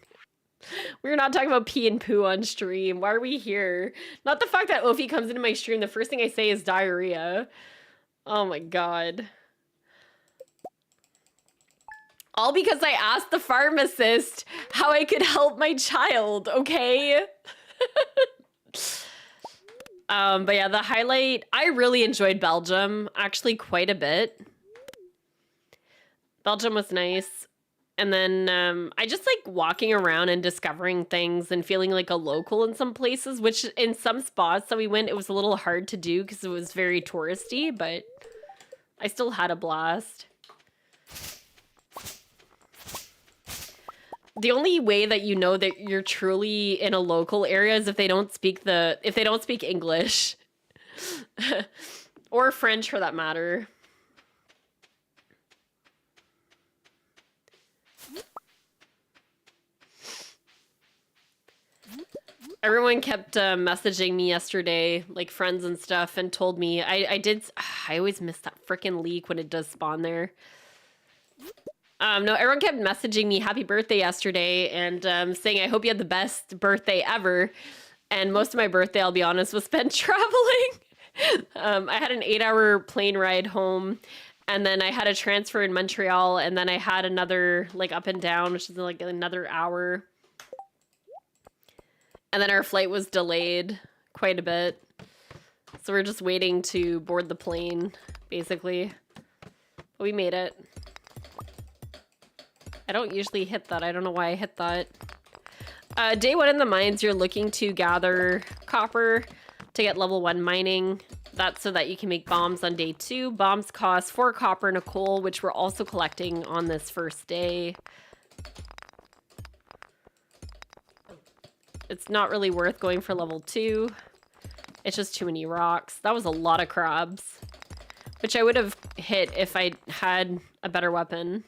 We're not talking about pee and poo on stream. Why are we here? Not the fact that Ophi comes into my stream, the first thing I say is diarrhea. Oh my god. All because I asked the pharmacist how I could help my child, okay? But yeah, the highlight, I really enjoyed Belgium, actually quite a bit. Belgium was nice. And then I just like walking around and discovering things and feeling like a local in some places, which in some spots that we went, it was a little hard to do because it was very touristy, but I still had a blast. The only way that you know that you're truly in a local area is if they don't speak English or French for that matter. Everyone kept messaging me yesterday, like friends and stuff, and told me I always miss that freaking leak when it does spawn there. No, everyone kept messaging me happy birthday yesterday and saying I hope you had the best birthday ever. And most of my birthday, I'll be honest, was spent traveling. I had an 8-hour plane ride home, and then I had a transfer in Montreal, and then I had another like up and down, which is like another hour. And then our flight was delayed quite a bit. So we're just waiting to board the plane, basically. But we made it. I don't usually hit that. I don't know why I hit that. Day 1 in the mines, you're looking to gather copper to get level 1 mining. That's so that you can make bombs on day 2. Bombs cost 4 copper and a coal, which we're also collecting on this first day. It's not really worth going for level 2. It's just too many rocks. That was a lot of crabs, which I would have hit if I had a better weapon.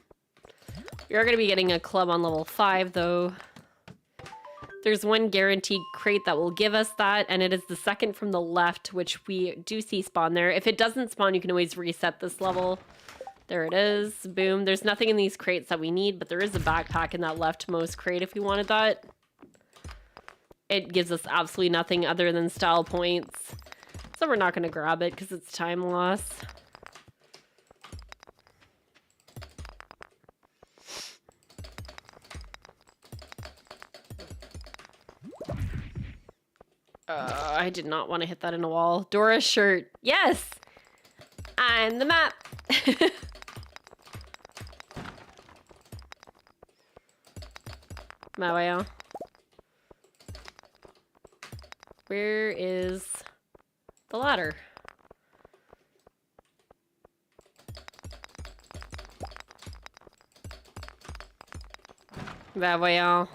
We are going to be getting a club on level 5, though. There's one guaranteed crate that will give us that, and it is the second from the left, which we do see spawn there. If it doesn't spawn, you can always reset this level. There it is. Boom. There's nothing in these crates that we need, but there is a backpack in that leftmost crate if we wanted that. It gives us absolutely nothing other than style points. So we're not going to grab it because it's time loss. I did not want to hit that in a wall. Dora's shirt. Yes! I'm the map. Mawaya. Where is the ladder? Mawaya.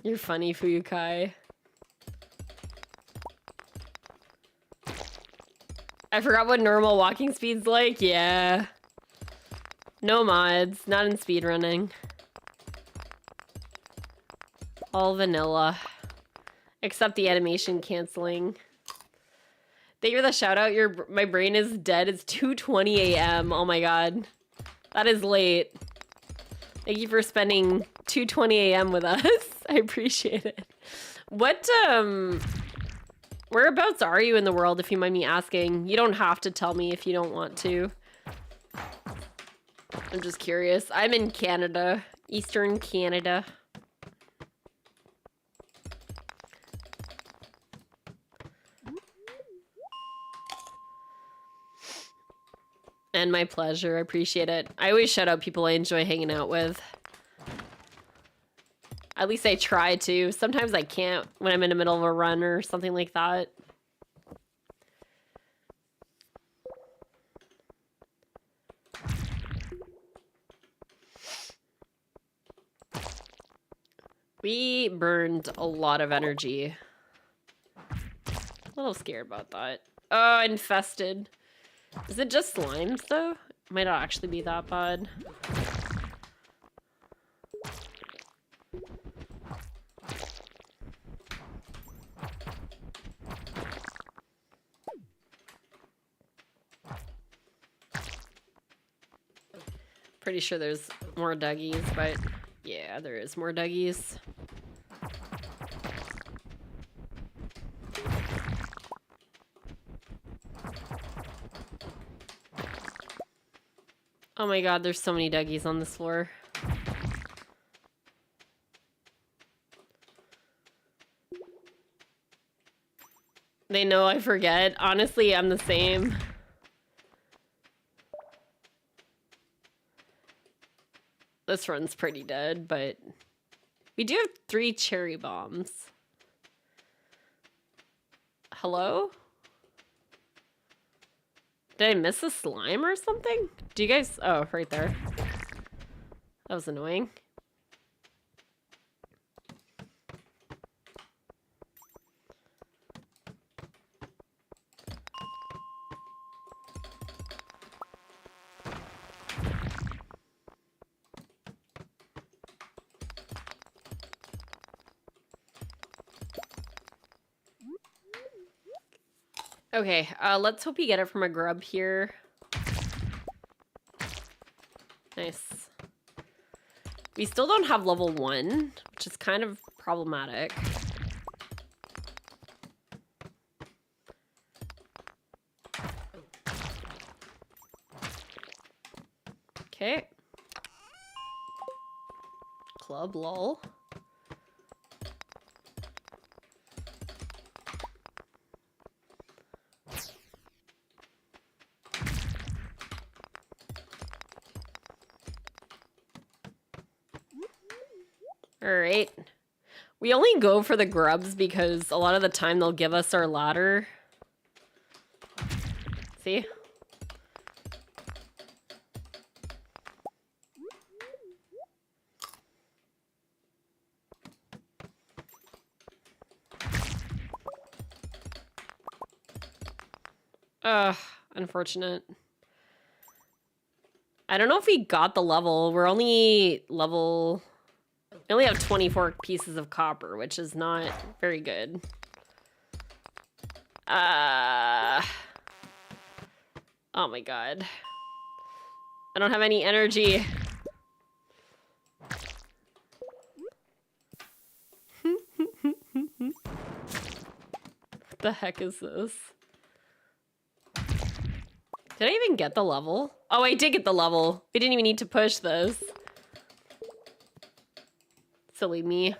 You're funny, Fuyukai. I forgot what normal walking speed's like. Yeah. No mods. Not in speedrunning. All vanilla. Except the animation canceling. Thank you for the shout out. My brain is dead. It's 2:20 a.m. Oh my god. That is late. Thank you for spending 2:20 a.m. with us. I appreciate it. What Whereabouts are you in the world, if you mind me asking? You don't have to tell me if you don't want to. I'm just curious. I'm in Canada. Eastern Canada. And my pleasure. I appreciate it. I always shout out people I enjoy hanging out with. At least I try to. Sometimes I can't when I'm in the middle of a run or something like that. We burned a lot of energy. A little scared about that. Oh, infested. Is it just slimes, though? It might not actually be that bad. Pretty sure there's more Dougies, but yeah, there is more Dougies. Oh my god, there's so many Dougies on this floor. They know I forget. Honestly, I'm the same. This run's pretty dead, but we do have 3 cherry bombs. Hello? Did I miss a slime or something? Do you guys... Oh, right there. That was annoying. Okay, let's hope you get it from a grub here. Nice. We still don't have level 1, which is kind of problematic. Okay. Club lol. Alright. We only go for the grubs because a lot of the time they'll give us our ladder. See? Ugh, unfortunate. I don't know if we got the level. We're only level... We only have 24 pieces of copper, which is not very good. Oh my god. I don't have any energy. What the heck is this? Did I even get the level? Oh, I did get the level. We didn't even need to push this. Silly me.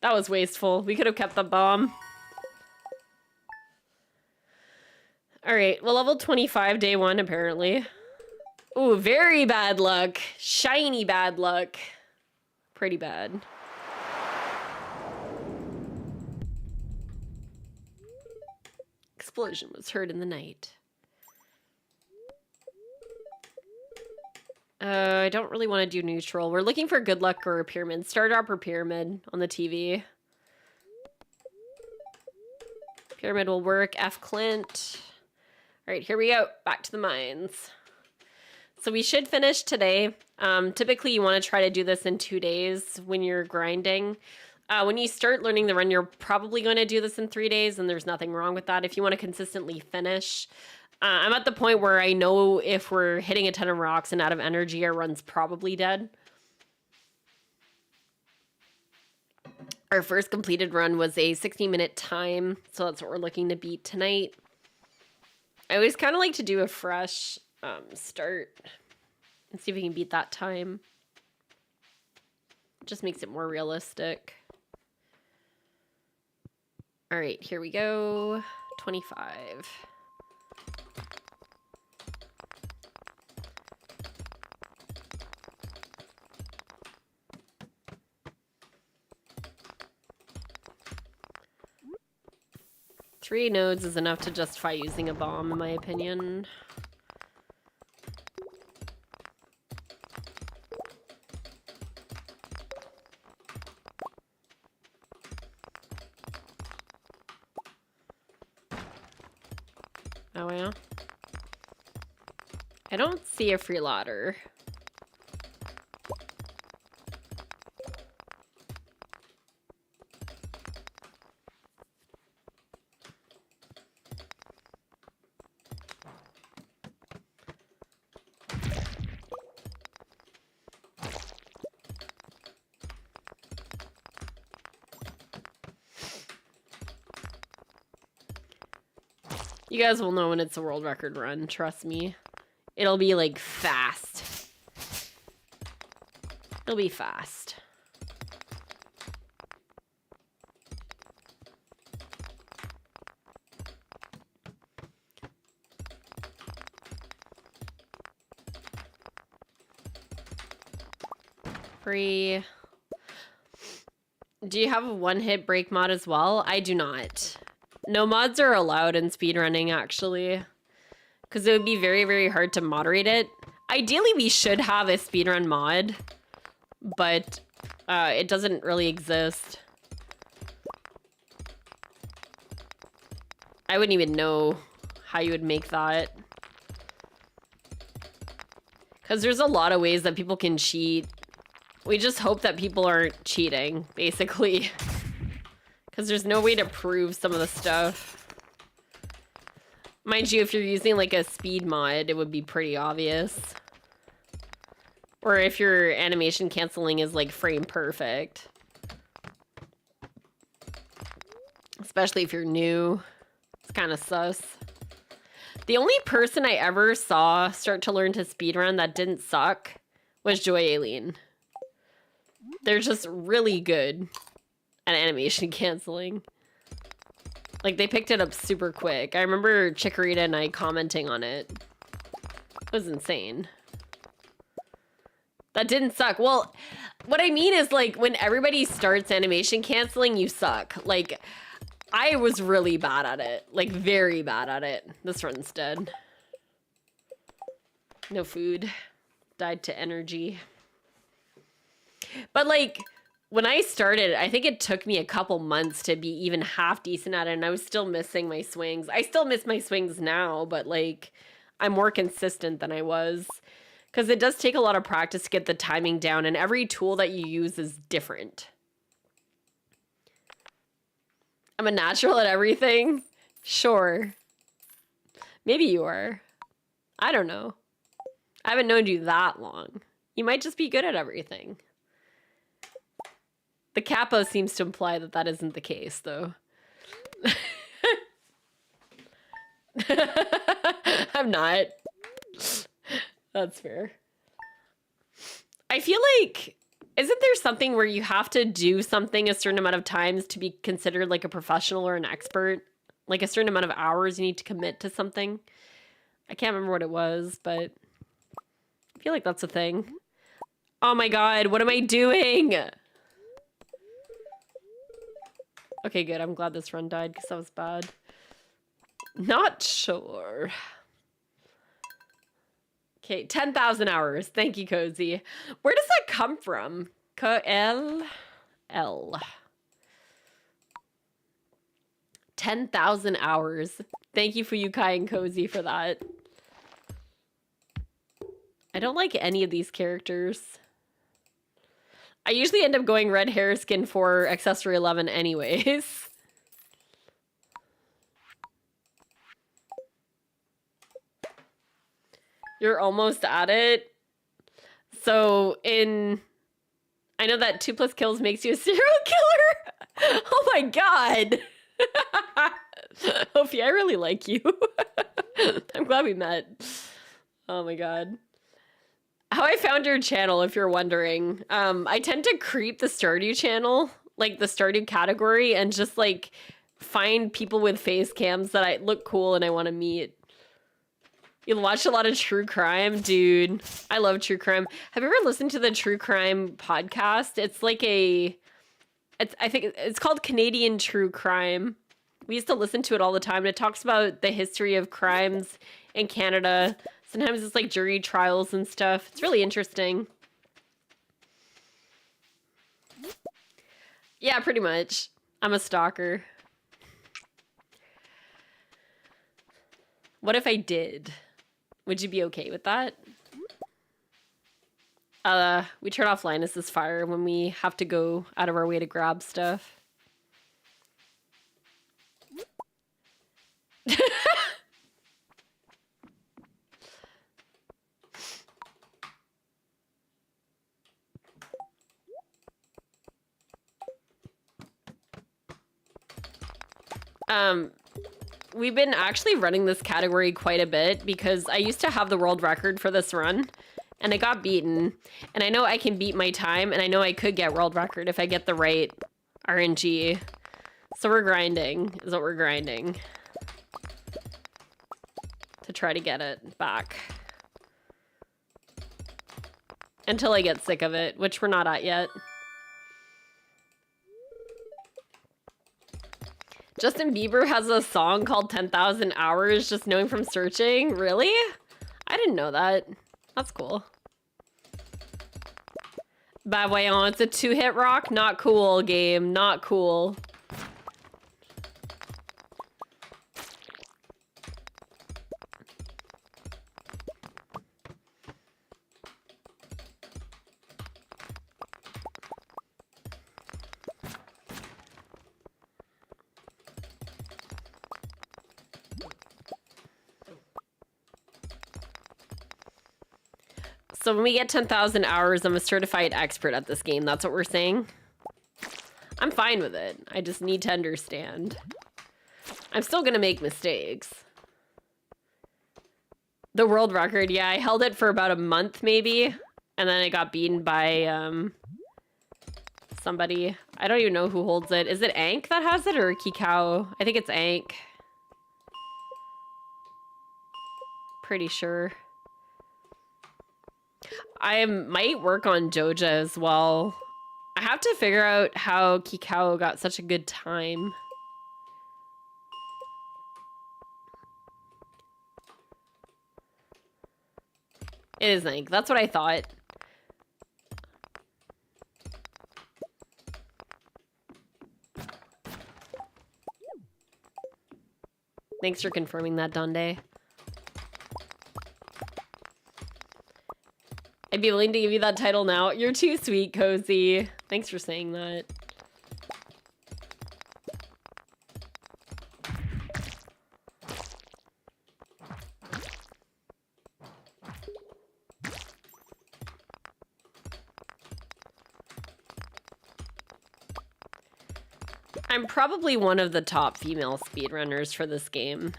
That was wasteful. We could have kept the bomb. Alright, well, level 25, day 1, apparently. Ooh, very bad luck. Shiny bad luck. Pretty bad. Explosion was heard in the night. I don't really want to do neutral. We're looking for good luck or a pyramid. Stardrop or pyramid on the TV. Pyramid will work. F Clint. All right, here we go. Back to the mines. So we should finish today. Typically, you want to try to do this in 2 days when you're grinding. When you start learning the run, you're probably going to do this in 3 days, and there's nothing wrong with that if you want to consistently finish. I'm at the point where I know if we're hitting a ton of rocks and out of energy, our run's probably dead. Our first completed run was a 60-minute time, so that's what we're looking to beat tonight. I always kind of like to do a fresh start and see if we can beat that time. It just makes it more realistic. All right, here we go. 25. Three nodes is enough to justify using a bomb, in my opinion. Oh, yeah? I don't see a free ladder. You guys will know when it's a world record run, trust me. It'll be like fast. It'll be fast. Free. Do you have a one-hit break mod as well? I do not. No mods are allowed in speedrunning, actually. Because it would be very, very hard to moderate it. Ideally, we should have a speedrun mod. But it doesn't really exist. I wouldn't even know how you would make that. Because there's a lot of ways that people can cheat. We just hope that people aren't cheating, basically. Because there's no way to prove some of the stuff. Mind you, if you're using like a speed mod, it would be pretty obvious. Or if your animation canceling is like frame perfect. Especially if you're new. It's kind of sus. The only person I ever saw start to learn to speedrun that didn't suck was Joy Aileen. They're just really good at animation canceling. Like, they picked it up super quick. I remember Chikorita and I commenting on it. It was insane. That didn't suck. Well, what I mean is, like, when everybody starts animation canceling, you suck. Like, I was really bad at it. Like, very bad at it. This run's dead. No food. Died to energy. But, like, when I started, I think it took me a couple months to be even half decent at it, and I was still missing my swings. I still miss my swings now, but, like, I'm more consistent than I was. Because it does take a lot of practice to get the timing down, and every tool that you use is different. I'm a natural at everything? Sure. Maybe you are. I don't know. I haven't known you that long. You might just be good at everything. The capo seems to imply that that isn't the case, though. I'm not. That's fair. I feel like, isn't there something where you have to do something a certain amount of times to be considered like a professional or an expert? Like a certain amount of hours you need to commit to something? I can't remember what it was, but I feel like that's a thing. Oh my god, what am I doing? Okay, good. I'm glad this run died because that was bad. Not sure. Okay, 10,000 hours. Thank you, Cozy. Where does that come from? L. 10,000 hours. Thank you for Yukai and Cozy for that. I don't like any of these characters. I usually end up going red hair skin for accessory 11 anyways. You're almost at it. So I know that 2+ kills makes you a serial killer. Oh my god! Ophi, I really like you. I'm glad we met. Oh my god. How I found your channel, if you're wondering. I tend to creep the Stardew channel, like the Stardew category, and just like find people with face cams that I look cool and I want to meet. You watch a lot of true crime, dude. I love true crime. Have you ever listened to the true crime podcast? It's like I think it's called Canadian True Crime. We used to listen to it all the time, and it talks about the history of crimes in Canada. Sometimes it's like jury trials and stuff. It's really interesting. Yeah, pretty much. I'm a stalker. What if I did? Would you be okay with that? We turn off Linus's fire when we have to go out of our way to grab stuff. We've been actually running this category quite a bit because I used to have the world record for this run and I got beaten. And I know I can beat my time and I know I could get world record if I get the right RNG. So we're grinding, is what we're grinding. To try to get it back. Until I get sick of it, which we're not at yet. Justin Bieber has a song called 10,000 Hours, just knowing from searching. Really? I didn't know that. That's cool. Bah voyons, it's a 2-hit rock? Not cool, game. Not cool. So when we get 10,000 hours, I'm a certified expert at this game. That's what we're saying. I'm fine with it. I just need to understand. I'm still gonna make mistakes. The world record, yeah, I held it for about a month maybe. And then I got beaten by somebody. I don't even know who holds it. Is it Ank that has it or Kikau? I think it's Ank. Pretty sure. I might work on Joja as well. I have to figure out how Kikau got such a good time. It is Ank. That's what I thought. Thanks for confirming that, Donde. I'd be willing to give you that title now. You're too sweet, Cozy. Thanks for saying that. I'm probably one of the top female speedrunners for this game.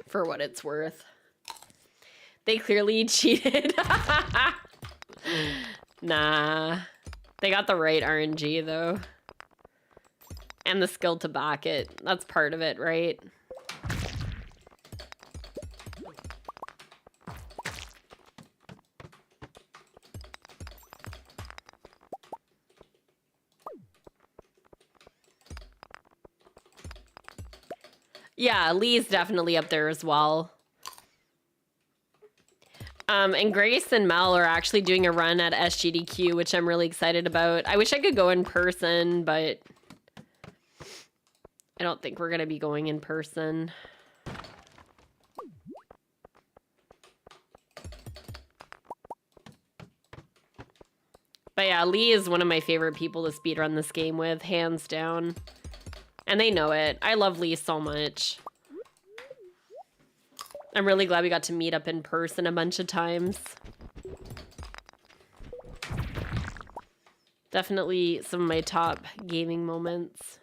For what it's worth. They clearly cheated. Nah. They got the right RNG, though. And the skill to back it. That's part of it, right? Yeah, Lee's definitely up there as well. And Grace and Mel are actually doing a run at SGDQ, which I'm really excited about. I wish I could go in person, but I don't think we're going to be going in person. But yeah, Lee is one of my favorite people to speedrun this game with, hands down. And they know it. I love Lee so much. I'm really glad we got to meet up in person a bunch of times. Definitely some of my top gaming moments.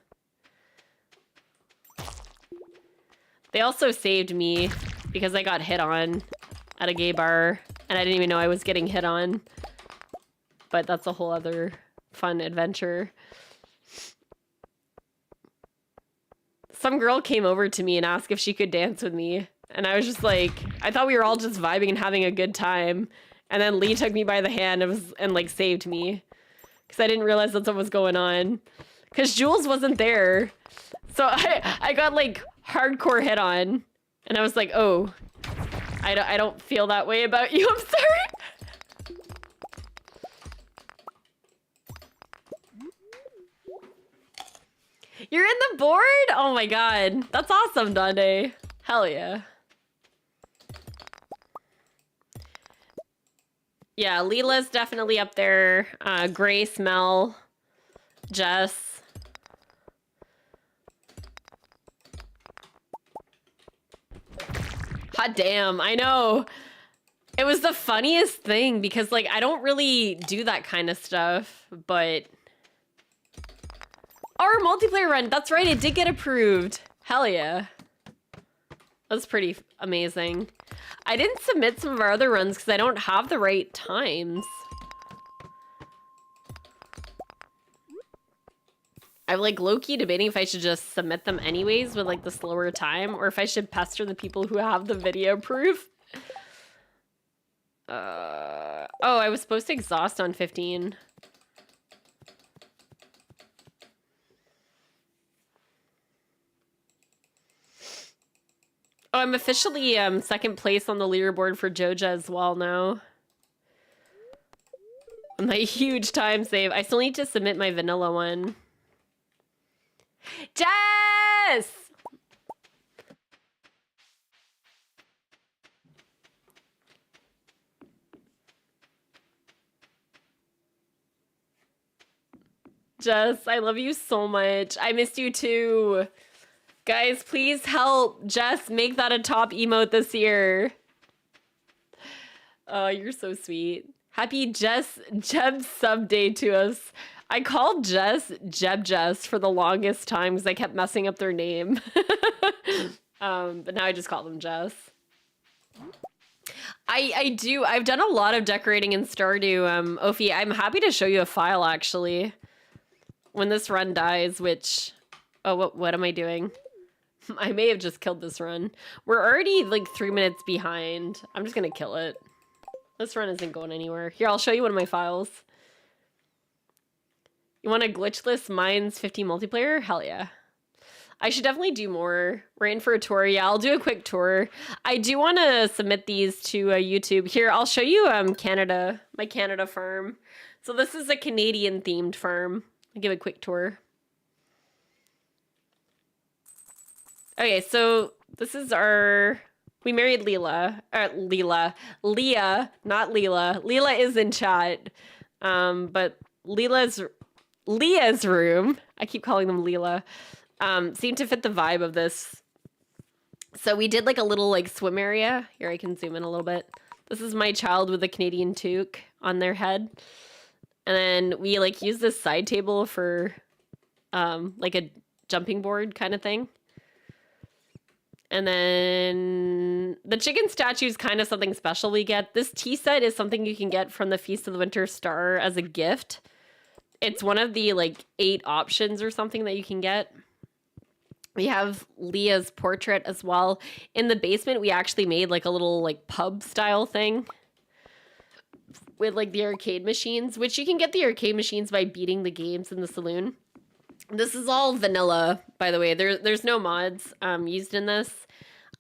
They also saved me because I got hit on at a gay bar and I didn't even know I was getting hit on. But that's a whole other fun adventure. Some girl came over to me and asked if she could dance with me. And I was just like, I thought we were all just vibing and having a good time. And then Lee took me by the hand and like saved me. Because I didn't realize that's what was going on. Because Jules wasn't there. So I got like hardcore hit on. And I was like, oh, I don't feel that way about you. I'm sorry. You're in the board? Oh my god. That's awesome, Donde. Hell yeah. Yeah, Leela's definitely up there. Grace, Mel, Jess. Hot damn, I know. It was the funniest thing because, like, I don't really do that kind of stuff, but... Our multiplayer run, that's right, it did get approved. Hell yeah. That's pretty amazing. I didn't submit some of our other runs because I don't have the right times. I'm like low-key debating if I should just submit them anyways with like the slower time or if I should pester the people who have the video proof. Oh, I was supposed to exhaust on 15. Oh, I'm officially second place on the leaderboard for Joja as well now. My huge time save. I still need to submit my vanilla one. Jess! Jess, I love you so much. I missed you too. Guys, please help Jess make that a top emote this year. Oh, you're so sweet. Happy Jeb sub day to us. I called Jess Jess for the longest time because I kept messing up their name. But now I just call them Jess. I've done a lot of decorating in Stardew. Ophi, I'm happy to show you a file actually. When this run dies, which... Oh, what am I doing? I may have just killed this run. We're already like 3 minutes behind. I'm just gonna kill it. This run isn't going anywhere. Here, I'll show you one of my files. You want a glitchless Mines 50 multiplayer? Hell yeah. I should definitely do more. We're in for a tour. Yeah, I'll do a quick tour. I do want to submit these to YouTube. Here, I'll show you Canada, my Canada farm. So this is a Canadian themed farm. I'll give a quick tour. Okay, so this is our... We married Leah, not Leela. Leela is in chat. But Leah's room, I keep calling them Leela, seemed to fit the vibe of this. So we did like a little like swim area. Here, I can zoom in a little bit. This is my child with a Canadian toque on their head. And then we like use this side table for like a jumping board kind of thing. And then the chicken statue is kind of something special we get. This tea set is something you can get from the Feast of the Winter Star as a gift. It's one of the like 8 options or something that you can get. We have Leah's portrait as well. In the basement, we actually made like a little like pub style thing with like the arcade machines, which you can get the arcade machines by beating the games in the saloon. This is all vanilla, by the way. There's no mods used in this.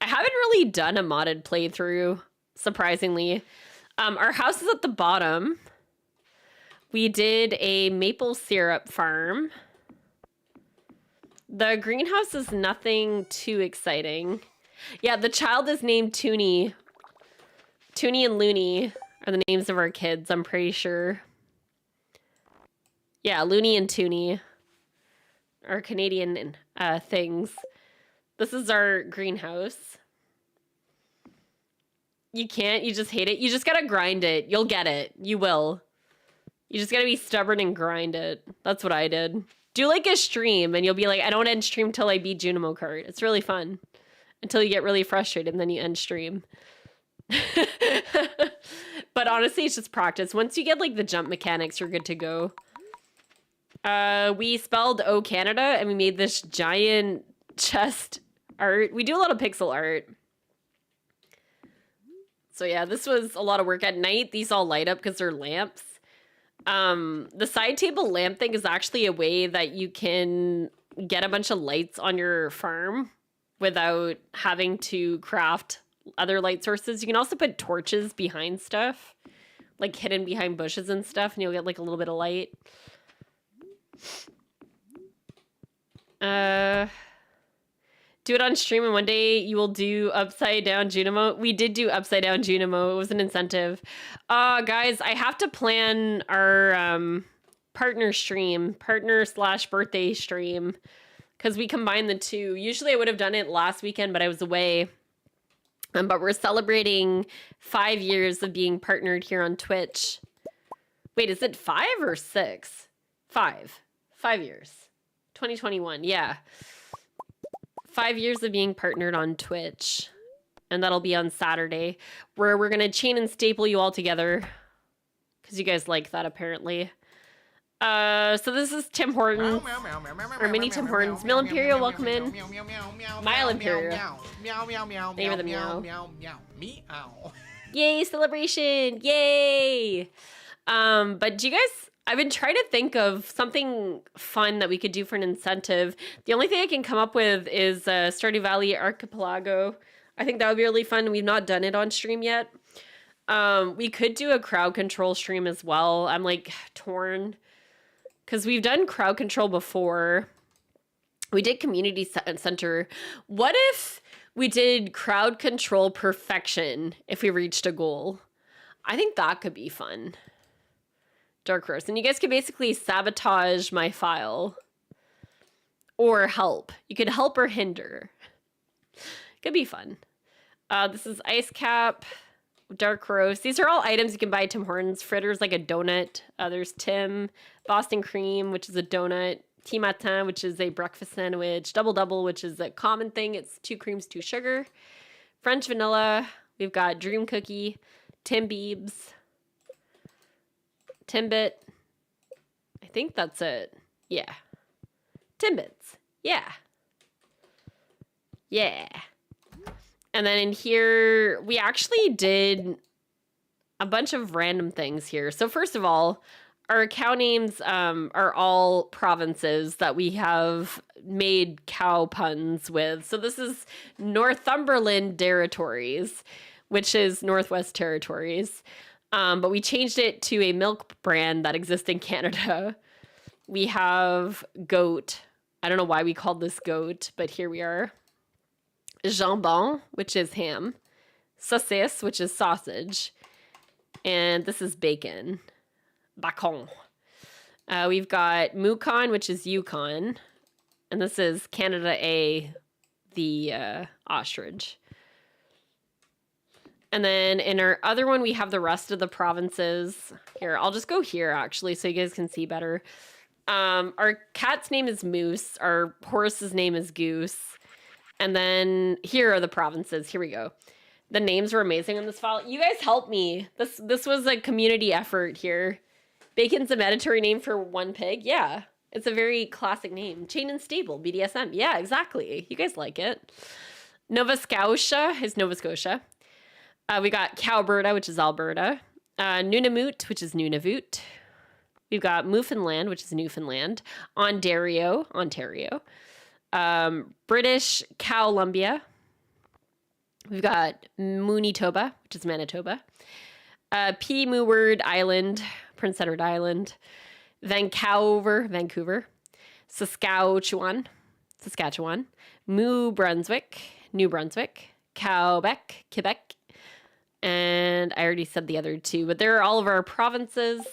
I haven't really done a modded playthrough, surprisingly. Our house is at the bottom. We did a maple syrup farm. The greenhouse is nothing too exciting. Yeah, the child is named Toonie. Toonie and Looney are the names of our kids, I'm pretty sure. Yeah, Looney and Toonie. Our Canadian things. This is our greenhouse. You can't, you just hate it. You just gotta grind it. You'll get it. You will. You just gotta be stubborn and grind it. That's what I did. Do like a stream and you'll be like, I don't end stream till I beat Junimo Kart. It's really fun. Until you get really frustrated and then you end stream. But honestly, it's just practice. Once you get like the jump mechanics, you're good to go. We spelled O Canada and we made this giant chest art. We do a lot of pixel art. So yeah, this was a lot of work. At night, these all light up because they're lamps. The side table lamp thing is actually a way that you can get a bunch of lights on your farm without having to craft other light sources. You can also put torches behind stuff, like hidden behind bushes and stuff, and you'll get like a little bit of light. Do it on stream and one day you will do upside down Junimo. We did do upside down Junimo. It was an incentive. Guys, I have to plan our partner / birthday stream, because we combined the two. Usually I would have done it last weekend, but I was away. But we're celebrating 5 years of being partnered here on Twitch. Wait, is it 5 or 6? 5. 5 years. 2021, yeah. 5 years of being partnered on Twitch. And that'll be on Saturday, where we're going to chain and staple you all together. Because you guys like that, apparently. So this is Tim Hortons. Or mini Tim Hortons. Mill Imperial, welcome in. Mile Imperial. Thank you for the meow. Yay, celebration! Yay! But do you guys... I've been trying to think of something fun that we could do for an incentive. The only thing I can come up with is Stardew Valley Archipelago. I think that would be really fun. We've not done it on stream yet. We could do a crowd control stream as well. I'm like torn, because we've done crowd control before. We did community center. What if we did crowd control perfection if we reached a goal? I think that could be fun. Dark roast. And you guys could basically sabotage my file. Or help. You could help or hinder. Could be fun. This is Ice Cap. Dark roast. These are all items you can buy at Tim Hortons. Fritters, like a donut. There's Tim. Boston cream, which is a donut. Tea matin, which is a breakfast sandwich. Double double, which is a common thing. It's 2 creams, 2 sugar. French vanilla. We've got Dream Cookie. Tim Biebs. Timbit. I think that's it. Yeah. Timbits. Yeah. Yeah. And then in here, we actually did a bunch of random things here. So first of all, our cow names are all provinces that we have made cow puns with. So this is Northumberland Territories, which is Northwest Territories. But we changed it to a milk brand that exists in Canada. We have goat. I don't know why we called this goat, but here we are. Jambon, which is ham. Saucisse, which is sausage. And this is bacon. Bacon. We've got Mukon, which is Yukon. And this is Canada A, the ostrich. And then in our other one, we have the rest of the provinces. Here, I'll just go here, actually, so you guys can see better. Our cat's name is Moose. Our horse's name is Goose. And then here are the provinces. Here we go. The names were amazing on this file. You guys helped me. This was a community effort here. Bacon's a mandatory name for one pig. Yeah, it's a very classic name. Chain and Stable, BDSM. Yeah, exactly. You guys like it. Nova Scotia is Nova Scotia. We got Cowberta, which is Alberta. Nunavut, which is Nunavut. We've got Newfoundland, which is Newfoundland. Ontario. British Columbia. We've got Manitoba, which is Manitoba. P. Mooward Island, Prince Edward Island. Vancouver. Saskatchewan. New Brunswick. Quebec. And I already said the other two, but they're all of our provinces.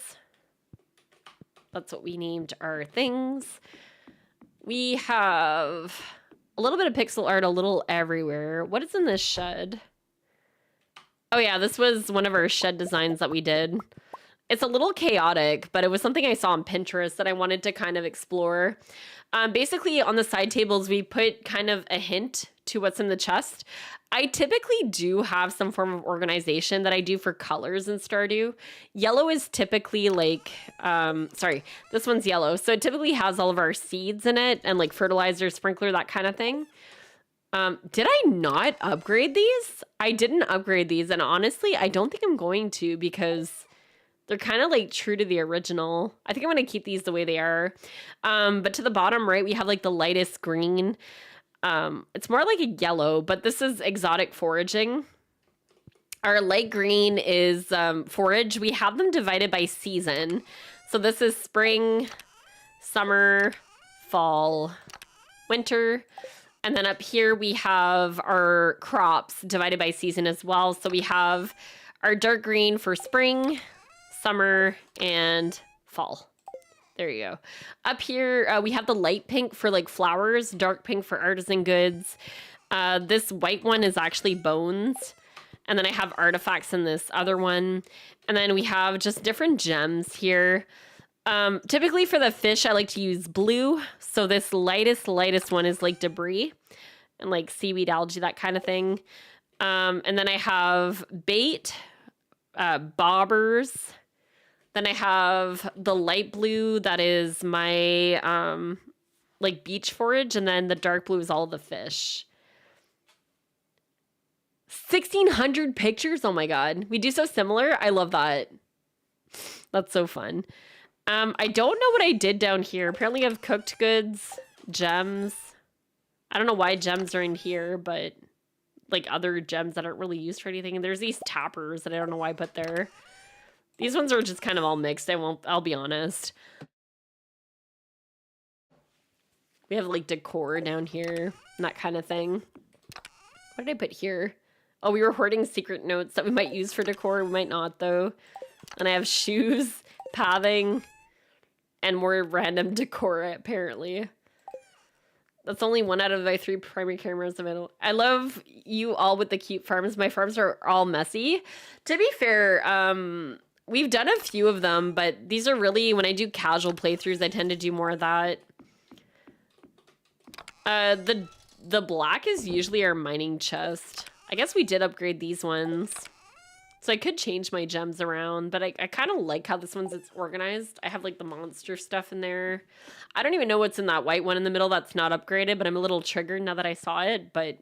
That's what we named our things. We have a little bit of pixel art a little everywhere. What is in this shed? Oh yeah, this was one of our shed designs that we did. It's a little chaotic, but it was something I saw on Pinterest that I wanted to kind of explore. Basically, on the side tables, we put kind of a hint to what's in the chest. I typically do have some form of organization that I do for colors in Stardew. Yellow is typically like, sorry, this one's yellow. So it typically has all of our seeds in it and like fertilizer, sprinkler, that kind of thing. Did I not upgrade these? I didn't upgrade these. And honestly, I don't think I'm going to because they're kind of like true to the original. I think I'm going to keep these the way they are. But to the bottom right, we have like the lightest green. It's more like a yellow, but this is exotic foraging. Our light green is forage. We have them divided by season. So this is spring, summer, fall, winter. And then up here we have our crops divided by season as well. So we have our dark green for spring, summer, and fall. There you go. Up here, we have the light pink for like flowers, dark pink for artisan goods. This white one is actually bones. And then I have artifacts in this other one. And then we have just different gems here. Typically for the fish, I like to use blue. So this lightest one is like debris and like seaweed, algae, that kind of thing. And then I have bait, bobbers. Then I have the light blue that is my like beach forage, and then the dark blue is all the fish. 1,600 pictures. Oh my God. We do so similar. I love that. That's so fun. I don't know what I did down here. Apparently I have cooked goods, gems. I don't know why gems are in here, but like other gems that aren't really used for anything. And there's these tappers that I don't know why I put there. These ones are just kind of all mixed. I'll be honest. We have like decor down here and that kind of thing. What did I put here? Oh, we were hoarding secret notes that we might use for decor. We might not though. And I have shoes, pathing, and more random decor apparently. That's only 1 out of my 3 primary cameras available. I love you all with the cute farms. My farms are all messy. To be fair, we've done a few of them, but these are really, when I do casual playthroughs, I tend to do more of that. The black is usually our mining chest. I guess we did upgrade these ones. So I could change my gems around, but I kind of like how this one's organized. I have like the monster stuff in there. I don't even know what's in that white one in the middle that's not upgraded, but I'm a little triggered now that I saw it, but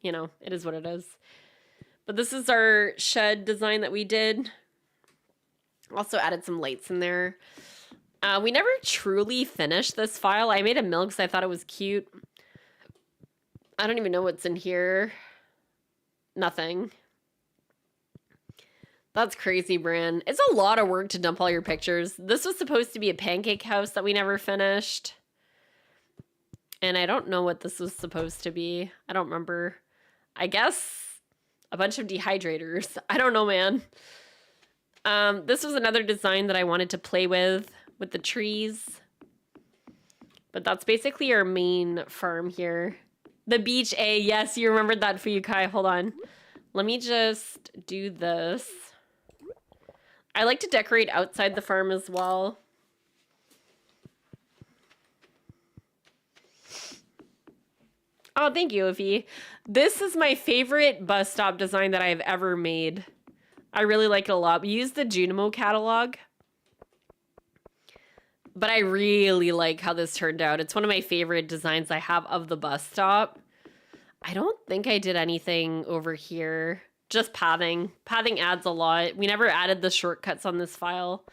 you know, it is what it is. But this is our shed design that we did. Also added some lights in there. We never truly finished this file. I made a mill because I thought it was cute. I don't even know what's in here. Nothing. That's crazy, Bran. It's a lot of work to dump all your pictures. This was supposed to be a pancake house that we never finished. And I don't know what this was supposed to be. I don't remember. I guess a bunch of dehydrators. I don't know, man. This was another design that I wanted to play with the trees. But that's basically our main farm here. The beach A. Yes, you remembered that, Fuyukai. Hold on. Let me just do this. I like to decorate outside the farm as well. Oh, thank you, Ify. This is my favorite bus stop design that I've ever made. I really like it a lot. We use the Junimo catalog. But I really like how this turned out. It's one of my favorite designs I have of the bus stop. I don't think I did anything over here. Just pathing. Pathing adds a lot. We never added the shortcuts on this file.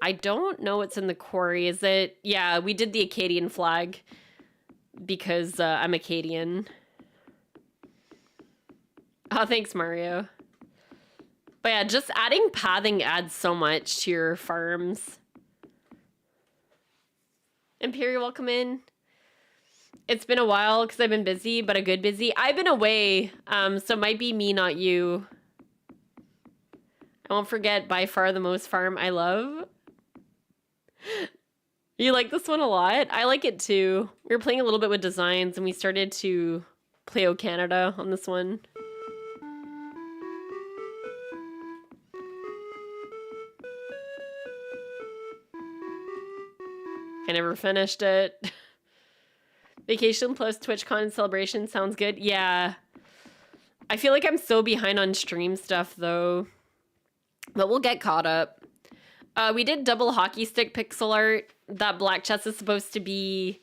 I don't know what's in the quarry. Is it? Yeah, we did the Acadian flag because I'm Acadian. Oh, thanks, Mario. But yeah, just adding pathing adds so much to your farms. Imperial, welcome in. It's been a while because I've been busy, but a good busy. I've been away, so it might be me, not you. I won't forget, by far the most farm I love. You like this one a lot? I like it too. We were playing a little bit with designs, and we started to play O Canada on this one. I never finished it. Vacation plus TwitchCon celebration sounds good. Yeah. I feel like I'm so behind on stream stuff, though. But we'll get caught up. We did double hockey stick pixel art. That black chest is supposed to be...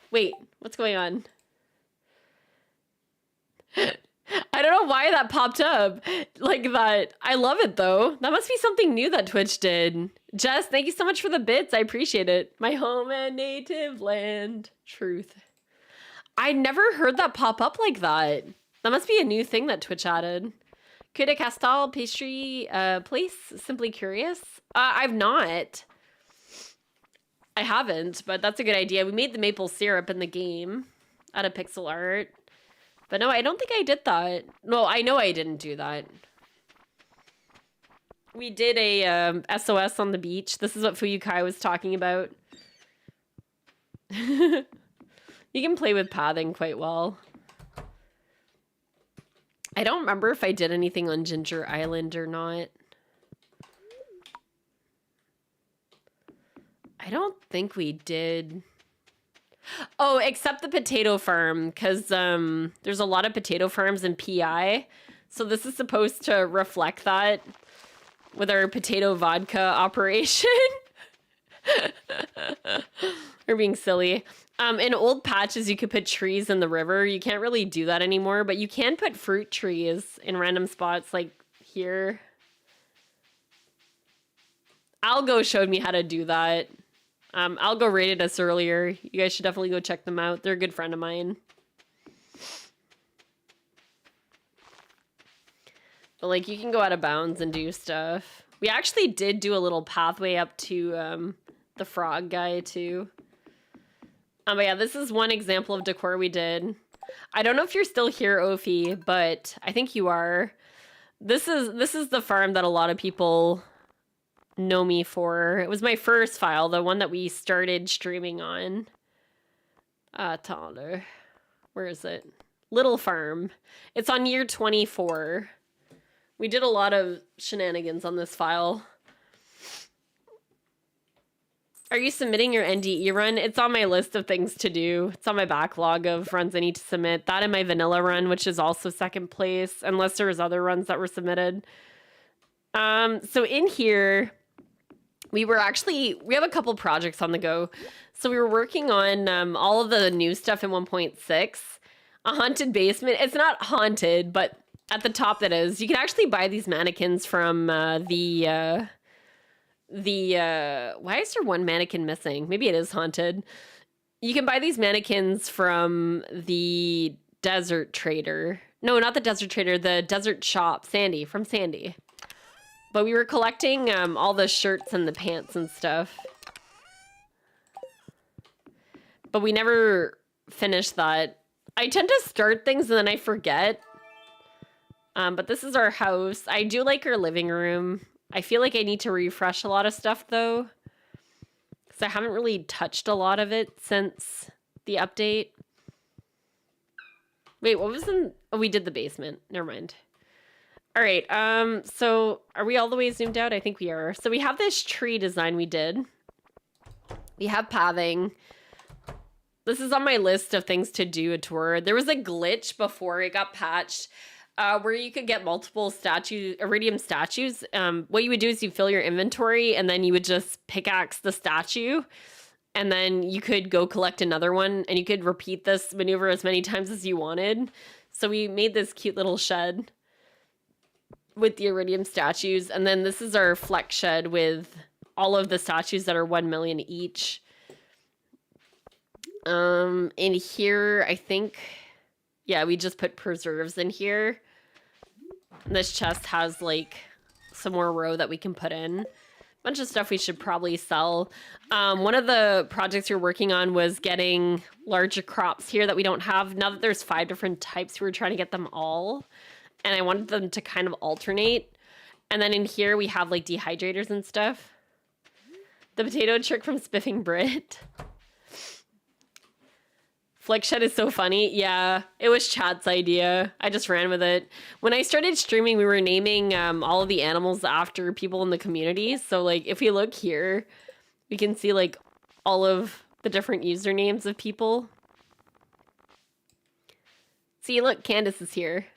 Wait, what's going on? I don't know why that popped up like that. I love it, though. That must be something new that Twitch did. Jess, thank you so much for the bits. I appreciate it. My home and native land. Truth. I never heard that pop up like that. That must be a new thing that Twitch added. Coup de Castal pastry place? Simply curious? I've not. I haven't, but that's a good idea. We made the maple syrup in the game out of pixel art. But no, I don't think I did that. No, I know I didn't do that. We did a SOS on the beach. This is what Fuyukai was talking about. You can play with pathing quite well. I don't remember if I did anything on Ginger Island or not. I don't think we did. Oh, except the potato farm, because there's a lot of potato farms in PI. So this is supposed to reflect that with our potato vodka operation. We're being silly. In old patches, you could put trees in the river. You can't really do that anymore, but you can put fruit trees in random spots like here. Algo showed me how to do that. Algo rated us earlier. You guys should definitely go check them out. They're a good friend of mine. But like, you can go out of bounds and do stuff. We actually did do a little pathway up to the frog guy too. But yeah, this is one example of decor we did. I don't know if you're still here, Ophi, but I think you are. This is the farm that a lot of people know me for. It was my first file, the one that we started streaming on. Attends, where is it? Little Farm. It's on year 24. We did a lot of shenanigans on this file. Are you submitting your NDE run? It's on my list of things to do. It's on my backlog of runs I need to submit. That and my vanilla run, which is also second place, unless there was other runs that were submitted. So in here, we have a couple projects on the go. So we were working on all of the new stuff in 1.6. A haunted basement. It's not haunted, but at the top that is. You can actually buy these mannequins from why is there one mannequin missing? Maybe it is haunted. You can buy these mannequins from the Desert Trader. No, not the Desert Trader, the Desert Shop, from Sandy. But we were collecting all the shirts and the pants and stuff. But we never finished that. I tend to start things and then I forget. But this is our house. I do like our living room. I feel like I need to refresh a lot of stuff, though. Because I haven't really touched a lot of it since the update. Wait, what was in... Oh, we did the basement. Never mind. All right, so are we all the way zoomed out? I think we are. So we have this tree design we did. We have pathing. This is on my list of things to do a tour. There was a glitch before it got patched. Where you could get multiple iridium statues. What you would do is you fill your inventory and then you would just pickaxe the statue and then you could go collect another one and you could repeat this maneuver as many times as you wanted. So we made this cute little shed with the iridium statues. And then this is our flex shed with all of the statues that are 1 million each. In here, I think, yeah, we just put preserves in here. This chest has like some more row that we can put in. Bunch of stuff we should probably sell. One of the projects we were working on was getting larger crops here that we don't have. Now that there's 5 different types, we were trying to get them all. And I wanted them to kind of alternate. And then in here we have like dehydrators and stuff. The potato trick from Spiffing Brit. Flex Shed is so funny. Yeah, it was Chad's idea. I just ran with it. When I started streaming, we were naming all of the animals after people in the community. So like if we look here, we can see like all of the different usernames of people. See, look, Candace is here.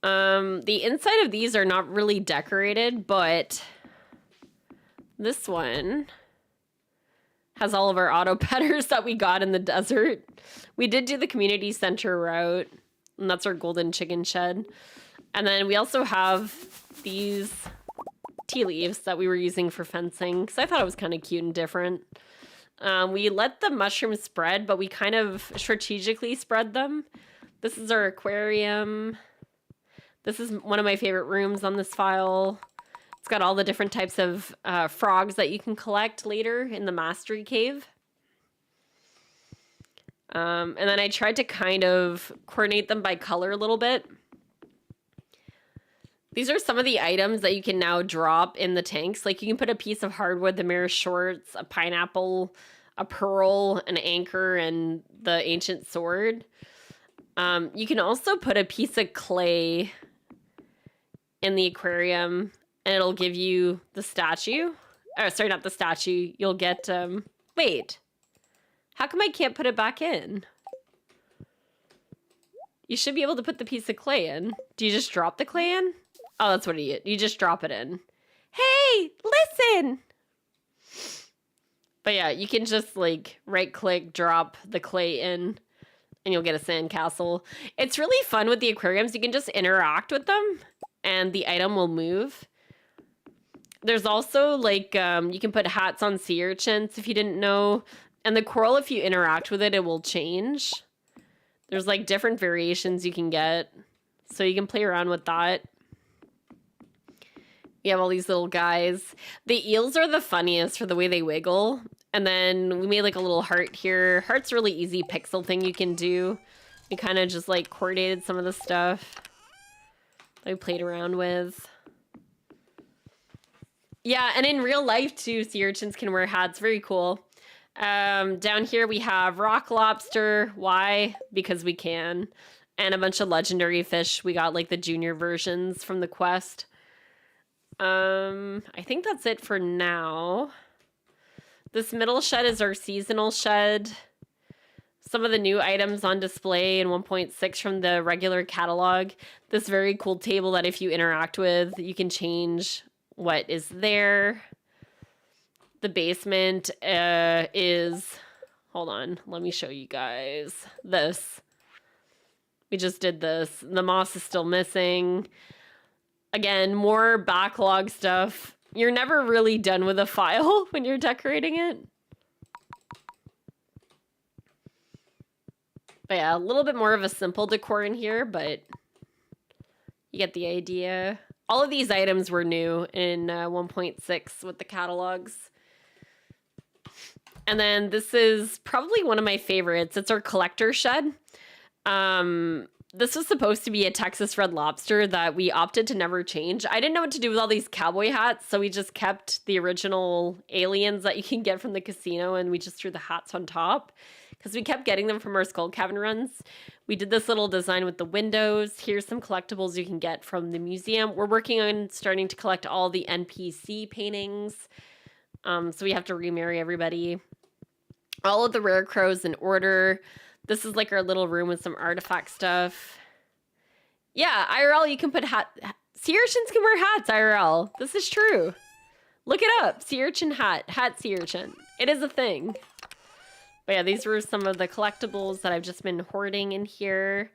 The inside of these are not really decorated, but this one has all of our auto petters that we got in the desert. We did do the community center route, and that's our golden chicken shed. And then we also have these tea leaves that we were using for fencing, because I thought it was kind of cute and different. We let the mushrooms spread, but we kind of strategically spread them. This is our aquarium. This is one of my favorite rooms on this file. It's got all the different types of frogs that you can collect later in the Mastery Cave. And then I tried to kind of coordinate them by color a little bit. These are some of the items that you can now drop in the tanks. Like you can put a piece of hardwood, the mirror shorts, a pineapple, a pearl, an anchor, and the ancient sword. You can also put a piece of clay in the aquarium and it'll give you the statue. Oh, sorry, not the statue. You'll get, wait. How come I can't put it back in? You should be able to put the piece of clay in. Do you just drop the clay in? Oh, that's what you just drop it in. Hey, listen! But yeah, you can just like right-click, drop the clay in, and you'll get a sandcastle. It's really fun with the aquariums. You can just interact with them, and the item will move. There's also like, you can put hats on sea urchins if you didn't know. And the coral, if you interact with it, it will change. There's like different variations you can get. So you can play around with that. You have all these little guys. The eels are the funniest for the way they wiggle. And then we made like a little heart here. Heart's a really easy pixel thing you can do. We kind of just like coordinated some of the stuff that we played around with. Yeah, and in real life too, sea urchins can wear hats. Very cool. Down here we have rock lobster. Why? Because we can. And a bunch of legendary fish. We got like the junior versions from the quest. I think that's it for now. This middle shed is our seasonal shed. Some of the new items on display in 1.6 from the regular catalog. This very cool table that if you interact with, you can change what is there. The basement is... Hold on, let me show you guys. This. We just did this. The moss is still missing. Again, more backlog stuff. You're never really done with a file when you're decorating it. But yeah, a little bit more of a simple decor in here, but you get the idea. All of these items were new in 1.6 with the catalogs. And then this is probably one of my favorites. It's our collector shed. This was supposed to be a Texas Red Lobster that we opted to never change. I didn't know what to do with all these cowboy hats, so we just kept the original aliens that you can get from the casino, and we just threw the hats on top because we kept getting them from our Skull Cabin runs. We did this little design with the windows. Here's some collectibles you can get from the museum. We're working on starting to collect all the NPC paintings, so we have to remarry everybody. All of the rare crows in order. This is like our little room with some artifact stuff. Yeah, IRL, you can put sea urchins can wear hats, IRL. This is true. Look it up. Sea urchin hat. Hat sea urchin. It is a thing. But yeah, these were some of the collectibles that I've just been hoarding in here.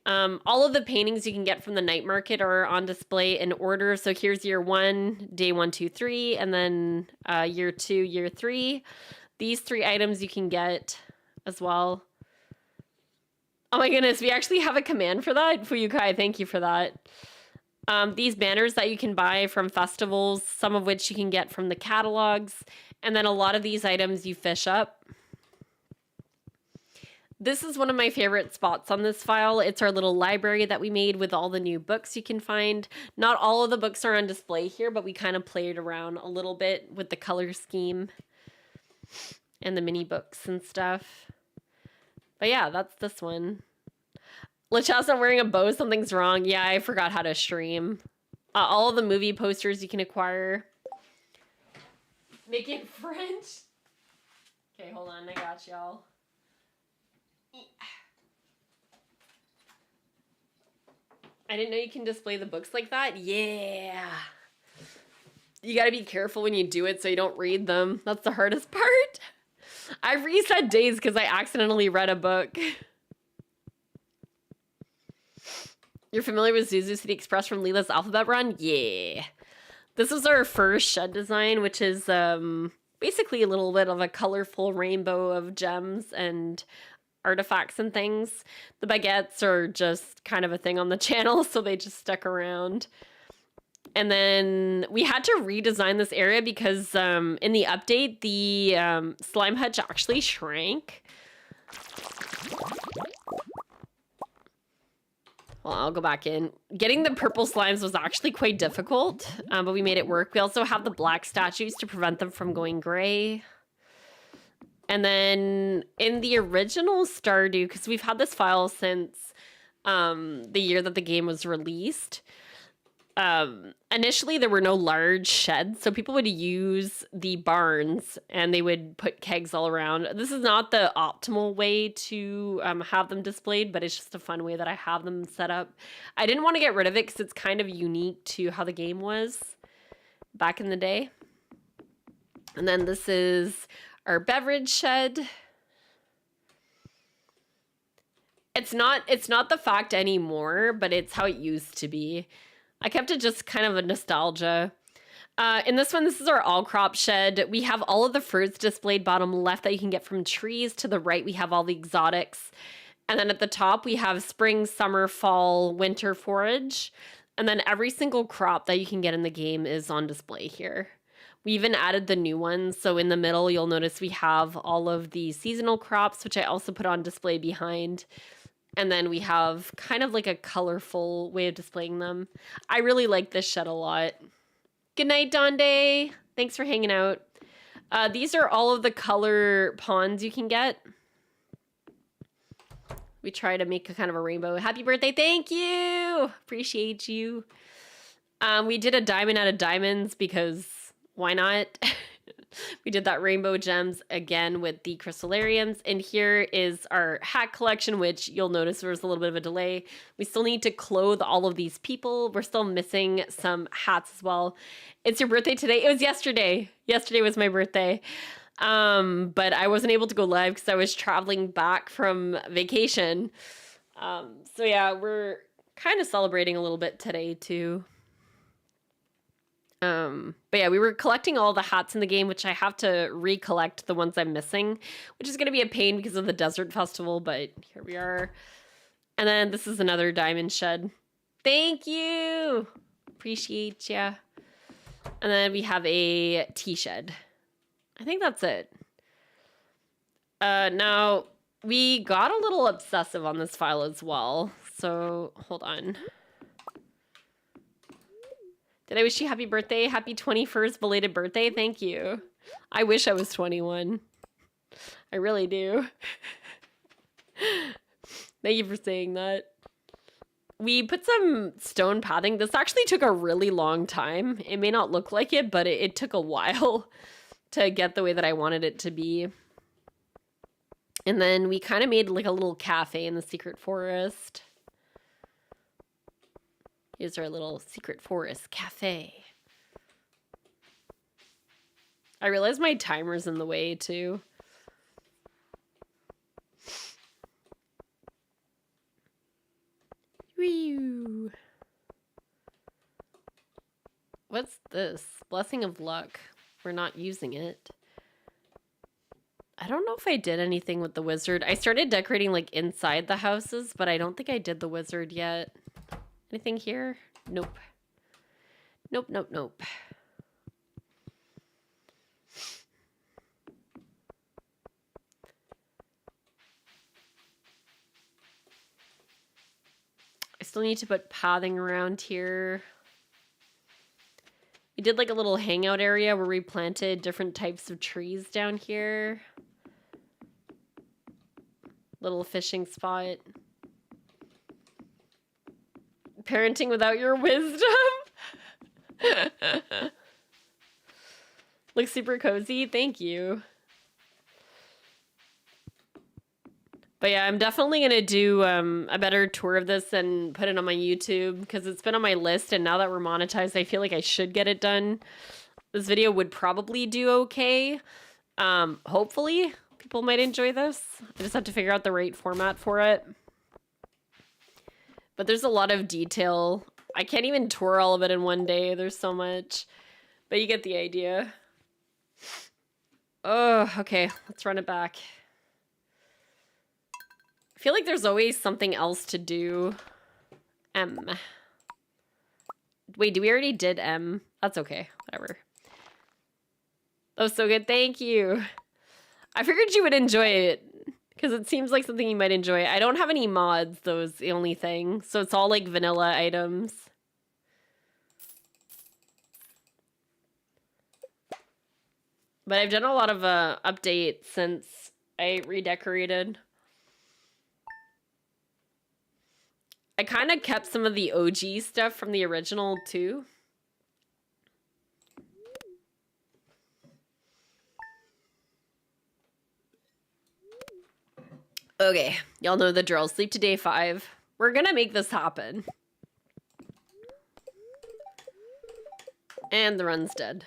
All of the paintings you can get from the night market are on display in order. So here's year 1, day 1, 2, 3, and then year 2, year 3. These 3 items you can get as well. Oh my goodness, we actually have a command for that. Fuyukai, thank you for that. These banners that you can buy from festivals, some of which you can get from the catalogs, and then a lot of these items you fish up. This is one of my favorite spots on this file. It's our little library that we made with all the new books you can find. Not all of the books are on display here, but we kind of played around a little bit with the color scheme and the mini books and stuff. But yeah, that's this one. Lachow's not wearing a bow. Something's wrong. Yeah, I forgot how to stream. All of the movie posters you can acquire. Making French. Okay, hold on. I got y'all. I didn't know you can display the books like that. Yeah. You gotta be careful when you do it so you don't read them. That's the hardest part. I reset days because I accidentally read a book. You're familiar with Zuzu City Express from Leela's Alphabet Run? Yeah. This was our first shed design, which is basically a little bit of a colorful rainbow of gems and artifacts and things. The baguettes are just kind of a thing on the channel, so they just stuck around. And then we had to redesign this area because in the update, the slime hutch actually shrank. Well, I'll go back in. Getting the purple slimes was actually quite difficult, but we made it work. We also have the black statues to prevent them from going gray. And then in the original Stardew, because we've had this file since the year that the game was released, initially there were no large sheds, so people would use the barns and they would put kegs all around. This is not the optimal way to have them displayed, but it's just a fun way that I have them set up. I didn't want to get rid of it because it's kind of unique to how the game was back in the day. And then this is our beverage shed. It's not the fact anymore, but it's how it used to be. I kept it just kind of a nostalgia. In this one, this is our all crop shed. We have all of the fruits displayed bottom left that you can get from trees. To the right, we have all the exotics. And then at the top, we have spring, summer, fall, winter forage. And then every single crop that you can get in the game is on display here. We even added the new ones. So in the middle, you'll notice we have all of the seasonal crops, which I also put on display behind. And then we have kind of like a colorful way of displaying them. I really like this shed a lot. Good night, Donde. Thanks for hanging out. These are all of the color ponds you can get. We try to make a kind of a rainbow. Happy birthday. Thank you. Appreciate you. We did a diamond out of diamonds because why not? We did that rainbow gems again with the crystallariums. And here is our hat collection, which you'll notice there's a little bit of a delay. We still need to clothe all of these people. We're still missing some hats as well. It's your birthday today. It was yesterday. Yesterday was my birthday. But I wasn't able to go live because I was traveling back from vacation. So yeah, we're kind of celebrating a little bit today too. But yeah, we were collecting all the hats in the game, which I have to recollect the ones I'm missing, which is going to be a pain because of the desert festival, but here we are. And then this is another diamond shed. Thank you. Appreciate ya. And then we have a tea shed. I think that's it. Now we got a little obsessive on this file as well. So hold on. Did I wish you happy birthday? Happy 21st belated birthday. Thank you. I wish I was 21. I really do. Thank you for saying that. We put some stone pathing. This actually took a really long time. It may not look like it, but it took a while to get the way that I wanted it to be. And then we kind of made like a little cafe in the secret forest. Here's our little secret forest cafe. I realize my timer's in the way too. Whew. What's this? Blessing of luck. We're not using it. I don't know if I did anything with the wizard. I started decorating like inside the houses, but I don't think I did the wizard yet. Anything here? Nope. Nope, nope, nope. I still need to put pathing around here. We did like a little hangout area where we planted different types of trees down here. Little fishing spot. Parenting without your wisdom. Looks super cozy. Thank you. But yeah, I'm definitely going to do a better tour of this and put it on my YouTube because it's been on my list. And now that we're monetized, I feel like I should get it done. This video would probably do okay. Hopefully, people might enjoy this. I just have to figure out the right format for it. But there's a lot of detail. I can't even tour all of it in one day. There's so much. But you get the idea. Oh, okay. Let's run it back. I feel like there's always something else to do. M. Wait, we already did M? That's okay. Whatever. That was so good. Thank you. I figured you would enjoy it because it seems like something you might enjoy. I don't have any mods, though, is the only thing. So it's all like vanilla items. But I've done a lot of updates since I redecorated. I kind of kept some of the OG stuff from the original, too. Okay, y'all know the drill. Sleep to day 5. We're gonna make this happen. And the run's dead.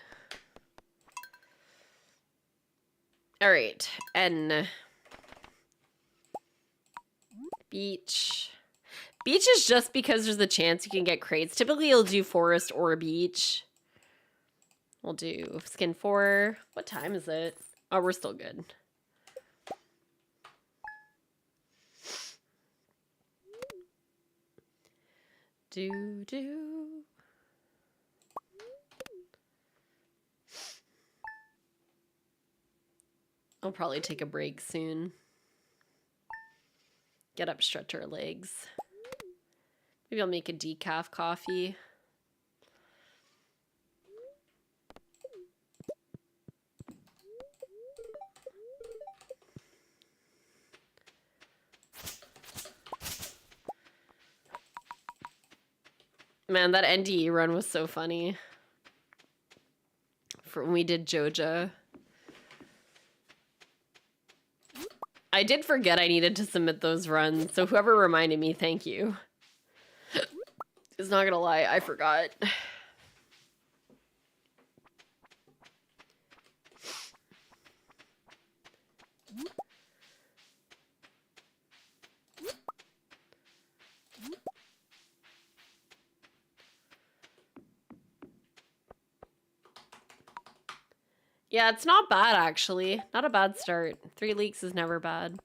Alright, N. Beach. Beach is just because there's a chance you can get crates. Typically, you'll do forest or beach. We'll do skin 4. What time is it? Oh, we're still good. Do. I'll probably take a break soon. Get up, stretch our legs. Maybe I'll make a decaf coffee. Man, that NDE run was so funny. For when we did Joja. I did forget I needed to submit those runs, so whoever reminded me, thank you. It's not gonna lie, I forgot. Yeah, it's not bad, actually. Not a bad start. 3 leaks is never bad.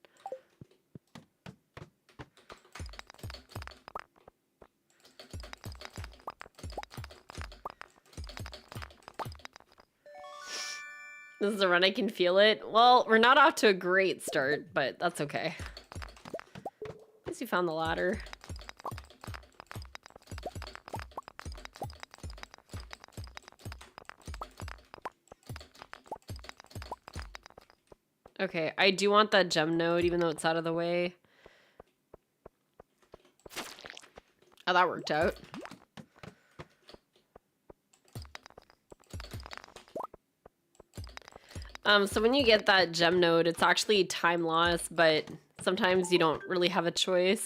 This is a run, I can feel it. Well, we're not off to a great start, but that's okay. At least we found the ladder. Okay, I do want that gem node, even though it's out of the way. Oh, that worked out. So when you get that gem node, it's actually time loss, but sometimes you don't really have a choice.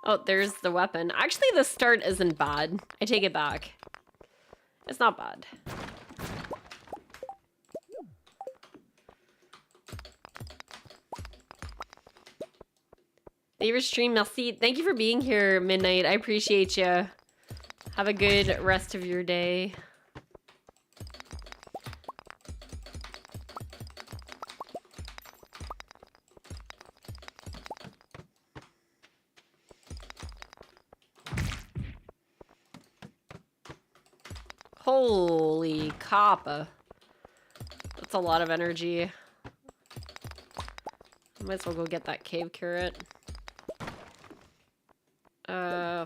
Oh, there's the weapon. Actually, the start isn't bad. I take it back. It's not bad. Favorite stream, merci. Thank you for being here, Midnight. I appreciate you. Have a good rest of your day. Holy copper. That's a lot of energy. I might as well go get that cave carrot.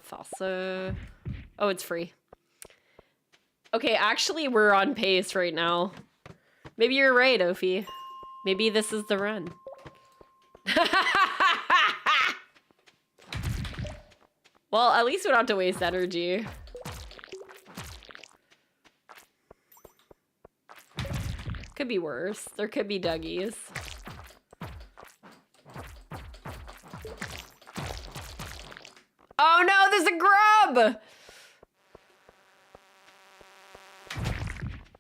Fossa. Oh, it's free. Okay, actually, we're on pace right now. Maybe you're right, Ophi. Maybe this is the run. Well, at least we don't have to waste energy. Could be worse. There could be Dougies. Oh no, there's a grub!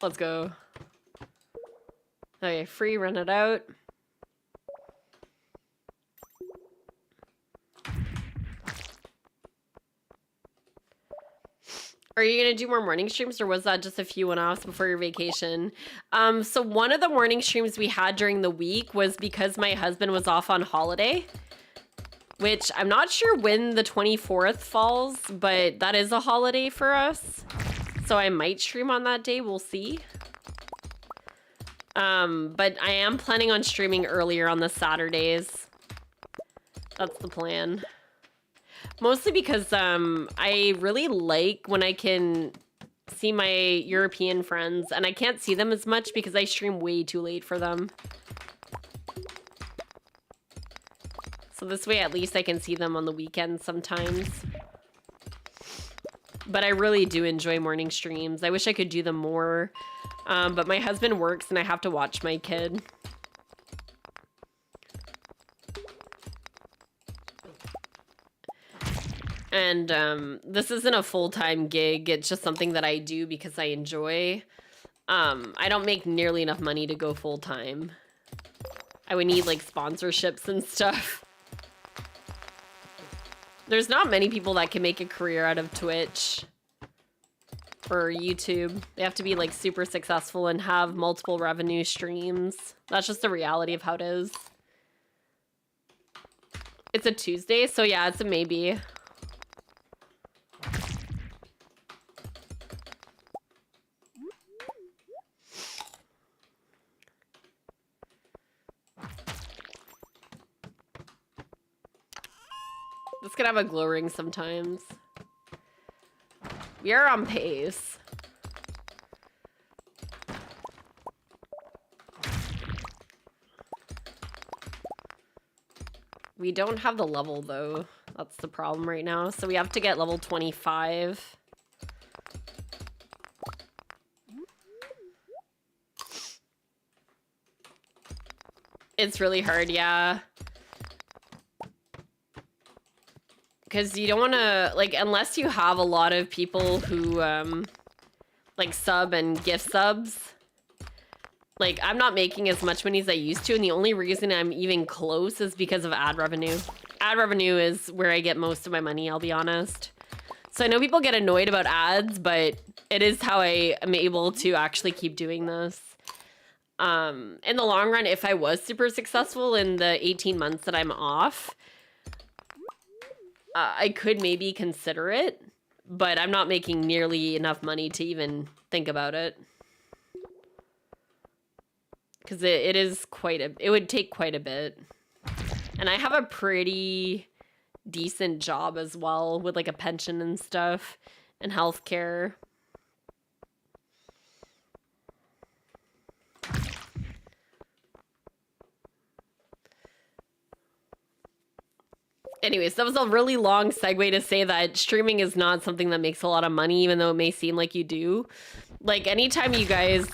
Let's go. Okay, free, run it out. Are you gonna do more morning streams, or was that just a few one-offs before your vacation? So one of the morning streams we had during the week was because my husband was off on holiday, which I'm not sure when the 24th falls, but that is a holiday for us. So I might stream on that day, we'll see. But I am planning on streaming earlier on the Saturdays. That's the plan. Mostly because I really like when I can see my European friends, and I can't see them as much because I stream way too late for them. So this way at least I can see them on the weekends sometimes. But I really do enjoy morning streams. I wish I could do them more. But my husband works and I have to watch my kid. And this isn't a full-time gig. It's just something that I do because I enjoy. I don't make nearly enough money to go full-time. I would need like sponsorships and stuff. There's not many people that can make a career out of Twitch or YouTube. They have to be like super successful and have multiple revenue streams. That's just the reality of how it is. It's a Tuesday, so yeah, it's a maybe. This could have a glow ring sometimes. We are on pace. We don't have the level though. That's the problem right now. So we have to get level 25. It's really hard, yeah. Because you don't want to, like, unless you have a lot of people who, like, sub and gift subs. Like, I'm not making as much money as I used to, and the only reason I'm even close is because of ad revenue. Ad revenue is where I get most of my money, I'll be honest. So I know people get annoyed about ads, but it is how I am able to actually keep doing this. In the long run, if I was super successful in the 18 months that I'm off, I could maybe consider it, but I'm not making nearly enough money to even think about it. Because it is quite a, it would take quite a bit. And I have a pretty decent job as well with like a pension and stuff and healthcare. Anyways, that was a really long segue to say that streaming is not something that makes a lot of money, even though it may seem like you do. Like, anytime you guys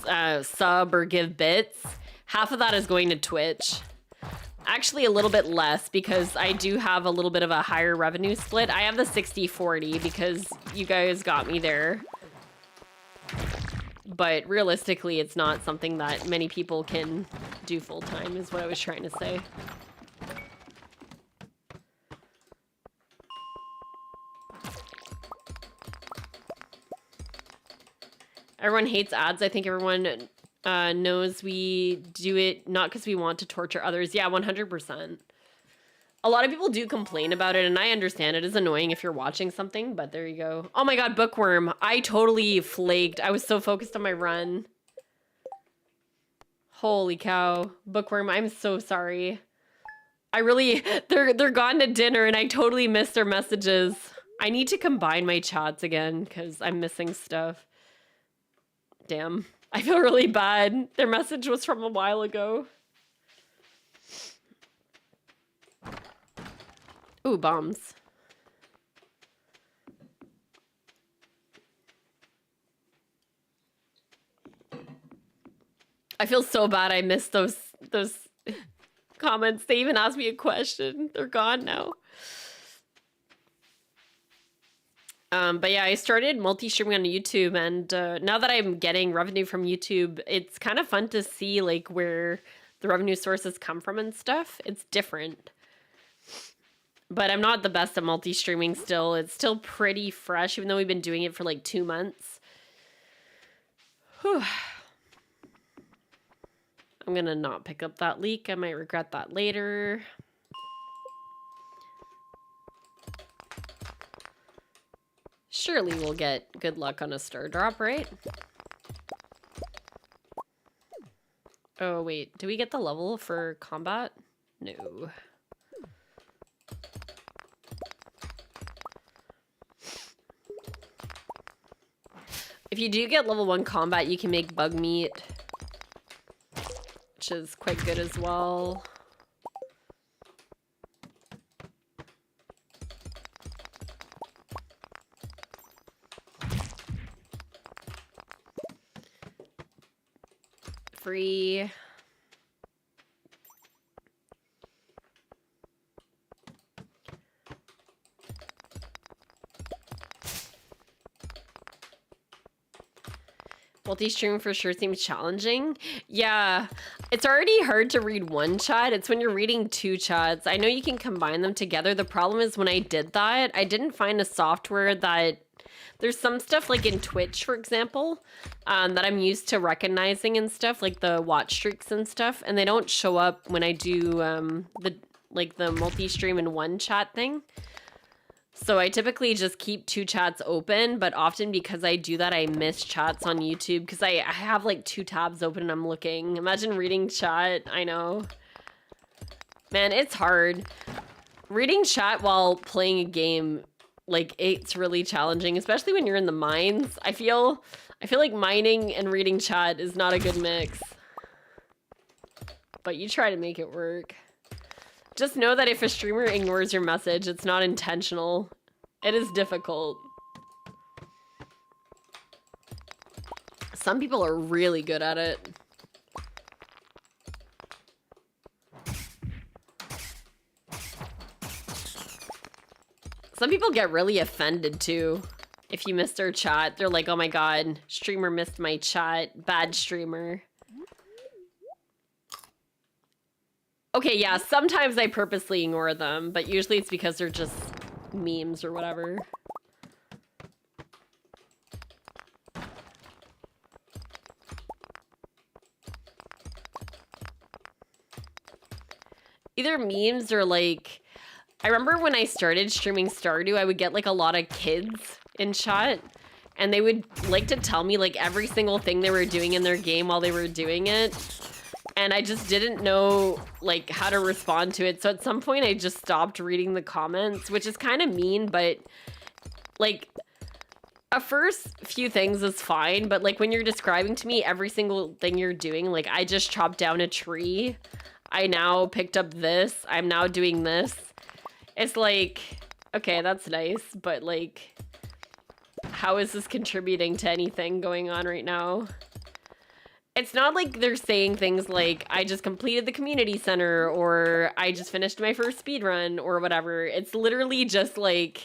sub or give bits, half of that is going to Twitch. Actually, a little bit less, because I do have a little bit of a higher revenue split. I have the 60-40 because you guys got me there. But realistically, it's not something that many people can do full-time, is what I was trying to say. Everyone hates ads. I think everyone knows we do it not because we want to torture others. Yeah, 100%. A lot of people do complain about it, and I understand it is annoying if you're watching something, but there you go. Oh my god, Bookworm. I totally flaked. I was so focused on my run. Holy cow. Bookworm, I'm so sorry. I really... They're gone to dinner, and I totally missed their messages. I need to combine my chats again, because I'm missing stuff. Damn. I feel really bad. Their message was from a while ago. Ooh, bombs. I feel so bad I missed those comments. They even asked me a question. They're gone now. But yeah, I started multi-streaming on YouTube, and now that I'm getting revenue from YouTube, it's kind of fun to see like where the revenue sources come from and stuff. It's different. But I'm not the best at multi-streaming still. It's still pretty fresh, even though we've been doing it for like 2 months. Whew. I'm gonna not pick up that leak. I might regret that later. Surely we'll get good luck on a star drop, right? Oh, wait. Do we get the level for combat? No. If you do get level 1 combat, you can make bug meat, which is quite good as well. Free. Multi-stream for sure seems challenging. Yeah, it's already hard to read one chat. It's when you're reading 2 chats. I know you can combine them together. The problem is when I did that, I didn't find a software that... There's some stuff like in Twitch, for example, that I'm used to recognizing and stuff, like the watch streaks and stuff, and they don't show up when I do the multi-stream in one chat thing. So I typically just keep 2 chats open, but often because I do that, I miss chats on YouTube because I have like 2 tabs open and I'm looking. Imagine reading chat. I know. Man, it's hard. Reading chat while playing a game, like, it's really challenging, especially when you're in the mines. I feel like mining and reading chat is not a good mix. But you try to make it work. Just know that if a streamer ignores your message, it's not intentional. It is difficult. Some people are really good at it. Some people get really offended too. If you miss their chat, they're like, oh my god, streamer missed my chat. Bad streamer. Okay, yeah, sometimes I purposely ignore them, but usually it's because they're just memes or whatever. Either memes or like... I remember when I started streaming Stardew, I would get like a lot of kids in chat, and they would like to tell me like every single thing they were doing in their game while they were doing it. And I just didn't know like how to respond to it. So at some point I just stopped reading the comments, which is kind of mean, but like a first few things is fine. But like when you're describing to me every single thing you're doing, like I just chopped down a tree. I now picked up this. I'm now doing this. It's like, okay, that's nice. But like, how is this contributing to anything going on right now? It's not like they're saying things like, I just completed the community center, or I just finished my first speed run, or whatever. It's literally just like,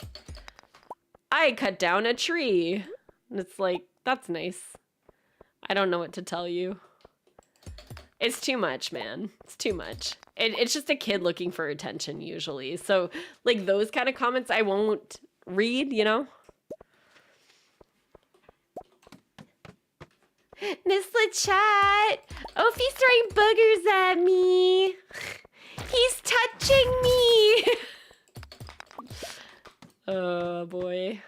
I cut down a tree. And it's like, that's nice. I don't know what to tell you. It's too much, man. It's too much. It's just a kid looking for attention, usually. So, like, those kind of comments I won't read, you know? Miss the chat. Oh, he's throwing boogers at me. He's touching me. Oh, boy.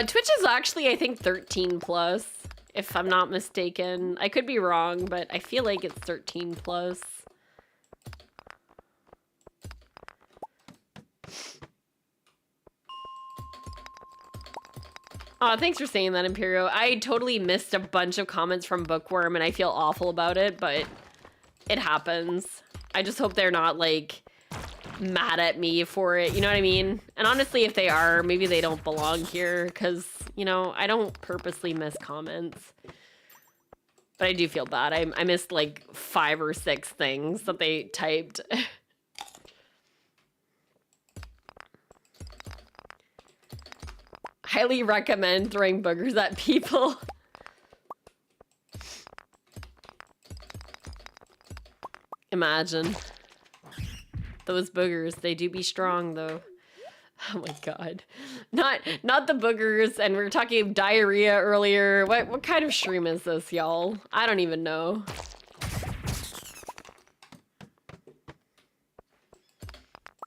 Twitch is actually, I think, 13 plus, if I'm not mistaken. I could be wrong, but I feel like it's 13 plus. Oh, thanks for saying that, Imperio. I totally missed a bunch of comments from Bookworm, and I feel awful about it, but it happens. I just hope they're not, like, mad at me for it, you know what I mean? And honestly, if they are, maybe they don't belong here, because, you know, I don't purposely miss comments. But I do feel bad. I missed like 5 or 6 things that they typed. Highly recommend throwing boogers at people. Imagine. Those boogers, they do be strong though. Oh my god. Not the boogers, and we were talking diarrhea earlier. What kind of stream is this, y'all? I don't even know.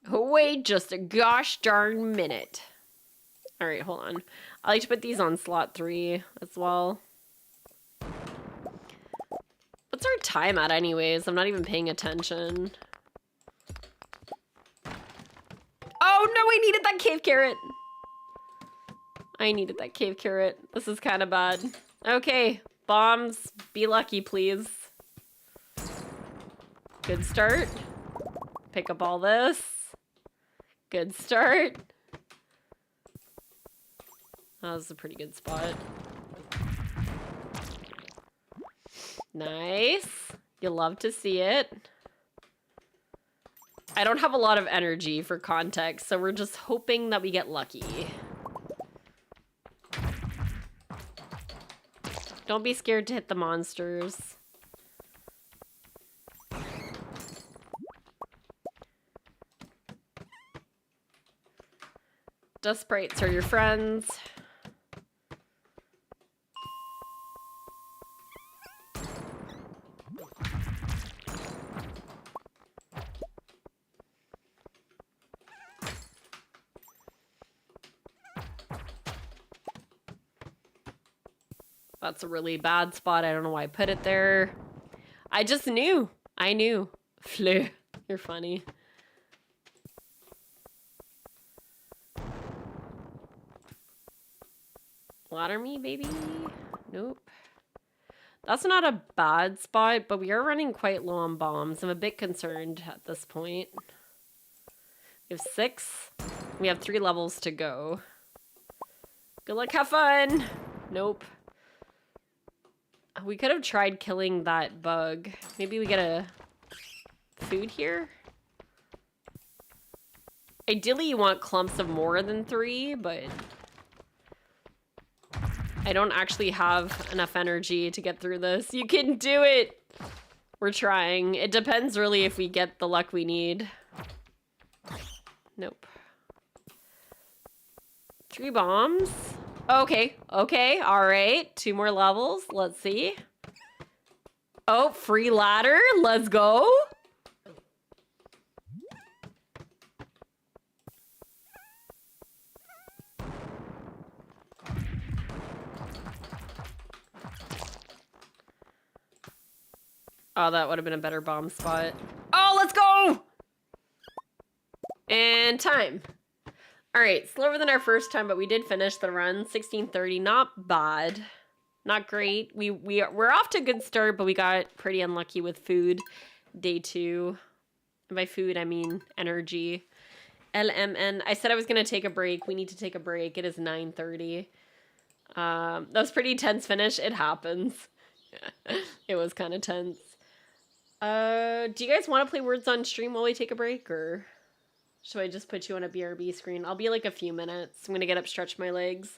Wait just a gosh darn minute. Alright, hold on. I like to put these on slot 3 as well. What's our time at anyways? I'm not even paying attention. Oh no, I needed that cave carrot. I needed that cave carrot. This is kind of bad. Okay, bombs, be lucky, please. Good start. Pick up all this. Good start. That was a pretty good spot. Nice. You'll love to see it. I don't have a lot of energy for context, so we're just hoping that we get lucky. Don't be scared to hit the monsters. Dust sprites are your friends. That's a really bad spot. I don't know why I put it there. I just knew. I knew. Fleur. You're funny. Ladder me, baby. Nope. That's not a bad spot, but we are running quite low on bombs. I'm a bit concerned at this point. We have 6. We have 3 levels to go. Good luck, have fun. Nope. We could have tried killing that bug. Maybe we get a food here? Ideally, you want clumps of more than 3, but I don't actually have enough energy to get through this. You can do it! We're trying. It depends really if we get the luck we need. Nope. 3 bombs? Okay, okay, alright. 2 more levels. Let's see. Oh, free ladder. Let's go. Oh, that would have been a better bomb spot. Oh, let's go! And time. All right, slower than our first time, but we did finish the run. 16:30, not bad. Not great. We're off to a good start, but we got pretty unlucky with food. Day 2. And by food, I mean energy. LMN. I said I was going to take a break. We need to take a break. It is 9:30. That was pretty tense finish. It happens. It was kind of tense. Do you guys want to play Words on Stream while we take a break, or should I just put you on a BRB screen? I'll be like a few minutes. I'm gonna get up, stretch my legs,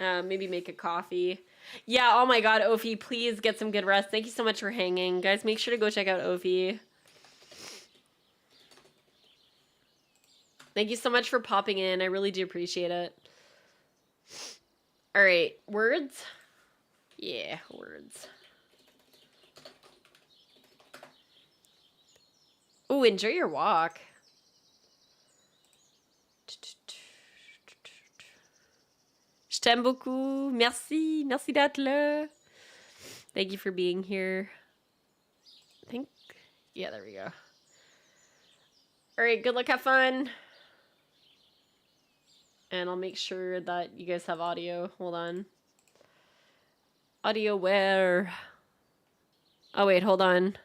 maybe make a coffee. Yeah, oh my god, Ophi, please get some good rest. Thank you so much for hanging. Guys, make sure to go check out Ophi. Thank you so much for popping in. I really do appreciate it. All right, words? Yeah, words. Ooh, enjoy your walk. Je t'aime beaucoup. Merci. Merci d'être là. Thank you for being here. I think, yeah, there we go. All right, good luck, have fun. And I'll make sure that you guys have audio. Hold on. Audio where? Oh, wait, hold on.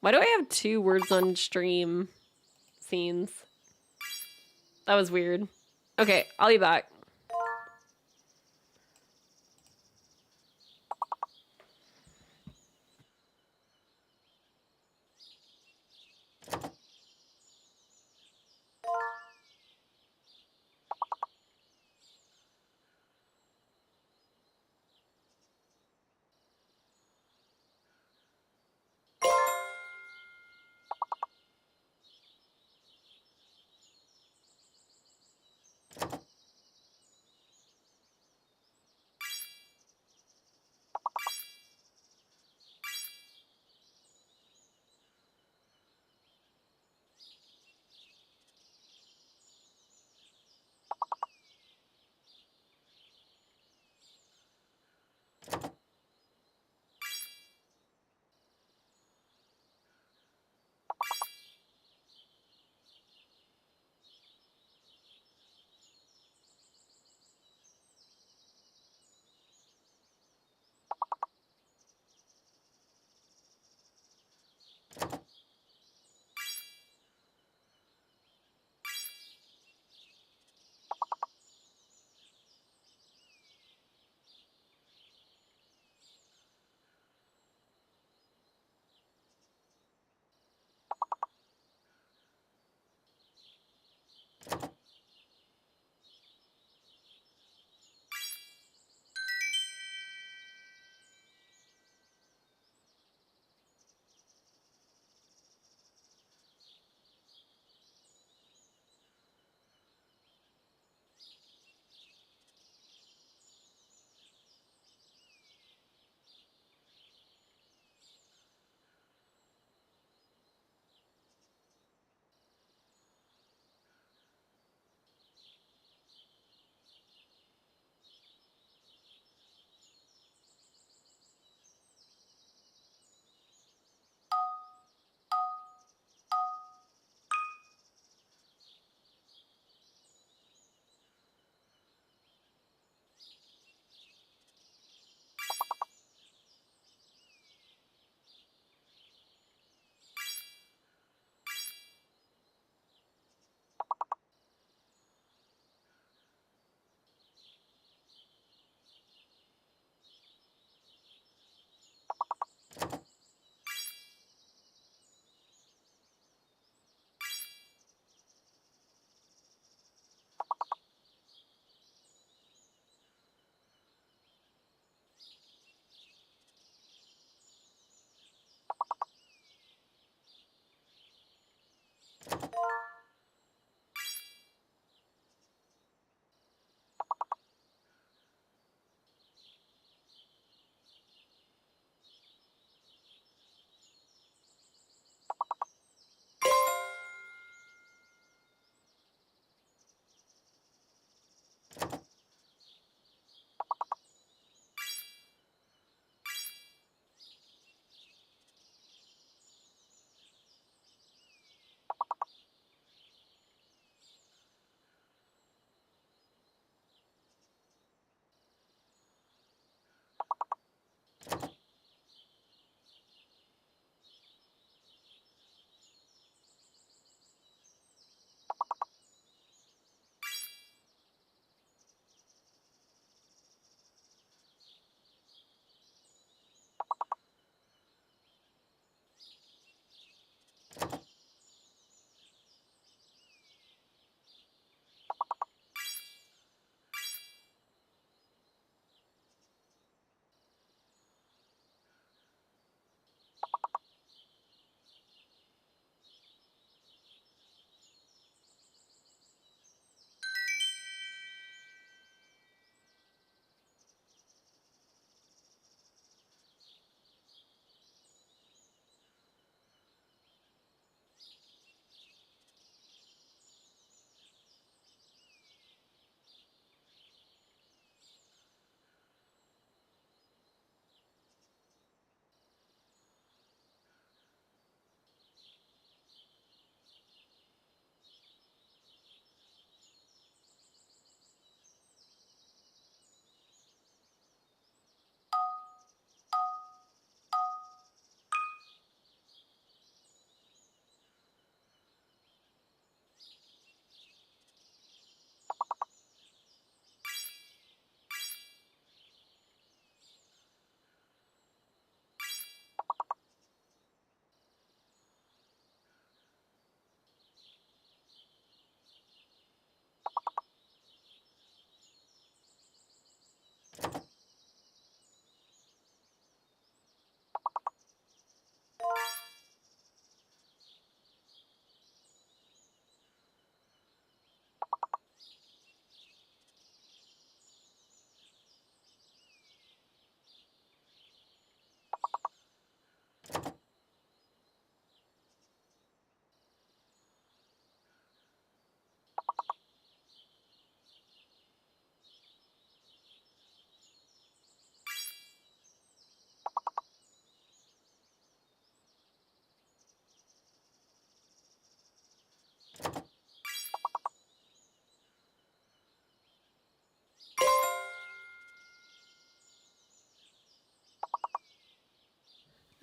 Why do I have 2 words on stream scenes? That was weird. Okay, I'll be back.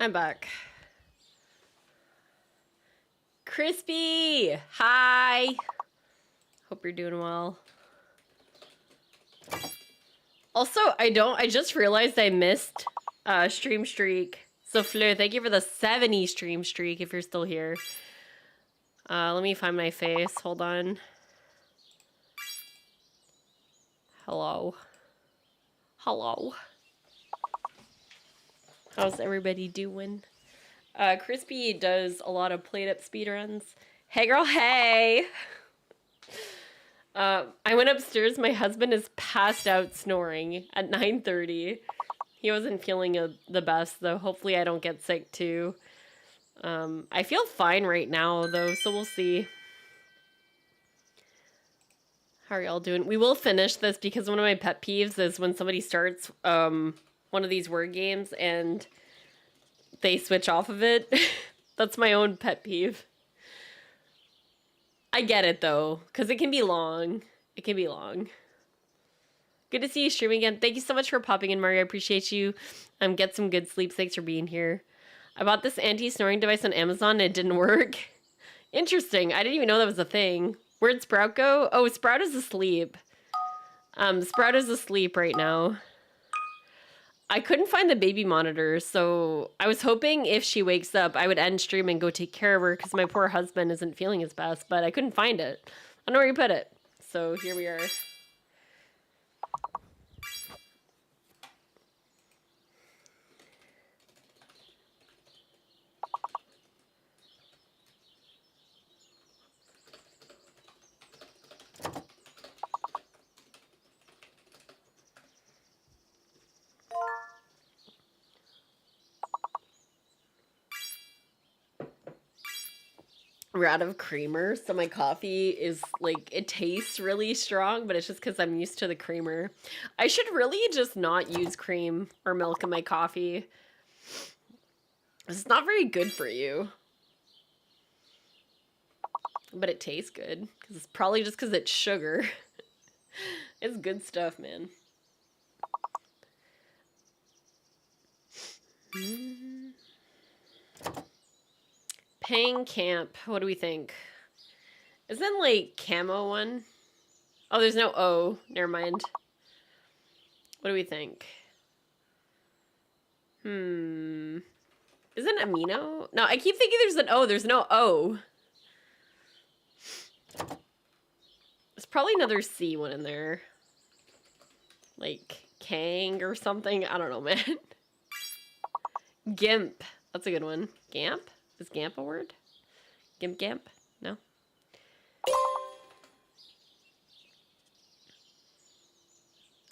I'm back. Crispy! Hi! Hope you're doing well. Also, I just realized I missed stream streak. So Fleur, thank you for the 70 stream streak if you're still here. Let me find my face. Hold on. Hello. Hello. How's everybody doing? Crispy does a lot of played up speedruns. Hey girl, hey! I went upstairs. My husband is passed out snoring at 9:30. He wasn't feeling the best though. Hopefully I don't get sick too. I feel fine right now though, so we'll see. How are y'all doing? We will finish this because one of my pet peeves is when somebody starts one of these word games and they switch off of it. That's my own pet peeve. I get it though, because it can be long. It can be long. Good to see you streaming again. Thank you so much for popping in, Mario. I appreciate you. Get some good sleep. Thanks for being here. I bought this anti-snoring device on Amazon and it didn't work. Interesting. I didn't even know that was a thing. Where'd Sprout go? Oh, Sprout is asleep. Sprout is asleep right now. I couldn't find the baby monitor, so I was hoping if she wakes up, I would end stream and go take care of her because my poor husband isn't feeling his best, but I couldn't find it. I don't know where you put it. So here we are. We're out of creamer, so my coffee is like, it tastes really strong, but it's just because I'm used to the creamer. I should really just not use cream or milk in my coffee. It's not very good for you. But it tastes good. Because it's probably just because it's sugar. It's good stuff, man. Pang Camp. What do we think? Isn't like camo one? Oh, there's no O. Never mind. What do we think? Isn't amino? No, I keep thinking there's an O. There's no O. There's probably another C one in there. Like Kang or something. I don't know, man. Gimp. That's a good one. Gamp? Is Gamp a word? Gimp Gamp? No?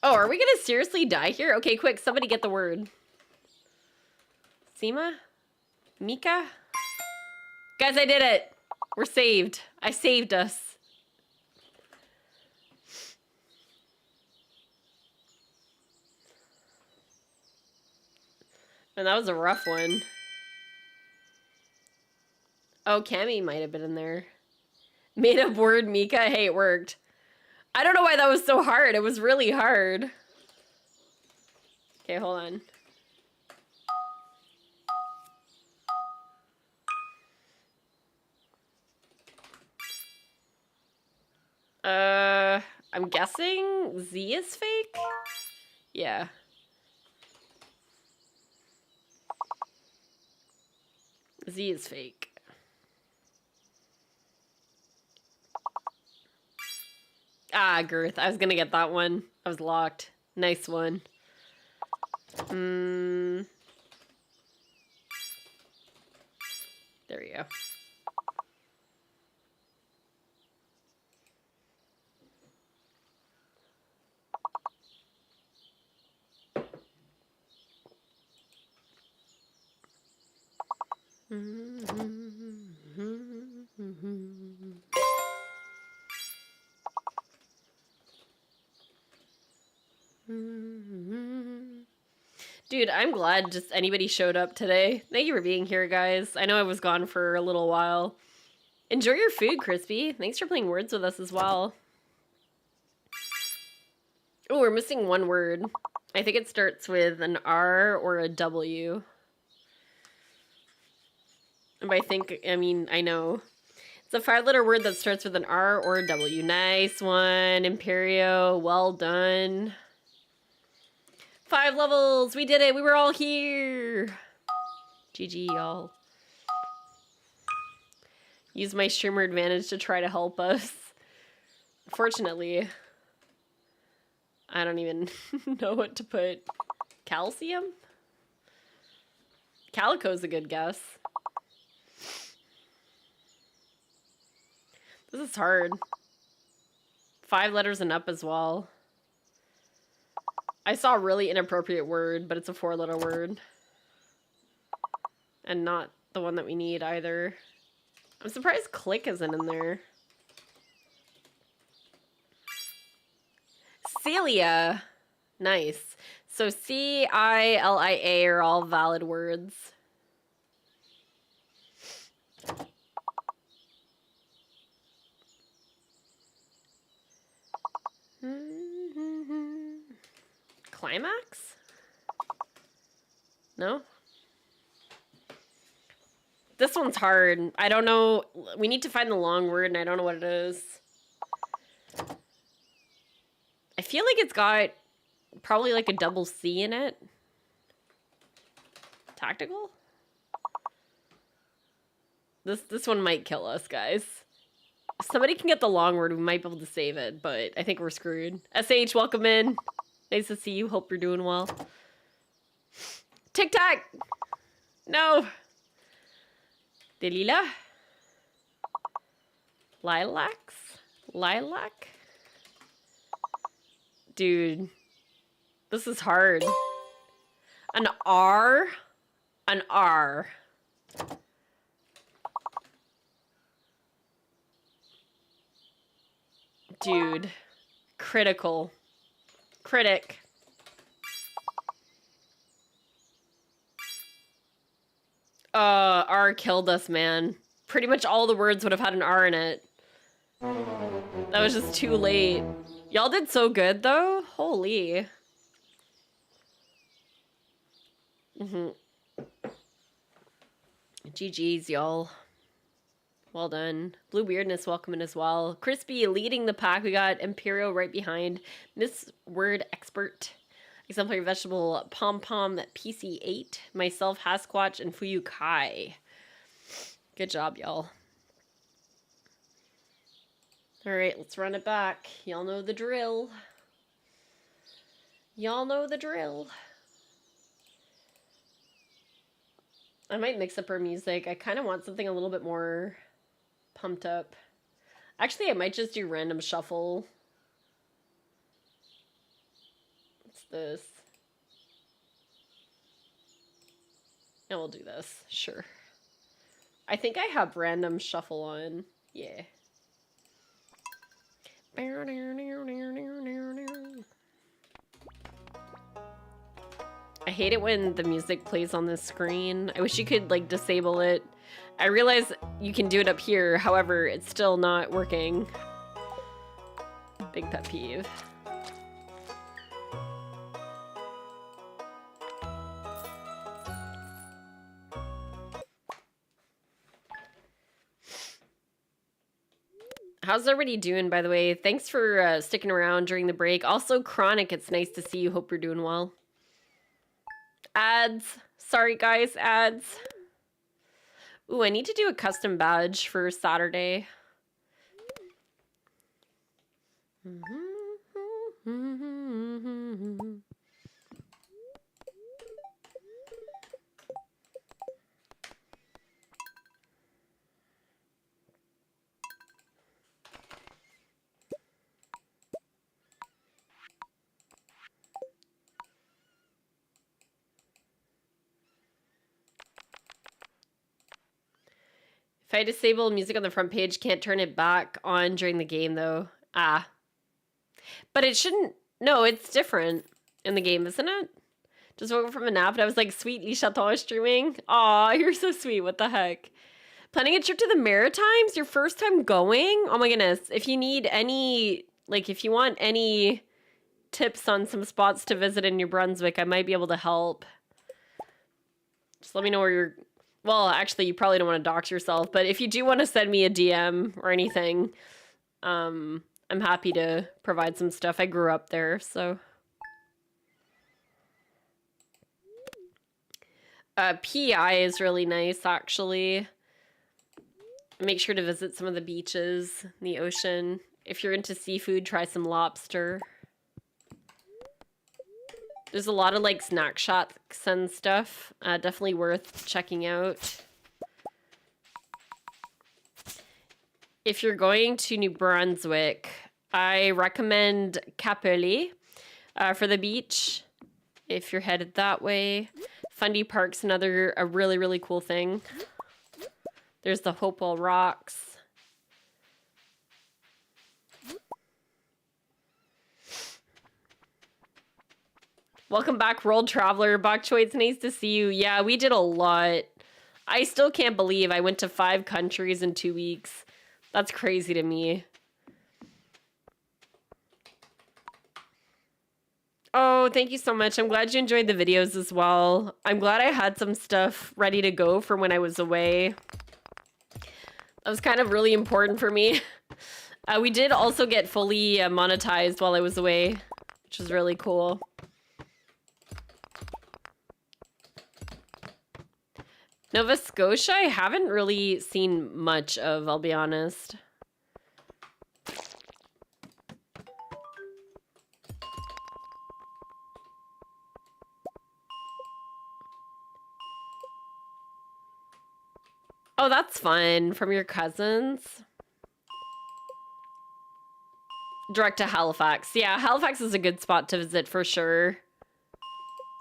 Oh, are we gonna seriously die here? Okay, quick, somebody get the word. Seema? Mika? Guys, I did it! We're saved. I saved us. And that was a rough one. Oh, Cammy might have been in there. Made up word, Mika. Hey, it worked. I don't know why that was so hard. It was really hard. Okay, hold on. I'm guessing Z is fake? Yeah. Z is fake. Ah, girth. I was gonna get that one. I was locked. Nice one. There we go. Dude, I'm glad just anybody showed up today. Thank you for being here, guys. I know I was gone for a little while. Enjoy your food, Crispy. Thanks for playing words with us as well. Oh, we're missing one word. I think it starts with an R or a W. And by think, I mean, I know. It's a 5-letter word that starts with an R or a W. Nice one, Imperio. Well done. 5 levels. We did it. We were all here. GG, y'all. Use my streamer advantage to try to help us. Fortunately, I don't even know what to put. Calcium? Calico's a good guess. This is hard. 5 letters and up as well. I saw a really inappropriate word, but it's a 4-letter word. And not the one that we need either. I'm surprised click isn't in there. Celia. Nice. So C-I-L-I-A are all valid words. Climax? No? This one's hard. I don't know. We need to find the long word, and I don't know what it is. I feel like it's got probably like a double C in it. Tactical? This one might kill us, guys. If somebody can get the long word, we might be able to save it, but I think we're screwed. SH, welcome in. Nice to see you. Hope you're doing well. Tic Tac! No! Delila? Lilacs? Lilac? Dude. This is hard. An R? An R. Dude. Critical. Critic. R killed us, man. Pretty much all the words would have had an R in it. That was just too late. Y'all did so good, though. Holy. GG's, y'all. Well done. Blue Weirdness, welcome in as well. Crispy leading the pack. We got Imperial right behind. Miss Word Expert. Exemplary Vegetable Pom Pom PC8. Myself, Hasquatch, and Fuyu Kai. Good job, y'all. Alright, let's run it back. Y'all know the drill. Y'all know the drill. I might mix up our music. I kind of want something a little bit more pumped up. Actually, I might just do random shuffle. What's this? And we'll do this. Sure. I think I have random shuffle on. Yeah. I hate it when the music plays on the screen. I wish you could like disable it. I realize you can do it up here, however, it's still not working. Big pet peeve. How's everybody doing, by the way? Thanks for sticking around during the break. Also, Chronic, it's nice to see you. Hope you're doing well. Ads. Sorry, guys, ads. Ooh, I need to do a custom badge for Saturday. If I disable music on the front page, can't turn it back on during the game, though. Ah. But it shouldn't... No, it's different in the game, isn't it? Just woke up from a nap and I was like, sweet, Chateau is streaming. Aw, you're so sweet. What the heck? Planning a trip to the Maritimes? Your first time going? Oh my goodness. If you need any... Like, if you want any tips on some spots to visit in New Brunswick, I might be able to help. Just let me know where you're... well, actually, you probably don't want to dox yourself, but if you do want to send me a DM or anything, I'm happy to provide some stuff. I grew up there, so. PI is really nice, actually. Make sure to visit some of the beaches, the ocean. If you're into seafood, try some lobster. There's a lot of like snack shops and stuff. Definitely worth checking out. If you're going to New Brunswick, I recommend Capelé for the beach. If you're headed that way. Fundy Park's a really, really cool thing. There's the Hopewell Rocks. Welcome back, World Traveler. Bok Choy, it's nice to see you. Yeah, we did a lot. I still can't believe I went to 5 countries in 2 weeks. That's crazy to me. Oh, thank you so much. I'm glad you enjoyed the videos as well. I'm glad I had some stuff ready to go for when I was away. That was kind of really important for me. We did also get fully monetized while I was away, which was really cool. Nova Scotia, I haven't really seen much of, I'll be honest. Oh, that's fun. From your cousins? Direct to Halifax. Yeah, Halifax is a good spot to visit for sure.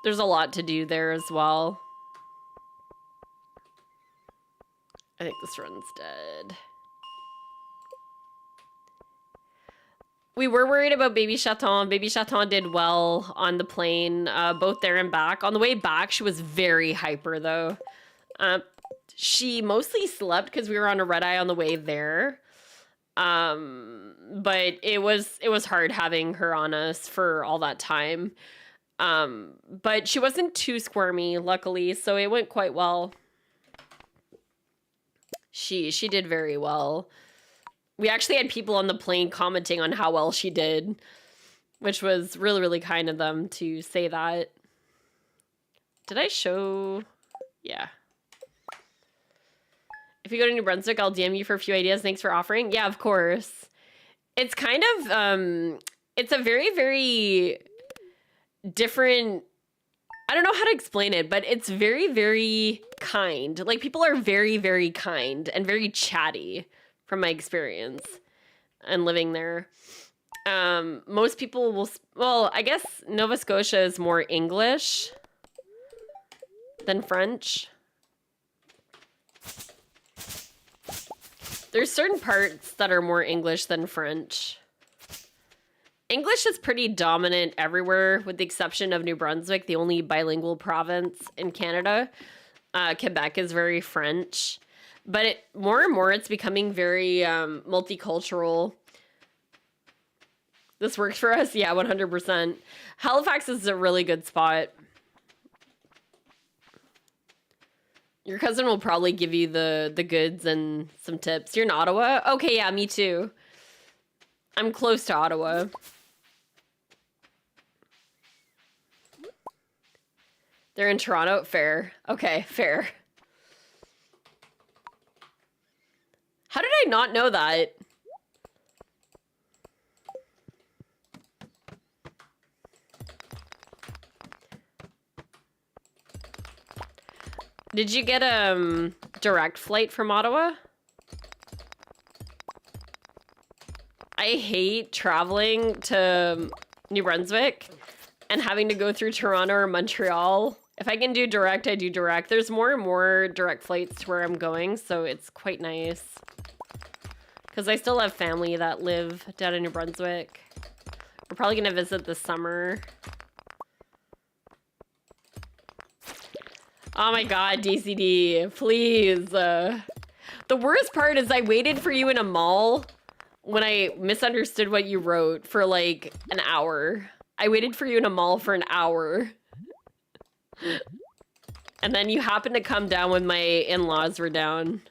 There's a lot to do there as well. I think this run's dead. We were worried about Baby Chaton. Baby Chaton did well on the plane, both there and back. On the way back, she was very hyper, though. She mostly slept because we were on a red eye on the way there. But it was hard having her on us for all that time. But she wasn't too squirmy, luckily, so it went quite well. She did very well. We actually had people on the plane commenting on how well she did, which was really, really kind of them to say that. Did I show? Yeah. If you go to New Brunswick, I'll DM you for a few ideas. Thanks for offering. Yeah, of course. It's kind of, it's a very, very different, I don't know how to explain it, but it's very, very kind. Like, people are very, very kind and very chatty from my experience and living there. Most people will, well, I guess Nova Scotia is more English than French. There's certain parts that are more English than French. English is pretty dominant everywhere, with the exception of New Brunswick, the only bilingual province in Canada. Quebec is very French. But more and more, it's becoming very multicultural. This works for us? Yeah, 100%. Halifax is a really good spot. Your cousin will probably give you the goods and some tips. You're in Ottawa? Okay, yeah, me too. I'm close to Ottawa. They're in Toronto? Fair. Okay, fair. How did I not know that? Did you get a direct flight from Ottawa? I hate traveling to New Brunswick and having to go through Toronto or Montreal. If I can do direct, I do direct. There's more and more direct flights to where I'm going, so it's quite nice. Because I still have family that live down in New Brunswick. We're probably going to visit this summer. Oh my god, DCD, please. The worst part is I waited for you in a mall when I misunderstood what you wrote for like an hour. I waited for you in a mall for an hour. And then you happened to come down when my in-laws were down.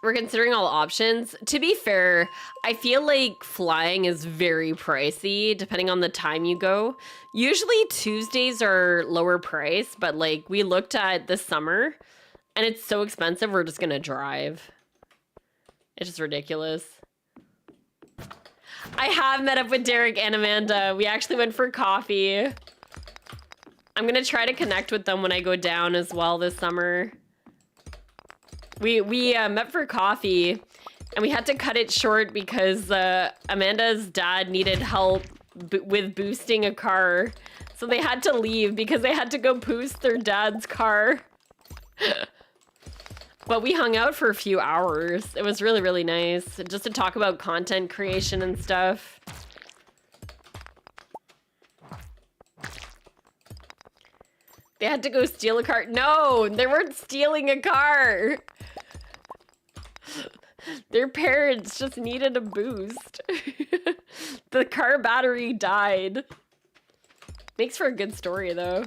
We're considering all options. To be fair, I feel like flying is very pricey depending on the time you go. Usually Tuesdays are lower price, but like we looked at this summer and it's so expensive we're just gonna drive. It's just ridiculous. I have met up with Derek and Amanda. We actually went for coffee. I'm gonna try to connect with them when I go down as well this summer. We met for coffee, and we had to cut it short because Amanda's dad needed help with boosting a car. So they had to leave because they had to go boost their dad's car. But we hung out for a few hours. It was really, really nice. Just to talk about content creation and stuff. They had to go steal a car. No, they weren't stealing a car. Their parents just needed a boost. The car battery died. Makes for a good story, though.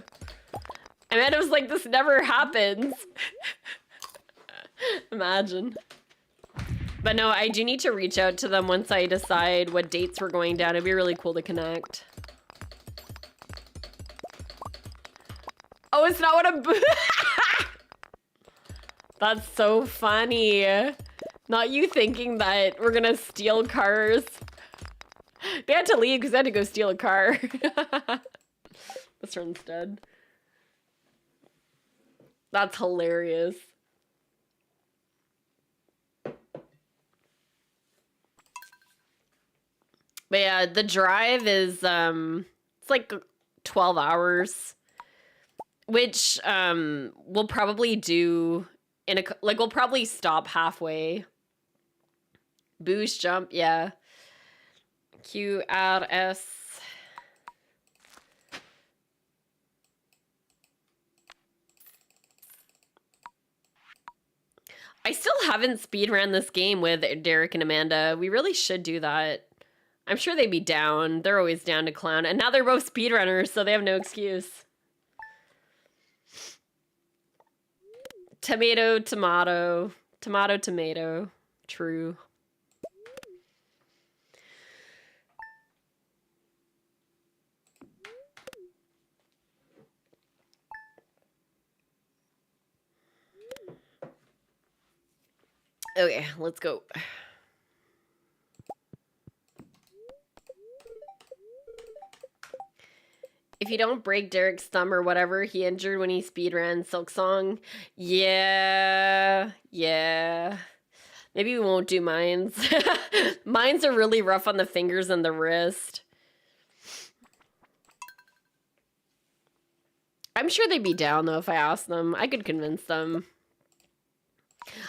And then it was like, this never happens. Imagine. But no, I do need to reach out to them once I decide what dates we're going down. It'd be really cool to connect. Oh, it's not what a That's so funny. Not you thinking that we're gonna steal cars. They had to leave because they had to go steal a car. This one's dead. That's hilarious. But yeah, the drive is it's like 12 hours, which we'll probably do in a like we'll probably stop halfway. Boost jump, yeah. QRS. I still haven't speedrun this game with Derek and Amanda. We really should do that. I'm sure they'd be down. They're always down to clown. And now they're both speedrunners, so they have no excuse. Tomato, tomato. Tomato, tomato. True. Okay, let's go. If you don't break Derek's thumb or whatever he injured when he speedran Silk Song, yeah. Maybe we won't do mines. Mines are really rough on the fingers and the wrist. I'm sure they'd be down though if I asked them. I could convince them.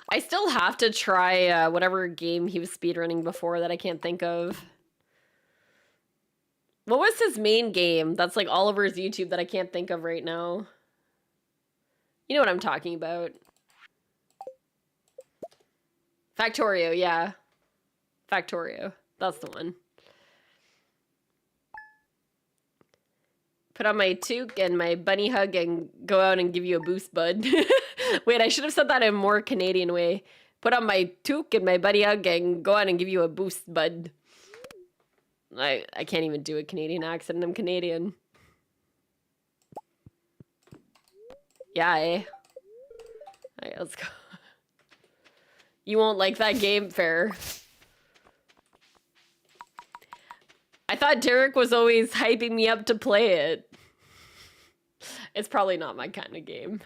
I still have to try whatever game he was speedrunning before that I can't think of. What was his main game that's like all over his YouTube that I can't think of right now? You know what I'm talking about. Factorio, yeah. Factorio. That's the one. Put on my toque and my bunny hug and go out and give you a boost, bud. Wait, I should have said that in a more Canadian way. Put on my toque and my bunny hug and go out and give you a boost, bud. I can't even do a Canadian accent. I'm Canadian. Yeah, eh? Alright, let's go. You won't like that game, fair. I thought Derek was always hyping me up to play it. It's probably not my kind of game.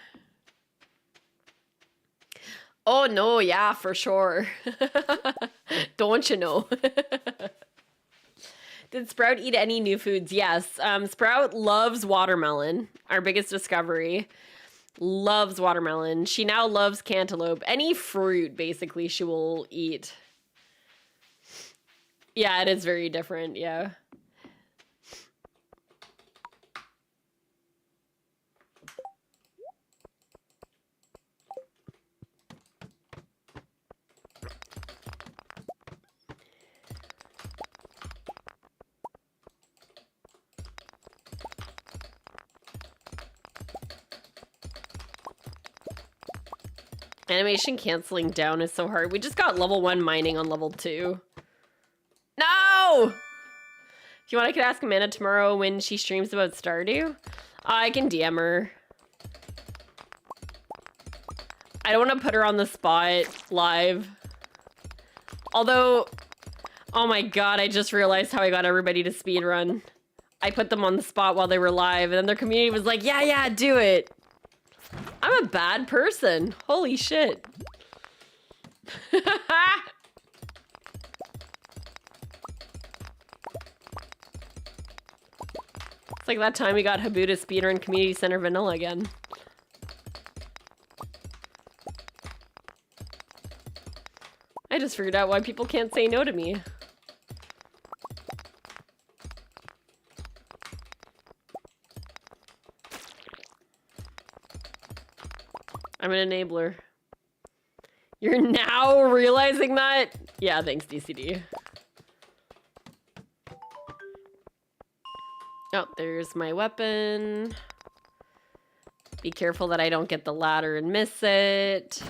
Oh no, yeah, for sure. Don't you know? Did Sprout eat any new foods? Yes. Sprout loves watermelon, our biggest discovery. Loves watermelon. She now loves cantaloupe. Any fruit, basically, she will eat. Yeah, it is very different, yeah. Animation canceling down is so hard. We just got level 1 mining on level 2. No! If you want, I could ask Amanda tomorrow when she streams about Stardew. I can DM her. I don't want to put her on the spot live. Although, oh my god, I just realized how I got everybody to speedrun. I put them on the spot while they were live, and then their community was like, yeah, do it. I'm a bad person. Holy shit. It's like that time we got Habu to speedrun Community Center Vanilla again. I just figured out why people can't say no to me. I'm an enabler. You're now realizing that? Yeah, thanks, DCD. Oh, there's my weapon. Be careful that I don't get the ladder and miss it.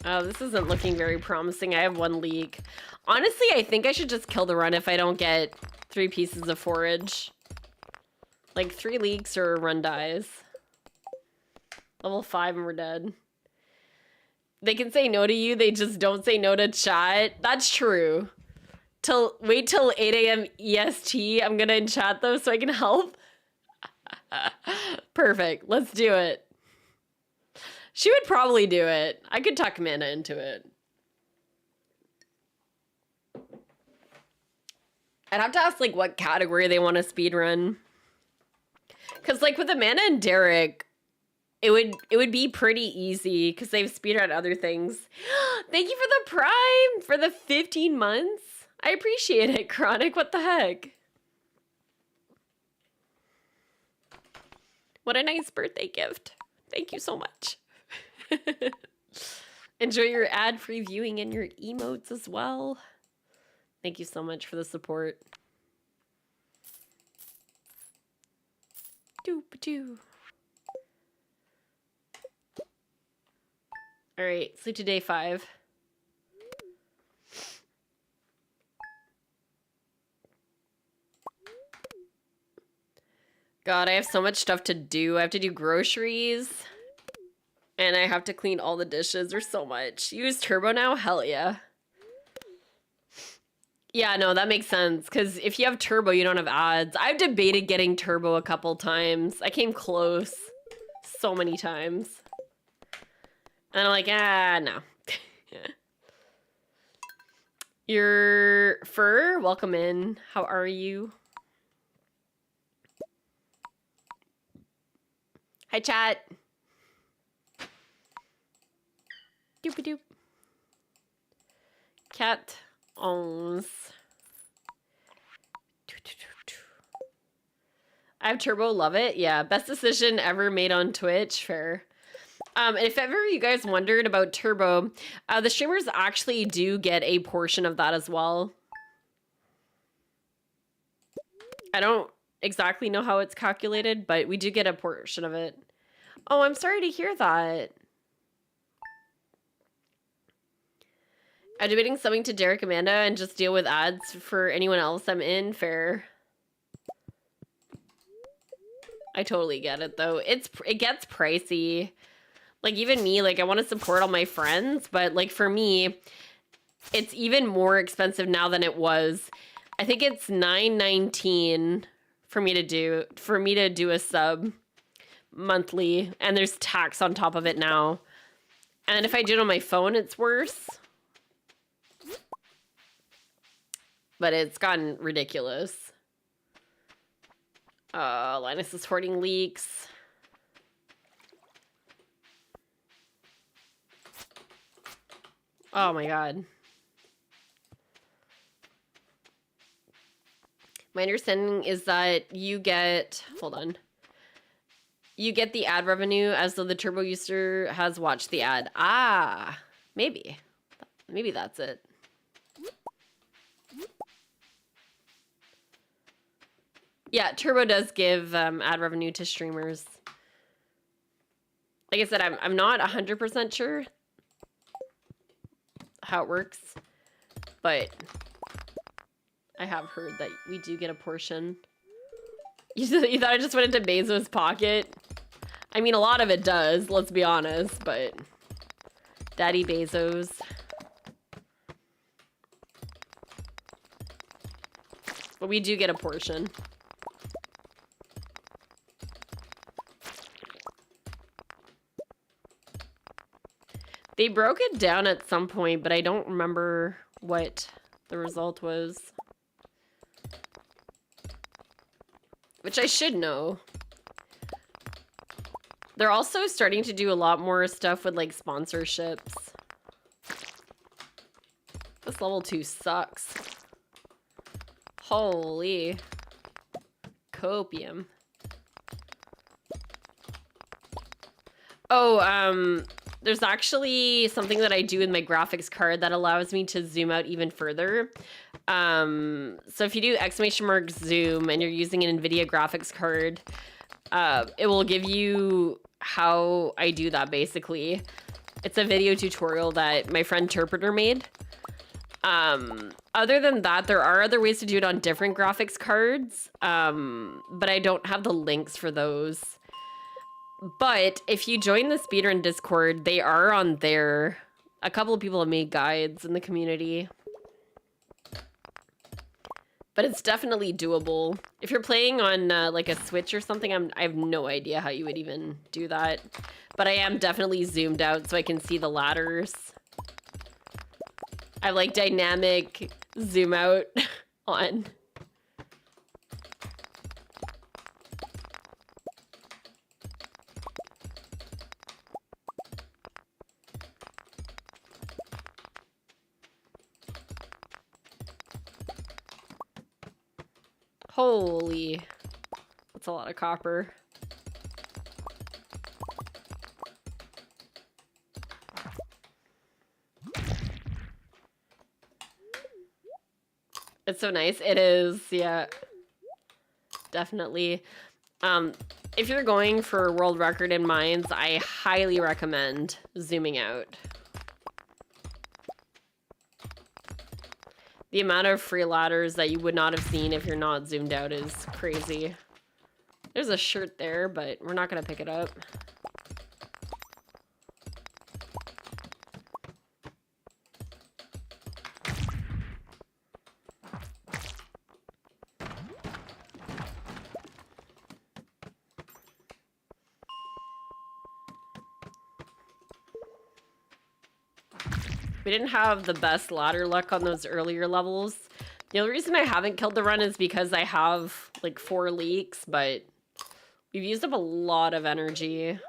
Oh, this isn't looking very promising. I have 1 leek. Honestly, I think I should just kill the run if I don't get 3 pieces of forage. Like 3 leeks or run dies. Level 5 and we're dead. They can say no to you, they just don't say no to chat. That's true. Wait till 8 a.m. EST. I'm gonna in chat though so I can help. Perfect. Let's do it. She would probably do it. I could talk Amanda into it. I'd have to ask like what category they want to speedrun. Cause like with Amanda and Derek, it would be pretty easy because they've speedrun other things. Thank you for the Prime for the 15 months. I appreciate it, Chronic. What the heck? What a nice birthday gift. Thank you so much. Enjoy your ad-free viewing and your emotes as well. Thank you so much for the support. Doop-doo. All right, sleep to day 5. God, I have so much stuff to do. I have to do groceries. And I have to clean all the dishes. There's so much. Use Turbo now? Hell yeah. Yeah, no, that makes sense. Because if you have Turbo, you don't have ads. I've debated getting Turbo a couple times. I came close so many times. And I'm like, no. Your fur, welcome in. How are you? Hi, chat. Doop-a-doop. Cat owns. I have Turbo, love it. Yeah, best decision ever made on Twitch. Fair. If ever you guys wondered about Turbo, the streamers actually do get a portion of that as well. I don't exactly know how it's calculated, but we do get a portion of it. Oh, I'm sorry to hear that. I'm debating something to Derek Amanda and just deal with ads for anyone else I'm in. Fair. I totally get it though. It gets pricey. Like even me, like I want to support all my friends, but like for me, it's even more expensive now than it was. I think it's $9.19 for me to do a sub monthly, and there's tax on top of it now. And if I do it on my phone, it's worse. But it's gotten ridiculous. Linus is hoarding leaks. Oh my god. My understanding is that you get... Hold on. You get the ad revenue as though the Turbo user has watched the ad. Ah, maybe. Maybe that's it. Yeah, Turbo does give ad revenue to streamers. Like I said, I'm not 100% sure how it works, but I have heard that we do get a portion. You thought I just went into Bezos' pocket? I mean, a lot of it does, let's be honest, but Daddy Bezos. But we do get a portion. They broke it down at some point, but I don't remember what the result was. Which I should know. They're also starting to do a lot more stuff with like sponsorships. This level 2 sucks. Holy copium. Oh, there's actually something that I do with my graphics card that allows me to zoom out even further. So if you do ! zoom and you're using an NVIDIA graphics card, it will give you how I do that basically. It's a video tutorial that my friend Interpreter made. Other than that, there are other ways to do it on different graphics cards, but I don't have the links for those. But if you join the speedrun Discord, they are on there. A couple of people have made guides in the community. But it's definitely doable. If you're playing on like a Switch or something, I have no idea how you would even do that. But I am definitely zoomed out so I can see the ladders. I have like dynamic zoom out on. Holy, that's a lot of copper. It's so nice. It is, yeah. Definitely. If you're going for world record in mines, I highly recommend zooming out. The amount of free ladders that you would not have seen if you're not zoomed out is crazy. There's a shirt there, but we're not gonna pick it up. We didn't have the best ladder luck on those earlier levels. The only reason I haven't killed the run is because I have like 4 leaks, but we've used up a lot of energy.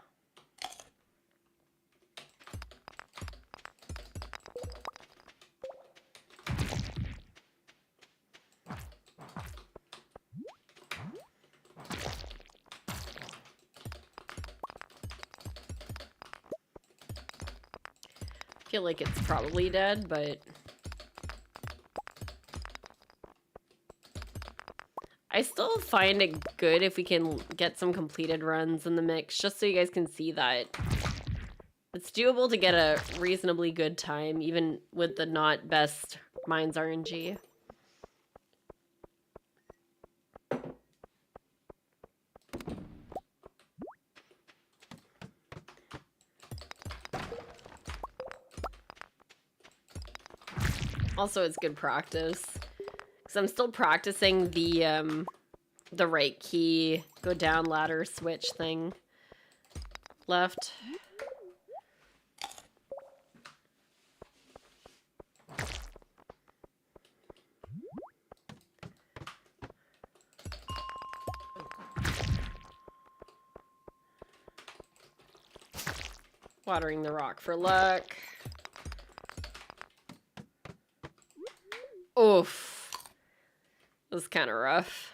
I feel like it's probably dead, but I still find it good if we can get some completed runs in the mix, just so you guys can see that it's doable to get a reasonably good time, even with the not best mines RNG. Also, it's good practice, because I'm still practicing the right key, go down ladder, switch thing. Left. Watering the rock for luck. Oof. This is kind of rough.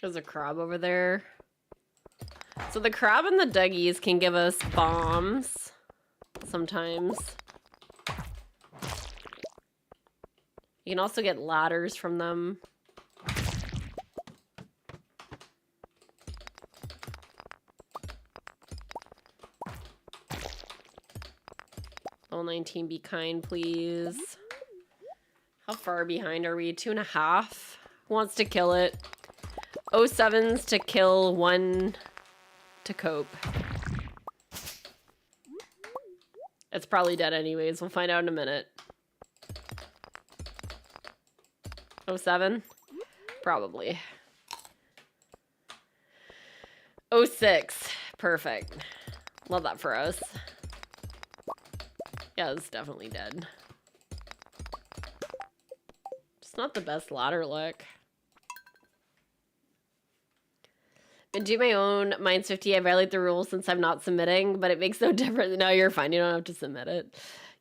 There's a crab over there. So the crab and the duggies can give us bombs sometimes. You can also get ladders from them. Level 19, be kind, please. How far behind are we? 2.5. Who wants to kill it? 07's to kill, 1 to cope. It's probably dead anyways. We'll find out in a minute. 07? Probably. 06. Perfect. Love that for us. Yeah, it's definitely dead. It's not the best ladder luck. And do my own. Mine's 50. I violate the rules since I'm not submitting, but it makes no difference. No, you're fine. You don't have to submit it.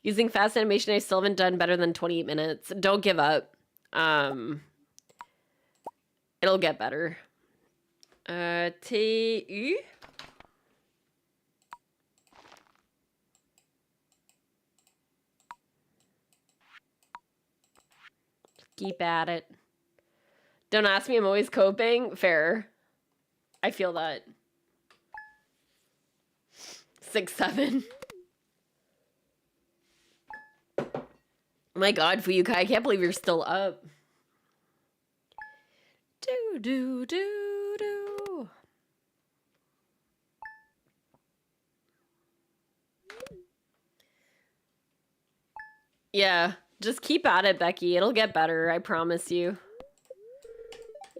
Using fast animation, I still haven't done better than 28 minutes. Don't give up. It'll get better. T-U? Keep at it. Don't ask me, I'm always coping. Fair. I feel that. 6, 7. Oh my god, Fuyukai, I can't believe you're still up. Do. Yeah, just keep at it, Becky. It'll get better, I promise you.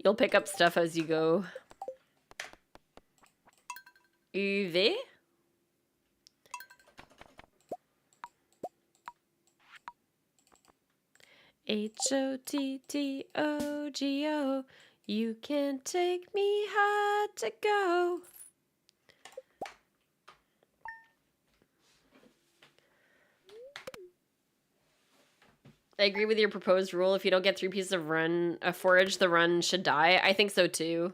You'll pick up stuff as you go. UV? H-O-T-T-O-G-O. You can take me high to go. I agree with your proposed rule. If you don't get 3 pieces of forage, the run should die. I think so too.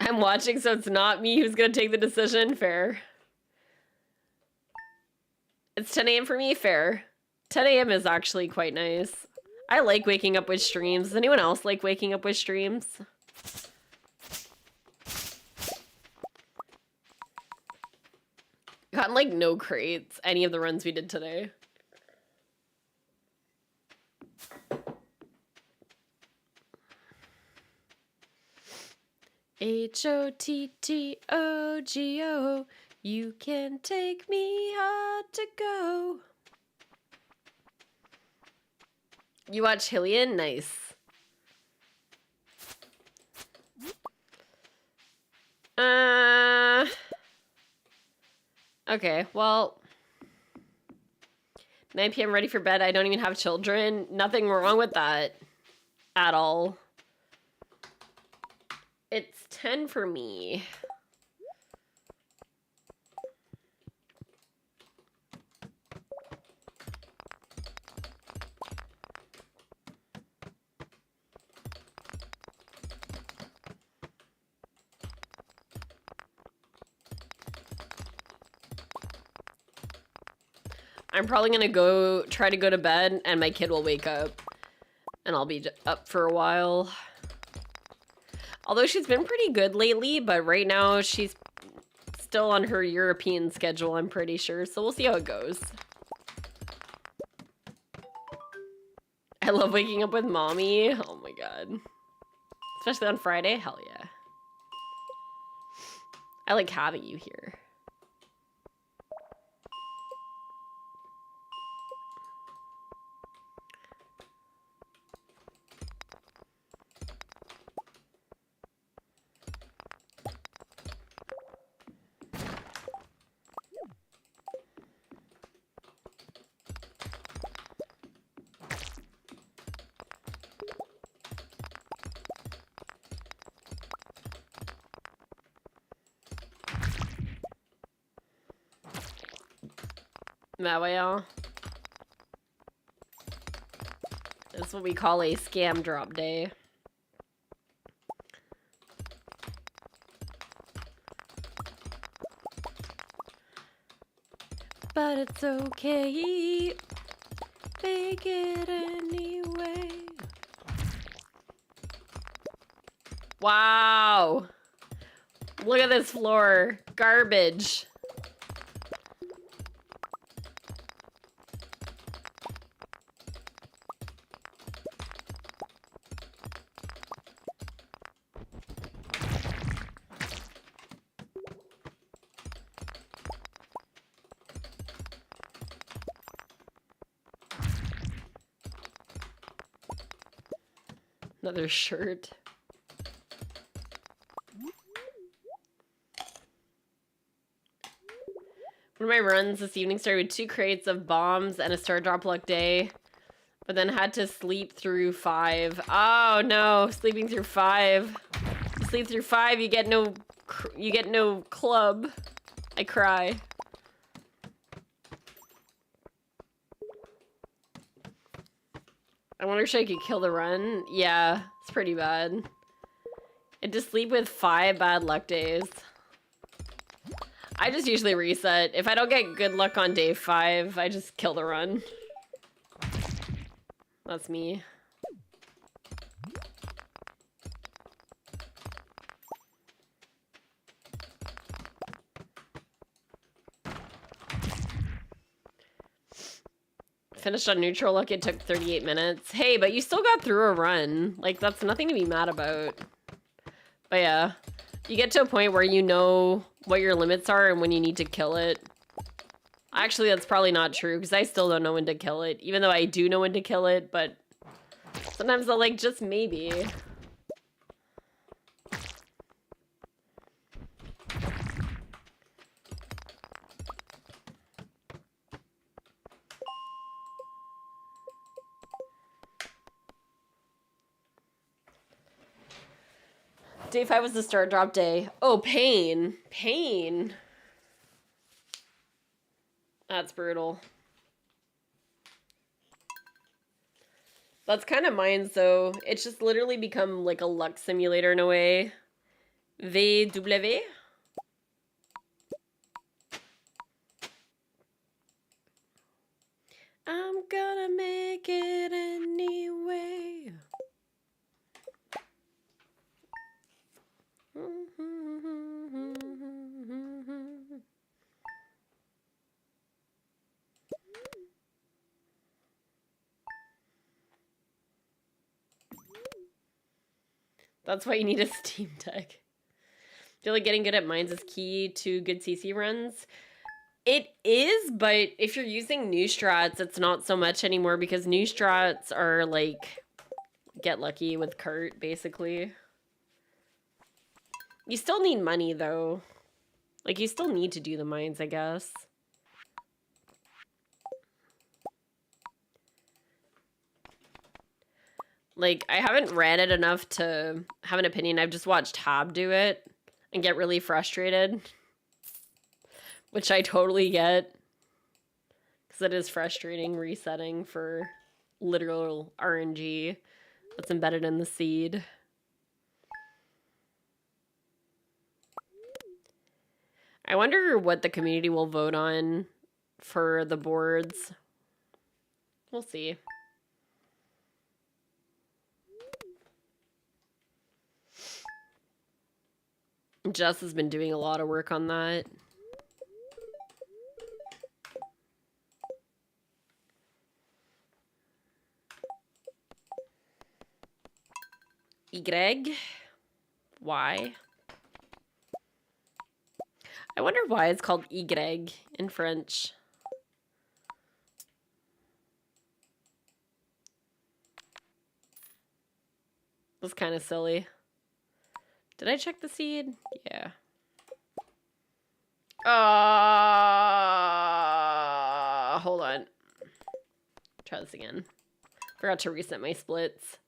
I'm watching, so it's not me who's gonna take the decision. Fair. It's 10 a.m. for me. Fair. 10 a.m. is actually quite nice. I like waking up with streams. Does anyone else like waking up with streams? Got like no crates, any of the runs we did today. H-O-T-T-O-G-O. You can take me hard to go. You watch Hillian? Nice. Okay, well. 9 p.m. ready for bed. I don't even have children. Nothing wrong with that. At all. It's 10 for me. I'm probably gonna try to go to bed and my kid will wake up and I'll be up for a while. Although she's been pretty good lately, but right now she's still on her European schedule, I'm pretty sure. So we'll see how it goes. I love waking up with mommy. Oh my god. Especially on Friday. Hell yeah. I like having you here. That way, y'all. This is what we call a scam drop day. But it's okay. Make it anyway. Wow. Look at this floor. Garbage. Another shirt. One of my runs this evening started with 2 crates of bombs and a star drop luck day, but then had to sleep through 5. Oh no, sleeping through 5. You sleep through 5, you get no club. I cry. I wonder if I could kill the run. Yeah, it's pretty bad. And to sleep with 5 bad luck days. I just usually reset. If I don't get good luck on day 5, I just kill the run. That's me. Finished on neutral luck, it took 38 minutes. Hey, but you still got through a run. Like, that's nothing to be mad about. But yeah, you get to a point where you know what your limits are and when you need to kill it. Actually, that's probably not true, because I still don't know when to kill it. Even though I do know when to kill it, but sometimes I'll like, just maybe. Day 5 was the start drop day. Oh, pain. Pain. That's brutal. That's kind of mine, though. It's just literally become like a luck simulator in a way. VW? I'm gonna make it anyway. That's why you need a Steam Deck. I feel like getting good at mines is key to good CC runs. It is, but if you're using new strats, it's not so much anymore because new strats are like get lucky with cart, basically. You still need money, though. Like, you still need to do the mines, I guess. Like, I haven't read it enough to have an opinion. I've just watched Tab do it and get really frustrated. Which I totally get. Because it is frustrating resetting for literal RNG that's embedded in the seed. I wonder what the community will vote on for the boards. We'll see. Jess has been doing a lot of work on that. Y? Y? I wonder why it's called Y in French. That's kind of silly. Did I check the seed? Yeah. Hold on. Try this again. Forgot to reset my splits.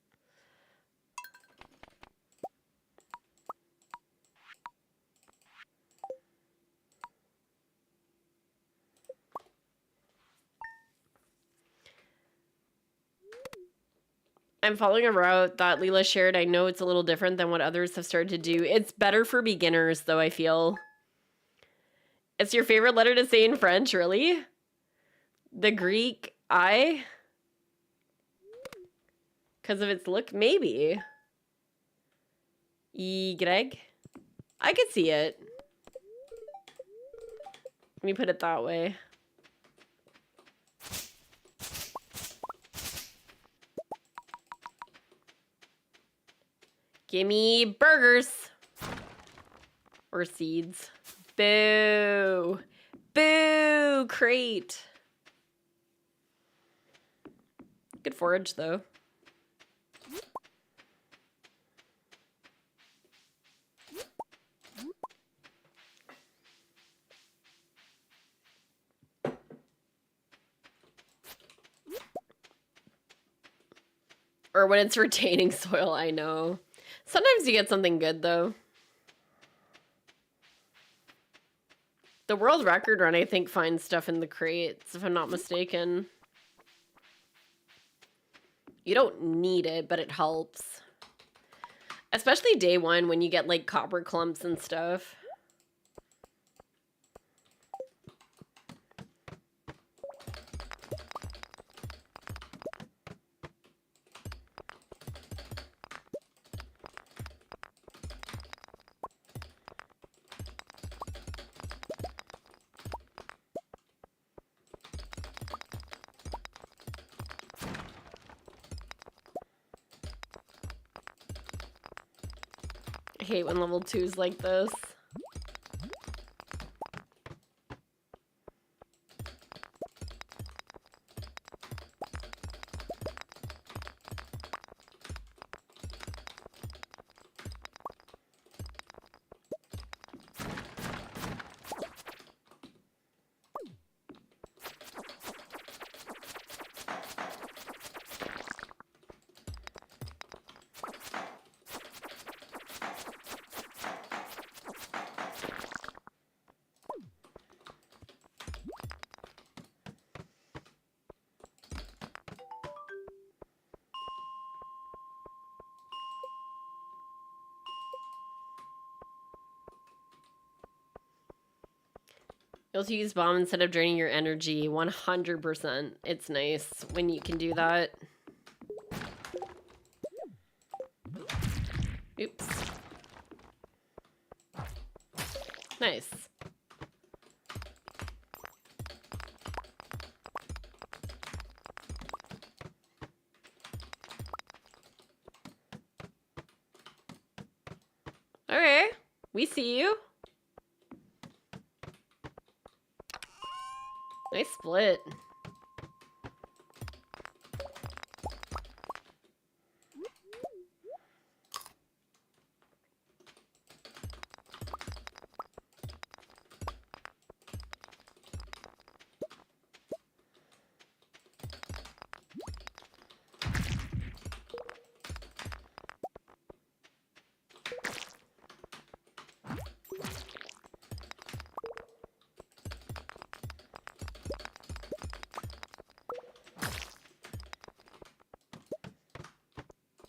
I'm following a route that Leela shared. I know it's a little different than what others have started to do. It's better for beginners, though, I feel. It's your favorite letter to say in French, really? The Greek I? Because of its look? Maybe. Y? I could see it. Let me put it that way. Gimme burgers. Or seeds. Boo. Boo, crate. Good forage, though. Or when it's retaining soil, I know. Sometimes you get something good, though. The world record run, I think, finds stuff in the crates, if I'm not mistaken. You don't need it, but it helps. Especially day one when you get, like, copper clumps and stuff. I hate when level 2's like this. You'll use bomb instead of draining your energy. 100%. It's nice when you can do that. Oops. Nice. Okay, we see you. Nice split.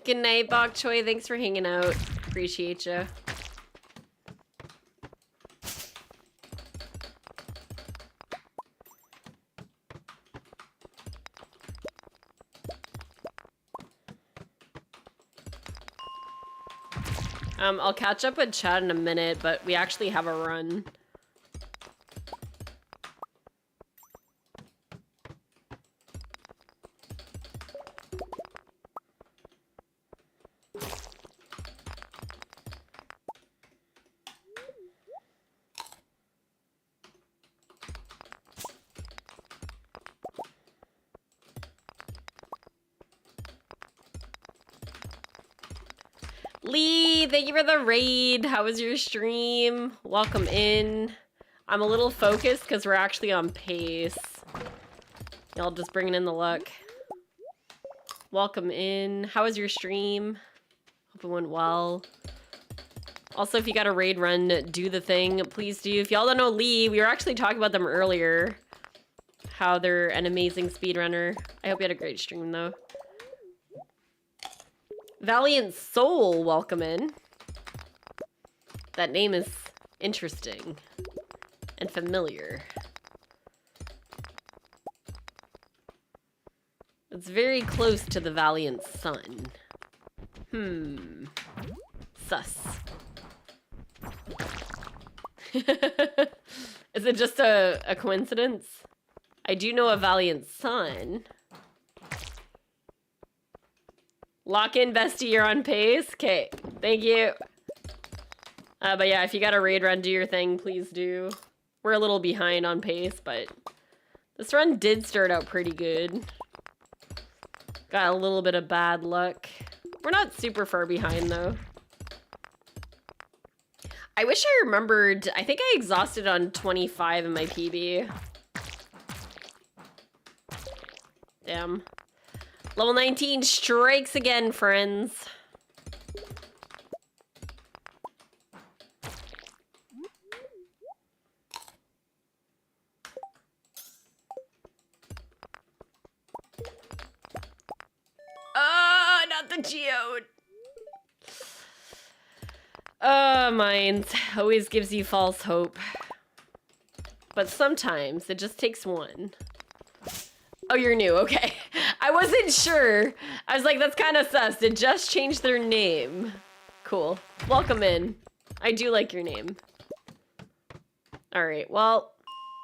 Good night, Bok Choy. Thanks for hanging out. Appreciate you. I'll catch up with Chad in a minute, but we actually have a run. Lee, thank you for the raid. How was your stream? Welcome in. I'm a little focused because we're actually on pace. Y'all just bringing in the luck. Welcome in. How was your stream? Hope it went well. Also, if you got a raid run, do the thing. Please do. If y'all don't know Lee, we were actually talking about them earlier. How they're an amazing speedrunner. I hope you had a great stream, though. Valiant Soul, welcome in. That name is interesting and familiar. It's very close to the Valiant Sun. Sus. Is it just a coincidence? I do know a Valiant Sun. Lock in, bestie, you're on pace. Okay, thank you. But yeah, if you got a raid run, do your thing, please do. We're a little behind on pace, but this run did start out pretty good. Got a little bit of bad luck. We're not super far behind, though. I wish I remembered. I think I exhausted on 25 in my PB. Damn. Level 19 strikes again, friends. Oh, not the geode. Mines always gives you false hope. But sometimes it just takes one. Oh, you're new, okay. I wasn't sure. I was like, that's kind of sus. It just changed their name. Cool. Welcome in. I do like your name. All right, well,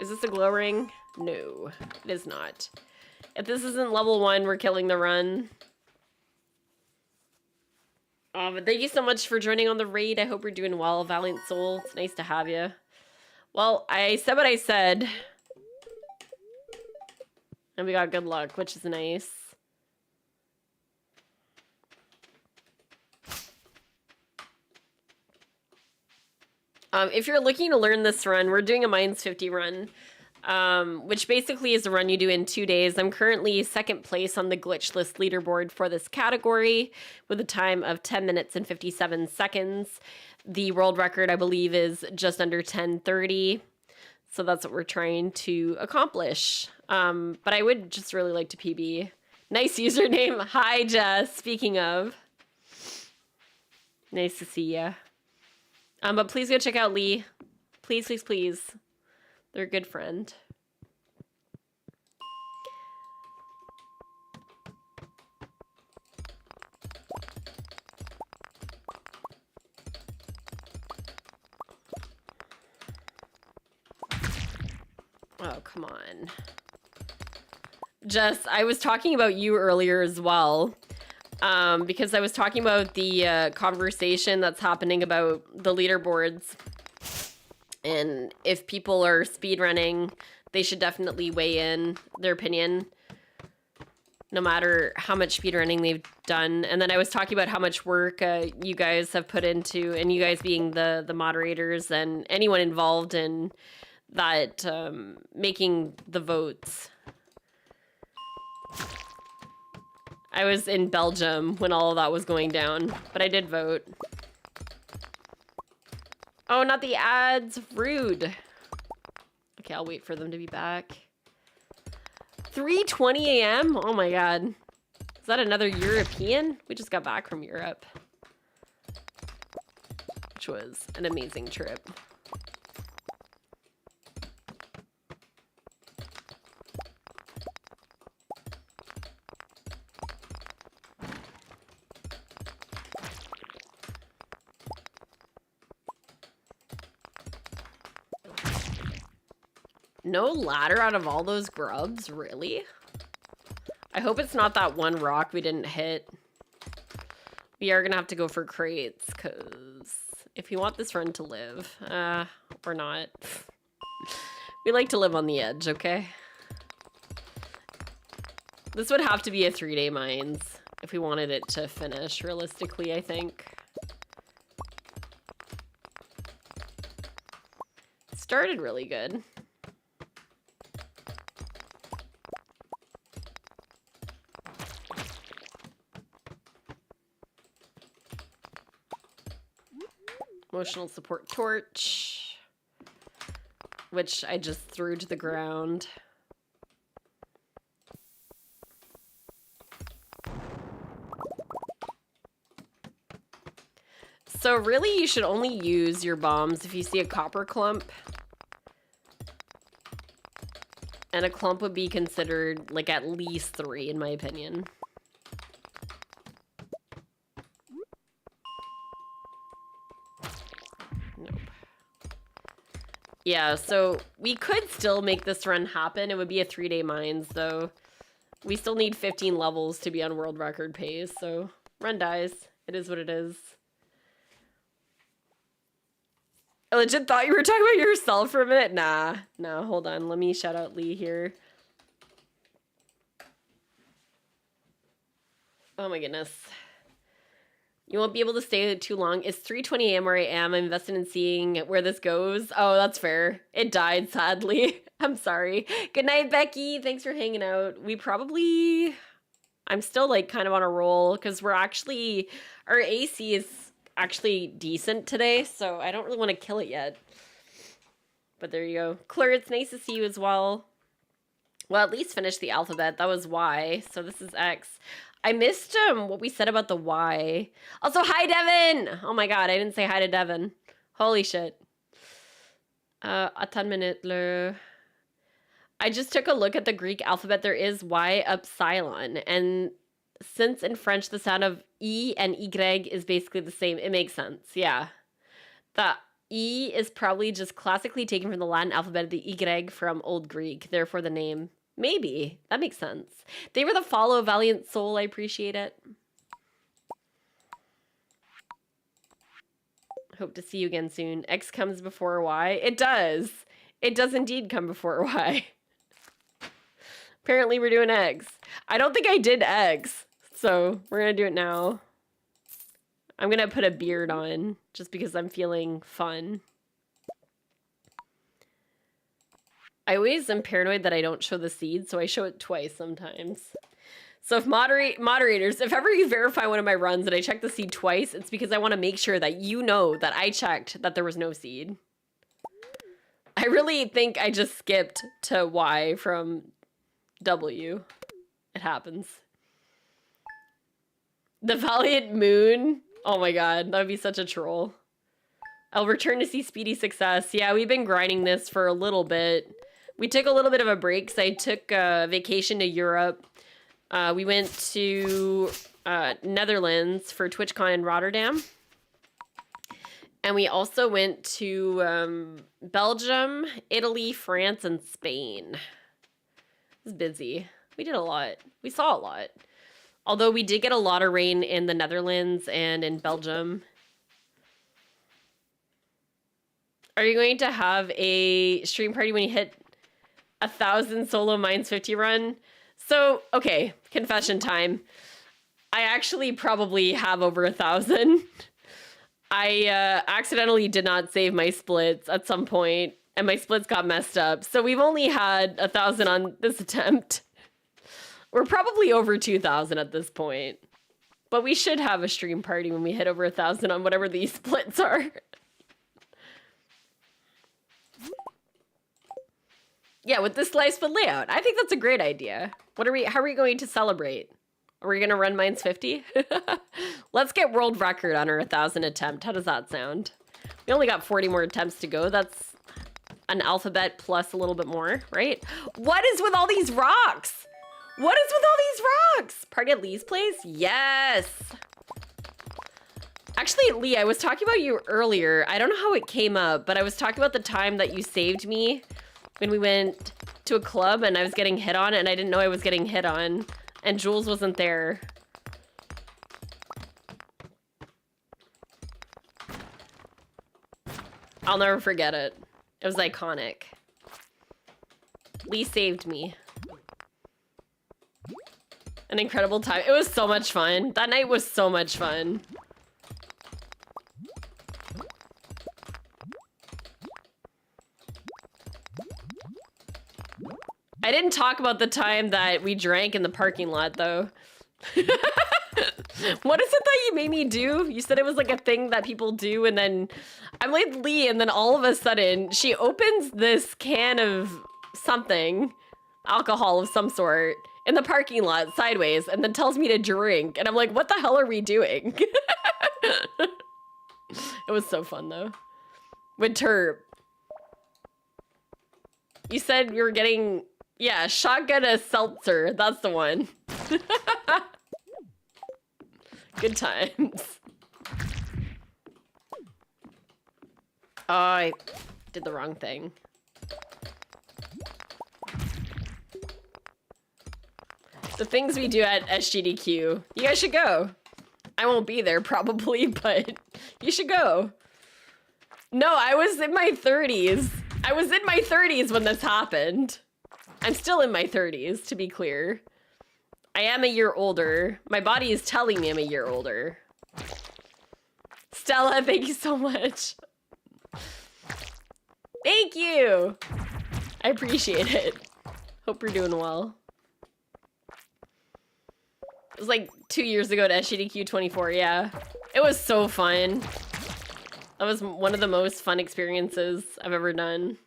is this a glow ring? No, it is not. If this isn't level 1, we're killing the run. But thank you so much for joining on the raid. I hope you're doing well, Valiant Soul. It's nice to have you. Well, I said what I said. And we got good luck, which is nice. If you're looking to learn this run, we're doing a Mines 50 run. Which basically is a run you do in 2 days. I'm currently second place on the glitchless leaderboard for this category with a time of 10 minutes and 57 seconds. The world record, I believe, is just under 10:30. So that's what we're trying to accomplish. But I would just really like to PB. Nice username. Hi, Jess. Speaking of. Nice to see ya. But please go check out Lee. Please, please, please. They're a good friend. Oh, come on. Jess, I was talking about you earlier as well. Because I was talking about the conversation that's happening about the leaderboards. And if people are speedrunning, they should definitely weigh in their opinion, no matter how much speedrunning they've done. And then I was talking about how much work you guys have put into, and you guys being the moderators and anyone involved in that, making the votes. I was in Belgium when all of that was going down, but I did vote. Oh, not the ads. Rude. Okay, I'll wait for them to be back. 3:20 a.m.? Oh my god. Is that another European? We just got back from Europe. Which was an amazing trip. No ladder out of all those grubs? Really? I hope it's not that one rock we didn't hit. We are gonna have to go for crates, because if you want this run to live, or not. We like to live on the edge, okay? This would have to be a 3-day mines if we wanted it to finish, realistically, I think. It started really good. Emotional support torch, which I just threw to the ground. So really, you should only use your bombs if you see a copper clump. And a clump would be considered like at least 3 in my opinion. Nope. Yeah, so we could still make this run happen. It would be a 3-day mines though. We still need 15 levels to be on world record pace, so run dies. It is what it is. I legit thought you were talking about yourself for a minute. Nah, hold on. Let me shout out Lee here. Oh my goodness. You won't be able to stay too long. It's 3:20 a.m. where I am. I'm invested in seeing where this goes. Oh, that's fair. It died, sadly. I'm sorry. Good night, Becky. Thanks for hanging out. I'm still like kind of on a roll because our AC is actually decent today, so I don't really want to kill it yet. But there you go. Claire, it's nice to see you as well. Well, at least finish the alphabet. That was Y, so this is X. I missed what we said about the Y. Also, hi, Devin! Oh my god, I didn't say hi to Devin. Holy shit. Attends minute, I just took a look at the Greek alphabet. There is Y upsilon, and since in French the sound of E and Y is basically the same, it makes sense, yeah. The E is probably just classically taken from the Latin alphabet, the Y from Old Greek, therefore the name. Maybe. That makes sense. They were the follow, Valiant Soul. I appreciate it. Hope to see you again soon. X comes before Y. It does. It does indeed come before Y. Apparently we're doing X. I don't think I did X, so we're going to do it now. I'm going to put a beard on just because I'm feeling fun. I always am paranoid that I don't show the seed, so I show it twice sometimes. So if moderators, if ever you verify one of my runs and I check the seed twice, it's because I want to make sure that you know that I checked that there was no seed. I really think I just skipped to Y from W. It happens. The Valiant Moon. Oh my god, that would be such a troll. I'll return to see speedy success. Yeah, we've been grinding this for a little bit. We took a little bit of a break because I took a vacation to Europe. We went to Netherlands for TwitchCon in Rotterdam. And we also went to Belgium, Italy, France, and Spain. It was busy. We did a lot. We saw a lot. Although we did get a lot of rain in the Netherlands and in Belgium. Are you going to have a stream party when you hit 1,000 solo Mines 50 run? So, okay, confession time. I actually probably have over 1,000. I accidentally did not save my splits at some point, and my splits got messed up. So we've only had 1,000 on this attempt. We're probably over 2,000 at this point. But we should have a stream party when we hit over 1,000 on whatever these splits are. Yeah, with this slice split layout. I think that's a great idea. How are we going to celebrate? Are we going to run Mines 50? Let's get world record on our 1,000 attempt. How does that sound? We only got 40 more attempts to go. That's an alphabet plus a little bit more, right? What is with all these rocks? What is with all these rocks? Party at Lee's place? Yes. Actually, Lee, I was talking about you earlier. I don't know how it came up, but I was talking about the time that you saved me when we went to a club and I was getting hit on and I didn't know I was getting hit on and Jules wasn't there. I'll never forget it. It was iconic. Lee saved me. An incredible time. It was so much fun. That night was so much fun. I didn't talk about the time that we drank in the parking lot, though. What is it that you made me do? You said it was like a thing that people do, and then I'm with Lee, and then all of a sudden, she opens this can of something, alcohol of some sort, in the parking lot sideways, and then tells me to drink. And I'm like, what the hell are we doing? It was so fun though. With Terp. You said you were getting, yeah, shotgun a seltzer. That's the one. Good times. Oh, I did the wrong thing. The things we do at SGDQ. You guys should go. I won't be there probably, but you should go. No, I was in my 30s. I was in my 30s when this happened. I'm still in my 30s, to be clear. I am a year older. My body is telling me I'm a year older. Stella, thank you so much. Thank you. I appreciate it. Hope you're doing well. It was like 2 years ago at SGDQ 24, yeah. It was so fun. That was one of the most fun experiences I've ever done.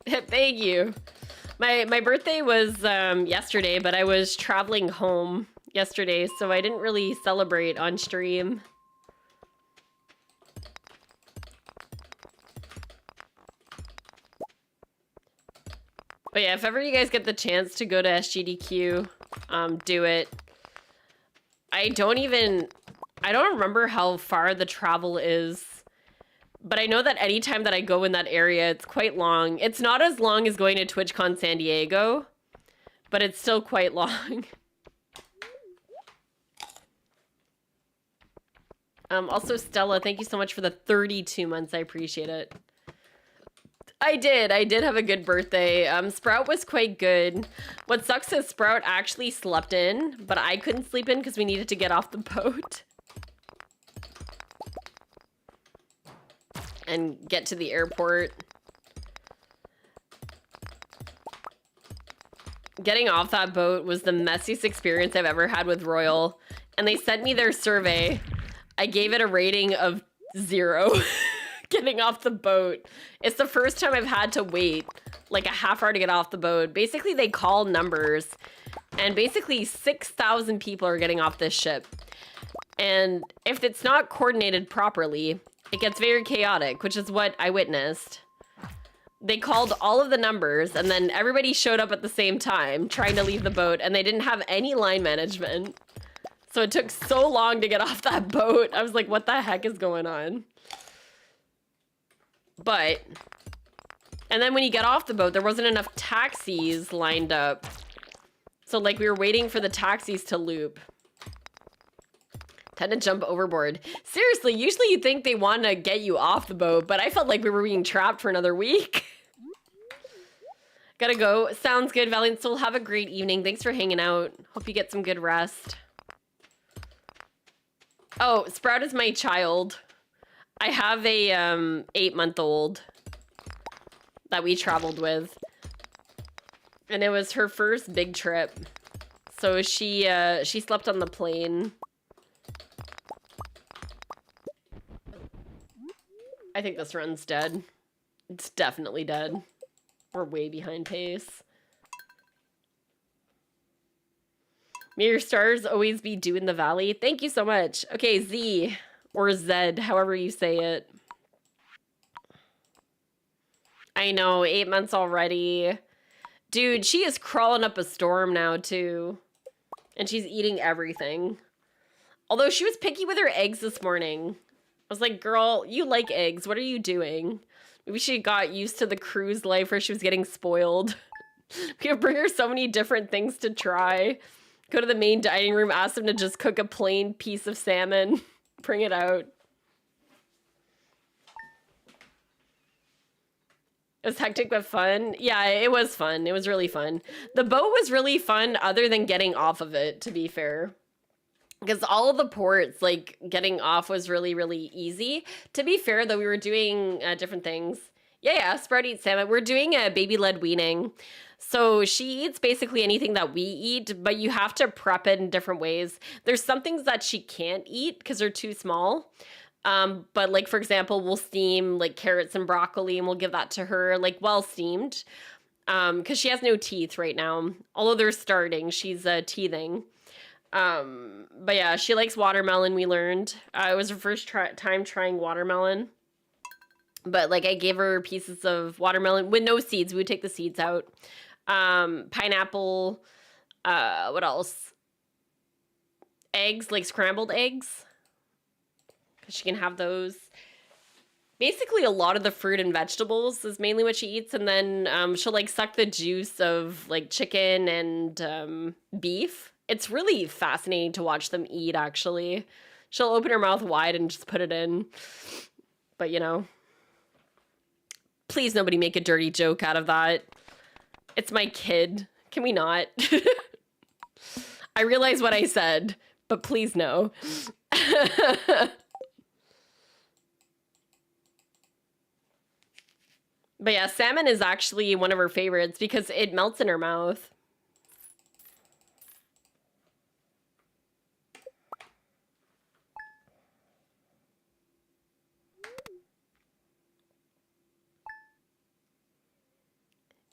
Thank you. My birthday was yesterday, but I was traveling home yesterday, so I didn't really celebrate on stream. But yeah, if ever you guys get the chance to go to SGDQ, do it. I don't remember how far the travel is, but I know that anytime that I go in that area, it's quite long. It's not as long as going to TwitchCon San Diego, but it's still quite long. Also, Stella, thank you so much for the 32 months. I appreciate it. I did have a good birthday. Sprout was quite good. What sucks is Sprout actually slept in, but I couldn't sleep in because we needed to get off the boat and get to the airport. Getting off that boat was the messiest experience I've ever had with Royal, and they sent me their survey. I gave it a rating of 0. Getting off the boat. It's the first time I've had to wait like a half hour to get off the boat. Basically, they call numbers, and basically 6,000 people are getting off this ship. And if it's not coordinated properly, it gets very chaotic, which is what I witnessed. They called all of the numbers, and then everybody showed up at the same time trying to leave the boat, and they didn't have any line management. So it took so long to get off that boat. I was like, what the heck is going on? But, and then when you get off the boat, there wasn't enough taxis lined up. So like we were waiting for the taxis to loop. Had to jump overboard. Seriously, usually you think they want to get you off the boat, but I felt like we were being trapped for another week. Gotta go. Sounds good, Valiant Soul. Have a great evening. Thanks for hanging out. Hope you get some good rest. Oh, Sprout is my child. I have a 8-month-old that we traveled with, and it was her first big trip. So she slept on the plane. I think this run's dead. It's definitely dead. We're way behind pace. May your stars always be dew in the valley. Thank you so much. Okay, Z. Or Zed, however you say it. I know, 8 months already. Dude, she is crawling up a storm now, too. And she's eating everything. Although she was picky with her eggs this morning. I was like, girl, you like eggs. What are you doing? Maybe she got used to the cruise life where she was getting spoiled. We could bring her so many different things to try. Go to the main dining room, ask them to just cook a plain piece of salmon. Bring it out. It was hectic but fun. Yeah, it was fun. It was really fun. The boat was really fun other than getting off of it, to be fair. Because all of the ports, like, getting off was really, really easy. To be fair, though, we were doing different things. Yeah, Sprout eats salmon. We're doing a baby-led weaning. So she eats basically anything that we eat, but you have to prep it in different ways. There's some things that she can't eat because they're too small. But like, for example, we'll steam like carrots and broccoli and we'll give that to her like well steamed. Because she has no teeth right now. Although they're starting, she's teething. But yeah, she likes watermelon, we learned. It was her first time trying watermelon. But like, I gave her pieces of watermelon with no seeds. We would take the seeds out. Pineapple, what else? Eggs, like scrambled eggs. Because she can have those. Basically, a lot of the fruit and vegetables is mainly what she eats. And then she'll like suck the juice of like chicken and beef. It's really fascinating to watch them eat, actually. She'll open her mouth wide and just put it in. But, you know, please nobody make a dirty joke out of that. It's my kid. Can we not? I realize what I said, but please no. But yeah, salmon is actually one of her favorites because it melts in her mouth.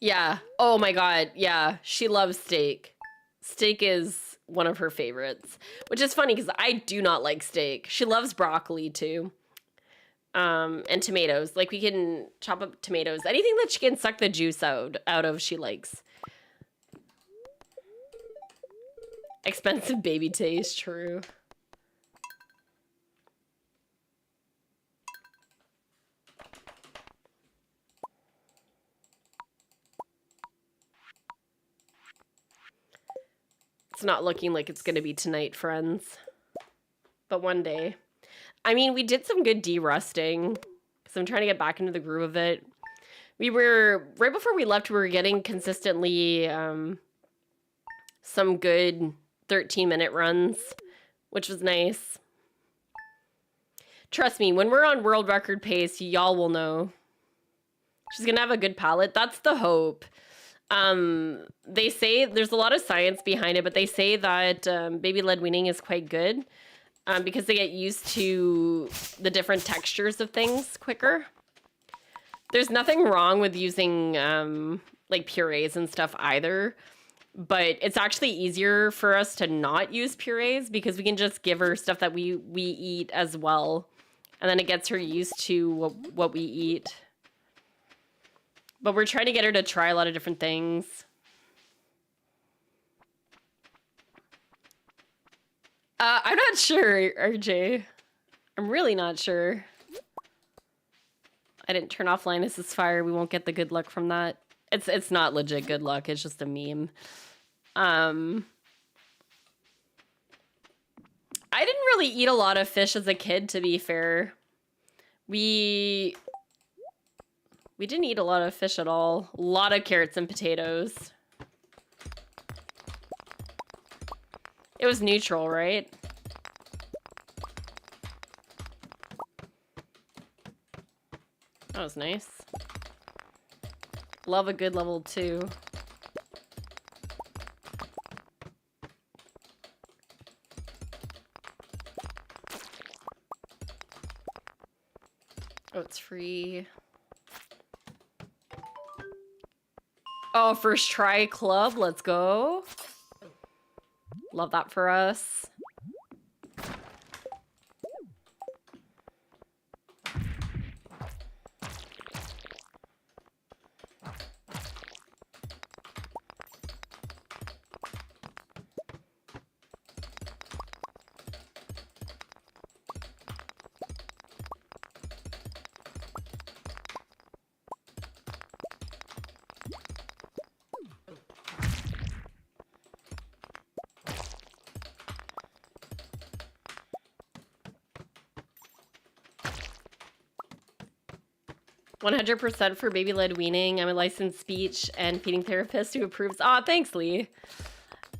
Yeah. Oh my God. Yeah. She loves steak. Steak is one of her favorites, which is funny because I do not like steak. She loves broccoli too. And tomatoes. Like we can chop up tomatoes. Anything that she can suck the juice out of, she likes. Expensive baby taste, true. It's not looking like it's going to be tonight, friends. But one day. I mean, we did some good de-rusting because I'm trying to get back into the groove of it. We were, right before we left, we were getting consistently some good 13-minute runs, which was nice. Trust me, when we're on world record pace, y'all will know. She's going to have a good palate. That's the hope. They say there's a lot of science behind it, but they say that baby-led weaning is quite good because they get used to the different textures of things quicker. There's nothing wrong with using like purees and stuff either, but it's actually easier for us to not use purees because we can just give her stuff that we eat as well, and then it gets her used to what we eat. But we're trying to get her to try a lot of different things. I'm not sure, RJ. I'm really not sure. I didn't turn off Linus's fire. We won't get the good luck from that. It's not legit good luck. It's just a meme. I didn't really eat a lot of fish as a kid, to be fair. We didn't eat a lot of fish at all. A lot of carrots and potatoes. It was neutral, right? That was nice. Love a good level 2. Oh, it's free. Oh, first try club. Let's go. Love that for us. %, for baby-led weaning. I'm a licensed speech and feeding therapist who approves. Aw, thanks, Lee.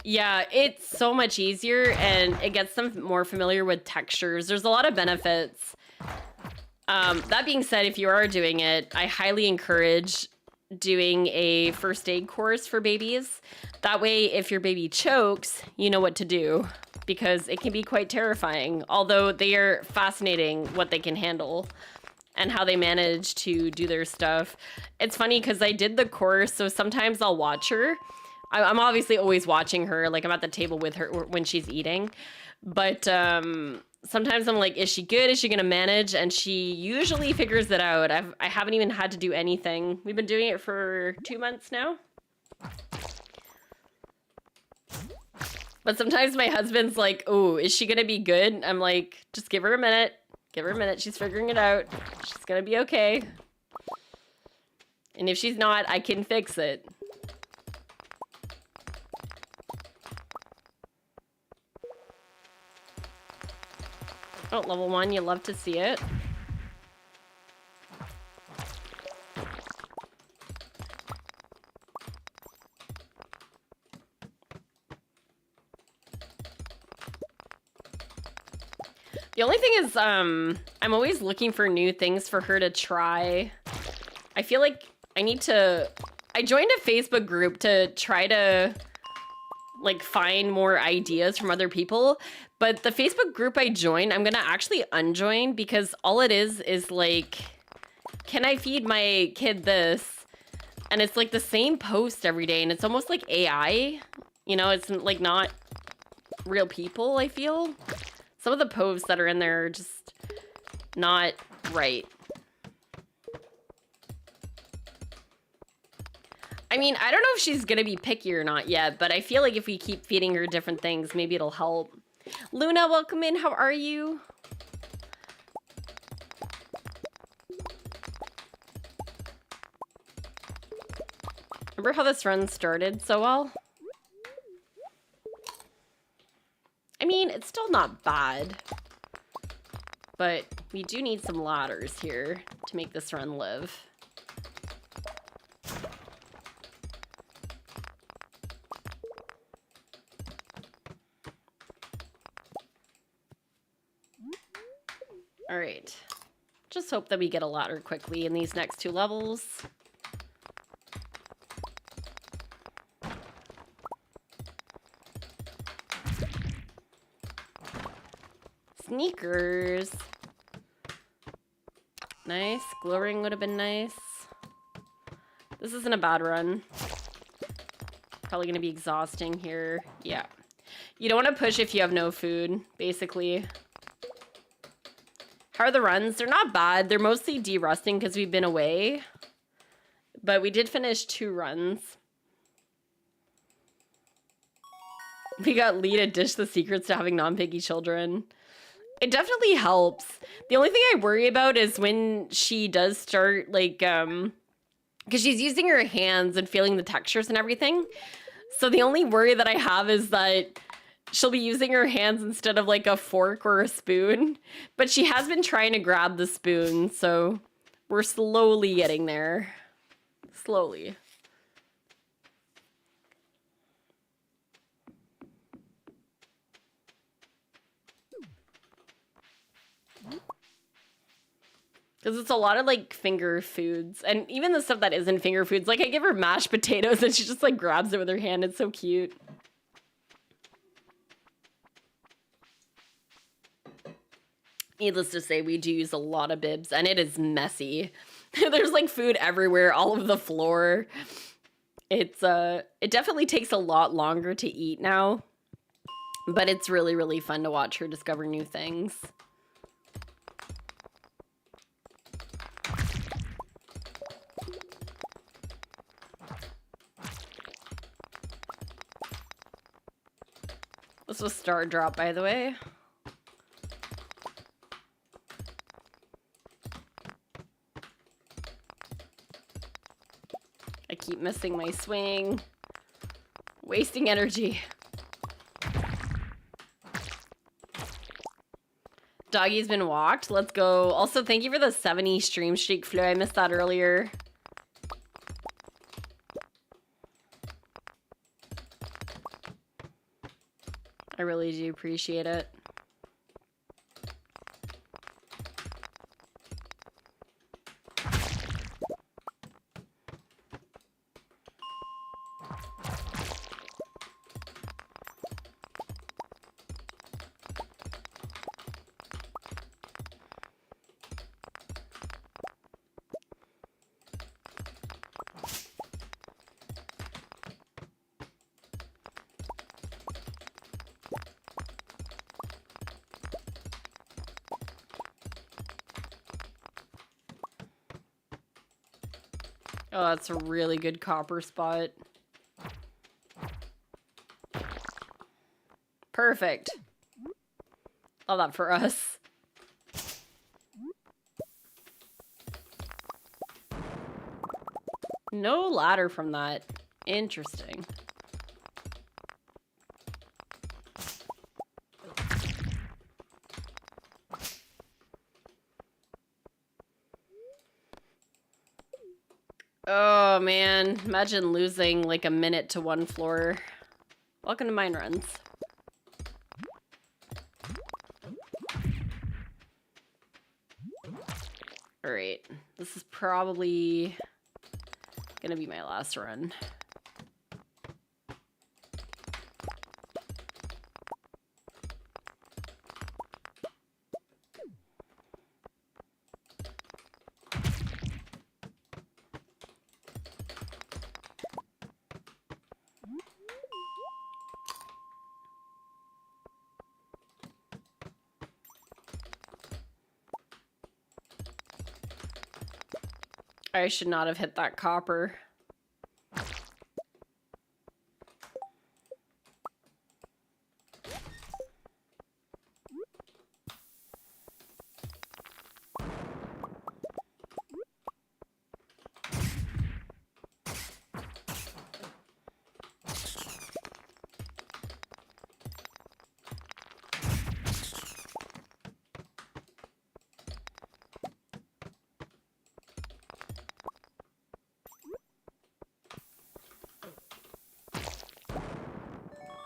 Yeah, it's so much easier and it gets them more familiar with textures. There's a lot of benefits. That being said, if you are doing it, I highly encourage doing a first aid course for babies. That way, if your baby chokes, you know what to do, because it can be quite terrifying, although they are fascinating what they can handle and how they manage to do their stuff. It's funny because I did the course, so sometimes I'll watch her. I'm obviously always watching her, like I'm at the table with her when she's eating, but sometimes I'm like, is she good? Is she gonna manage? And she usually figures it out. I haven't even had to do anything. We've been doing it for 2 months now. But sometimes my husband's like, oh, is she gonna be good? I'm like, just give her a minute. Give her a minute. She's figuring it out. She's gonna be okay. And if she's not, I can fix it. Oh, level 1, you love to see it. The only thing is, I'm always looking for new things for her to try. I feel like I need to... I joined a Facebook group to try to, like, find more ideas from other people. But the Facebook group I joined, I'm gonna actually unjoin because all it is like, can I feed my kid this? And it's like the same post every day, and it's almost like AI. You know, it's like not real people, I feel. Some of the posts that are in there are just not right. I mean, I don't know if she's gonna be picky or not yet, but I feel like if we keep feeding her different things, maybe it'll help. Luna, welcome in. How are you? Remember how this run started so well? I mean, it's still not bad, but we do need some ladders here to make this run live. All right, just hope that we get a ladder quickly in these next 2 levels. Sneakers. Nice. Glow ring would have been nice. This isn't a bad run. Probably going to be exhausting here. Yeah. You don't want to push if you have no food, basically. How are the runs? They're not bad. They're mostly de-rusting because we've been away. But we did finish 2 runs. We got Lee to dish the secrets to having non-piggy children. It definitely helps. The only thing I worry about is when she does start, like, because she's using her hands and feeling the textures and everything. So the only worry that I have is that she'll be using her hands instead of, like, a fork or a spoon. But she has been trying to grab the spoon, so we're slowly getting there. Slowly. Because it's a lot of, like, finger foods. And even the stuff that isn't finger foods. Like, I give her mashed potatoes and she just, like, grabs it with her hand. It's so cute. Needless to say, we do use a lot of bibs. And it is messy. There's, like, food everywhere. All over the floor. It definitely takes a lot longer to eat now. But it's really, really fun to watch her discover new things. This was Star Drop, by the way. I keep missing my swing. Wasting energy. Doggy's been walked. Let's go. Also, thank you for the 70 stream streak, Flo. I missed that earlier. I really do appreciate it. Oh, that's a really good copper spot. Perfect. Love that for us. No ladder from that. Interesting. Oh man, imagine losing like a minute to one floor. Welcome to mine runs. All right, this is probably gonna be my last run. I should not have hit that copper.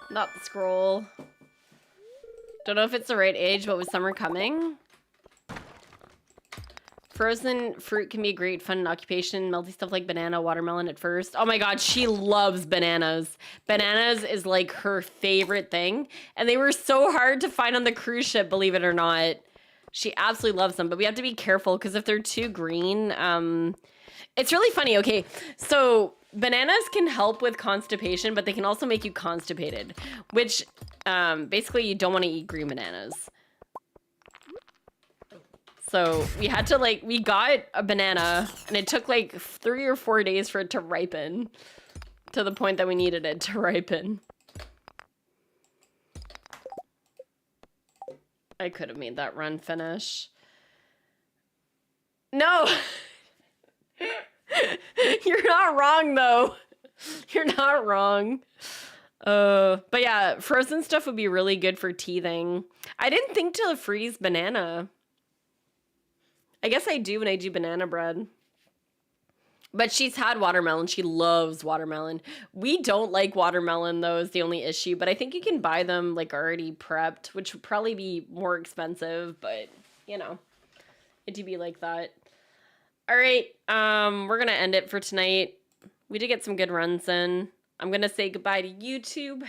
Not the scroll. Don't know if it's the right age, but with summer coming. Frozen fruit can be a great fun occupation. Melty stuff like banana, watermelon at first. Oh my god, she loves bananas. Bananas is like her favorite thing. And they were so hard to find on the cruise ship, believe it or not. She absolutely loves them, but we have to be careful because if they're too green, it's really funny. Okay, so bananas can help with constipation, but they can also make you constipated, which basically you don't want to eat green bananas. So we had to we got a banana and it took like 3 or 4 days for it to ripen to the point that we needed it to ripen. I could have made that run finish. No! You're not wrong though. You're not wrong. But yeah, frozen stuff would be really good for teething. I didn't think to freeze banana. I guess I do when I do banana bread. But she's had watermelon. She loves watermelon. We don't like watermelon though, is the only issue. But I think you can buy them like already prepped, which would probably be more expensive. But, you know, it do be like that. All right, we're going to end it for tonight. We did get some good runs in. I'm going to say goodbye to YouTube.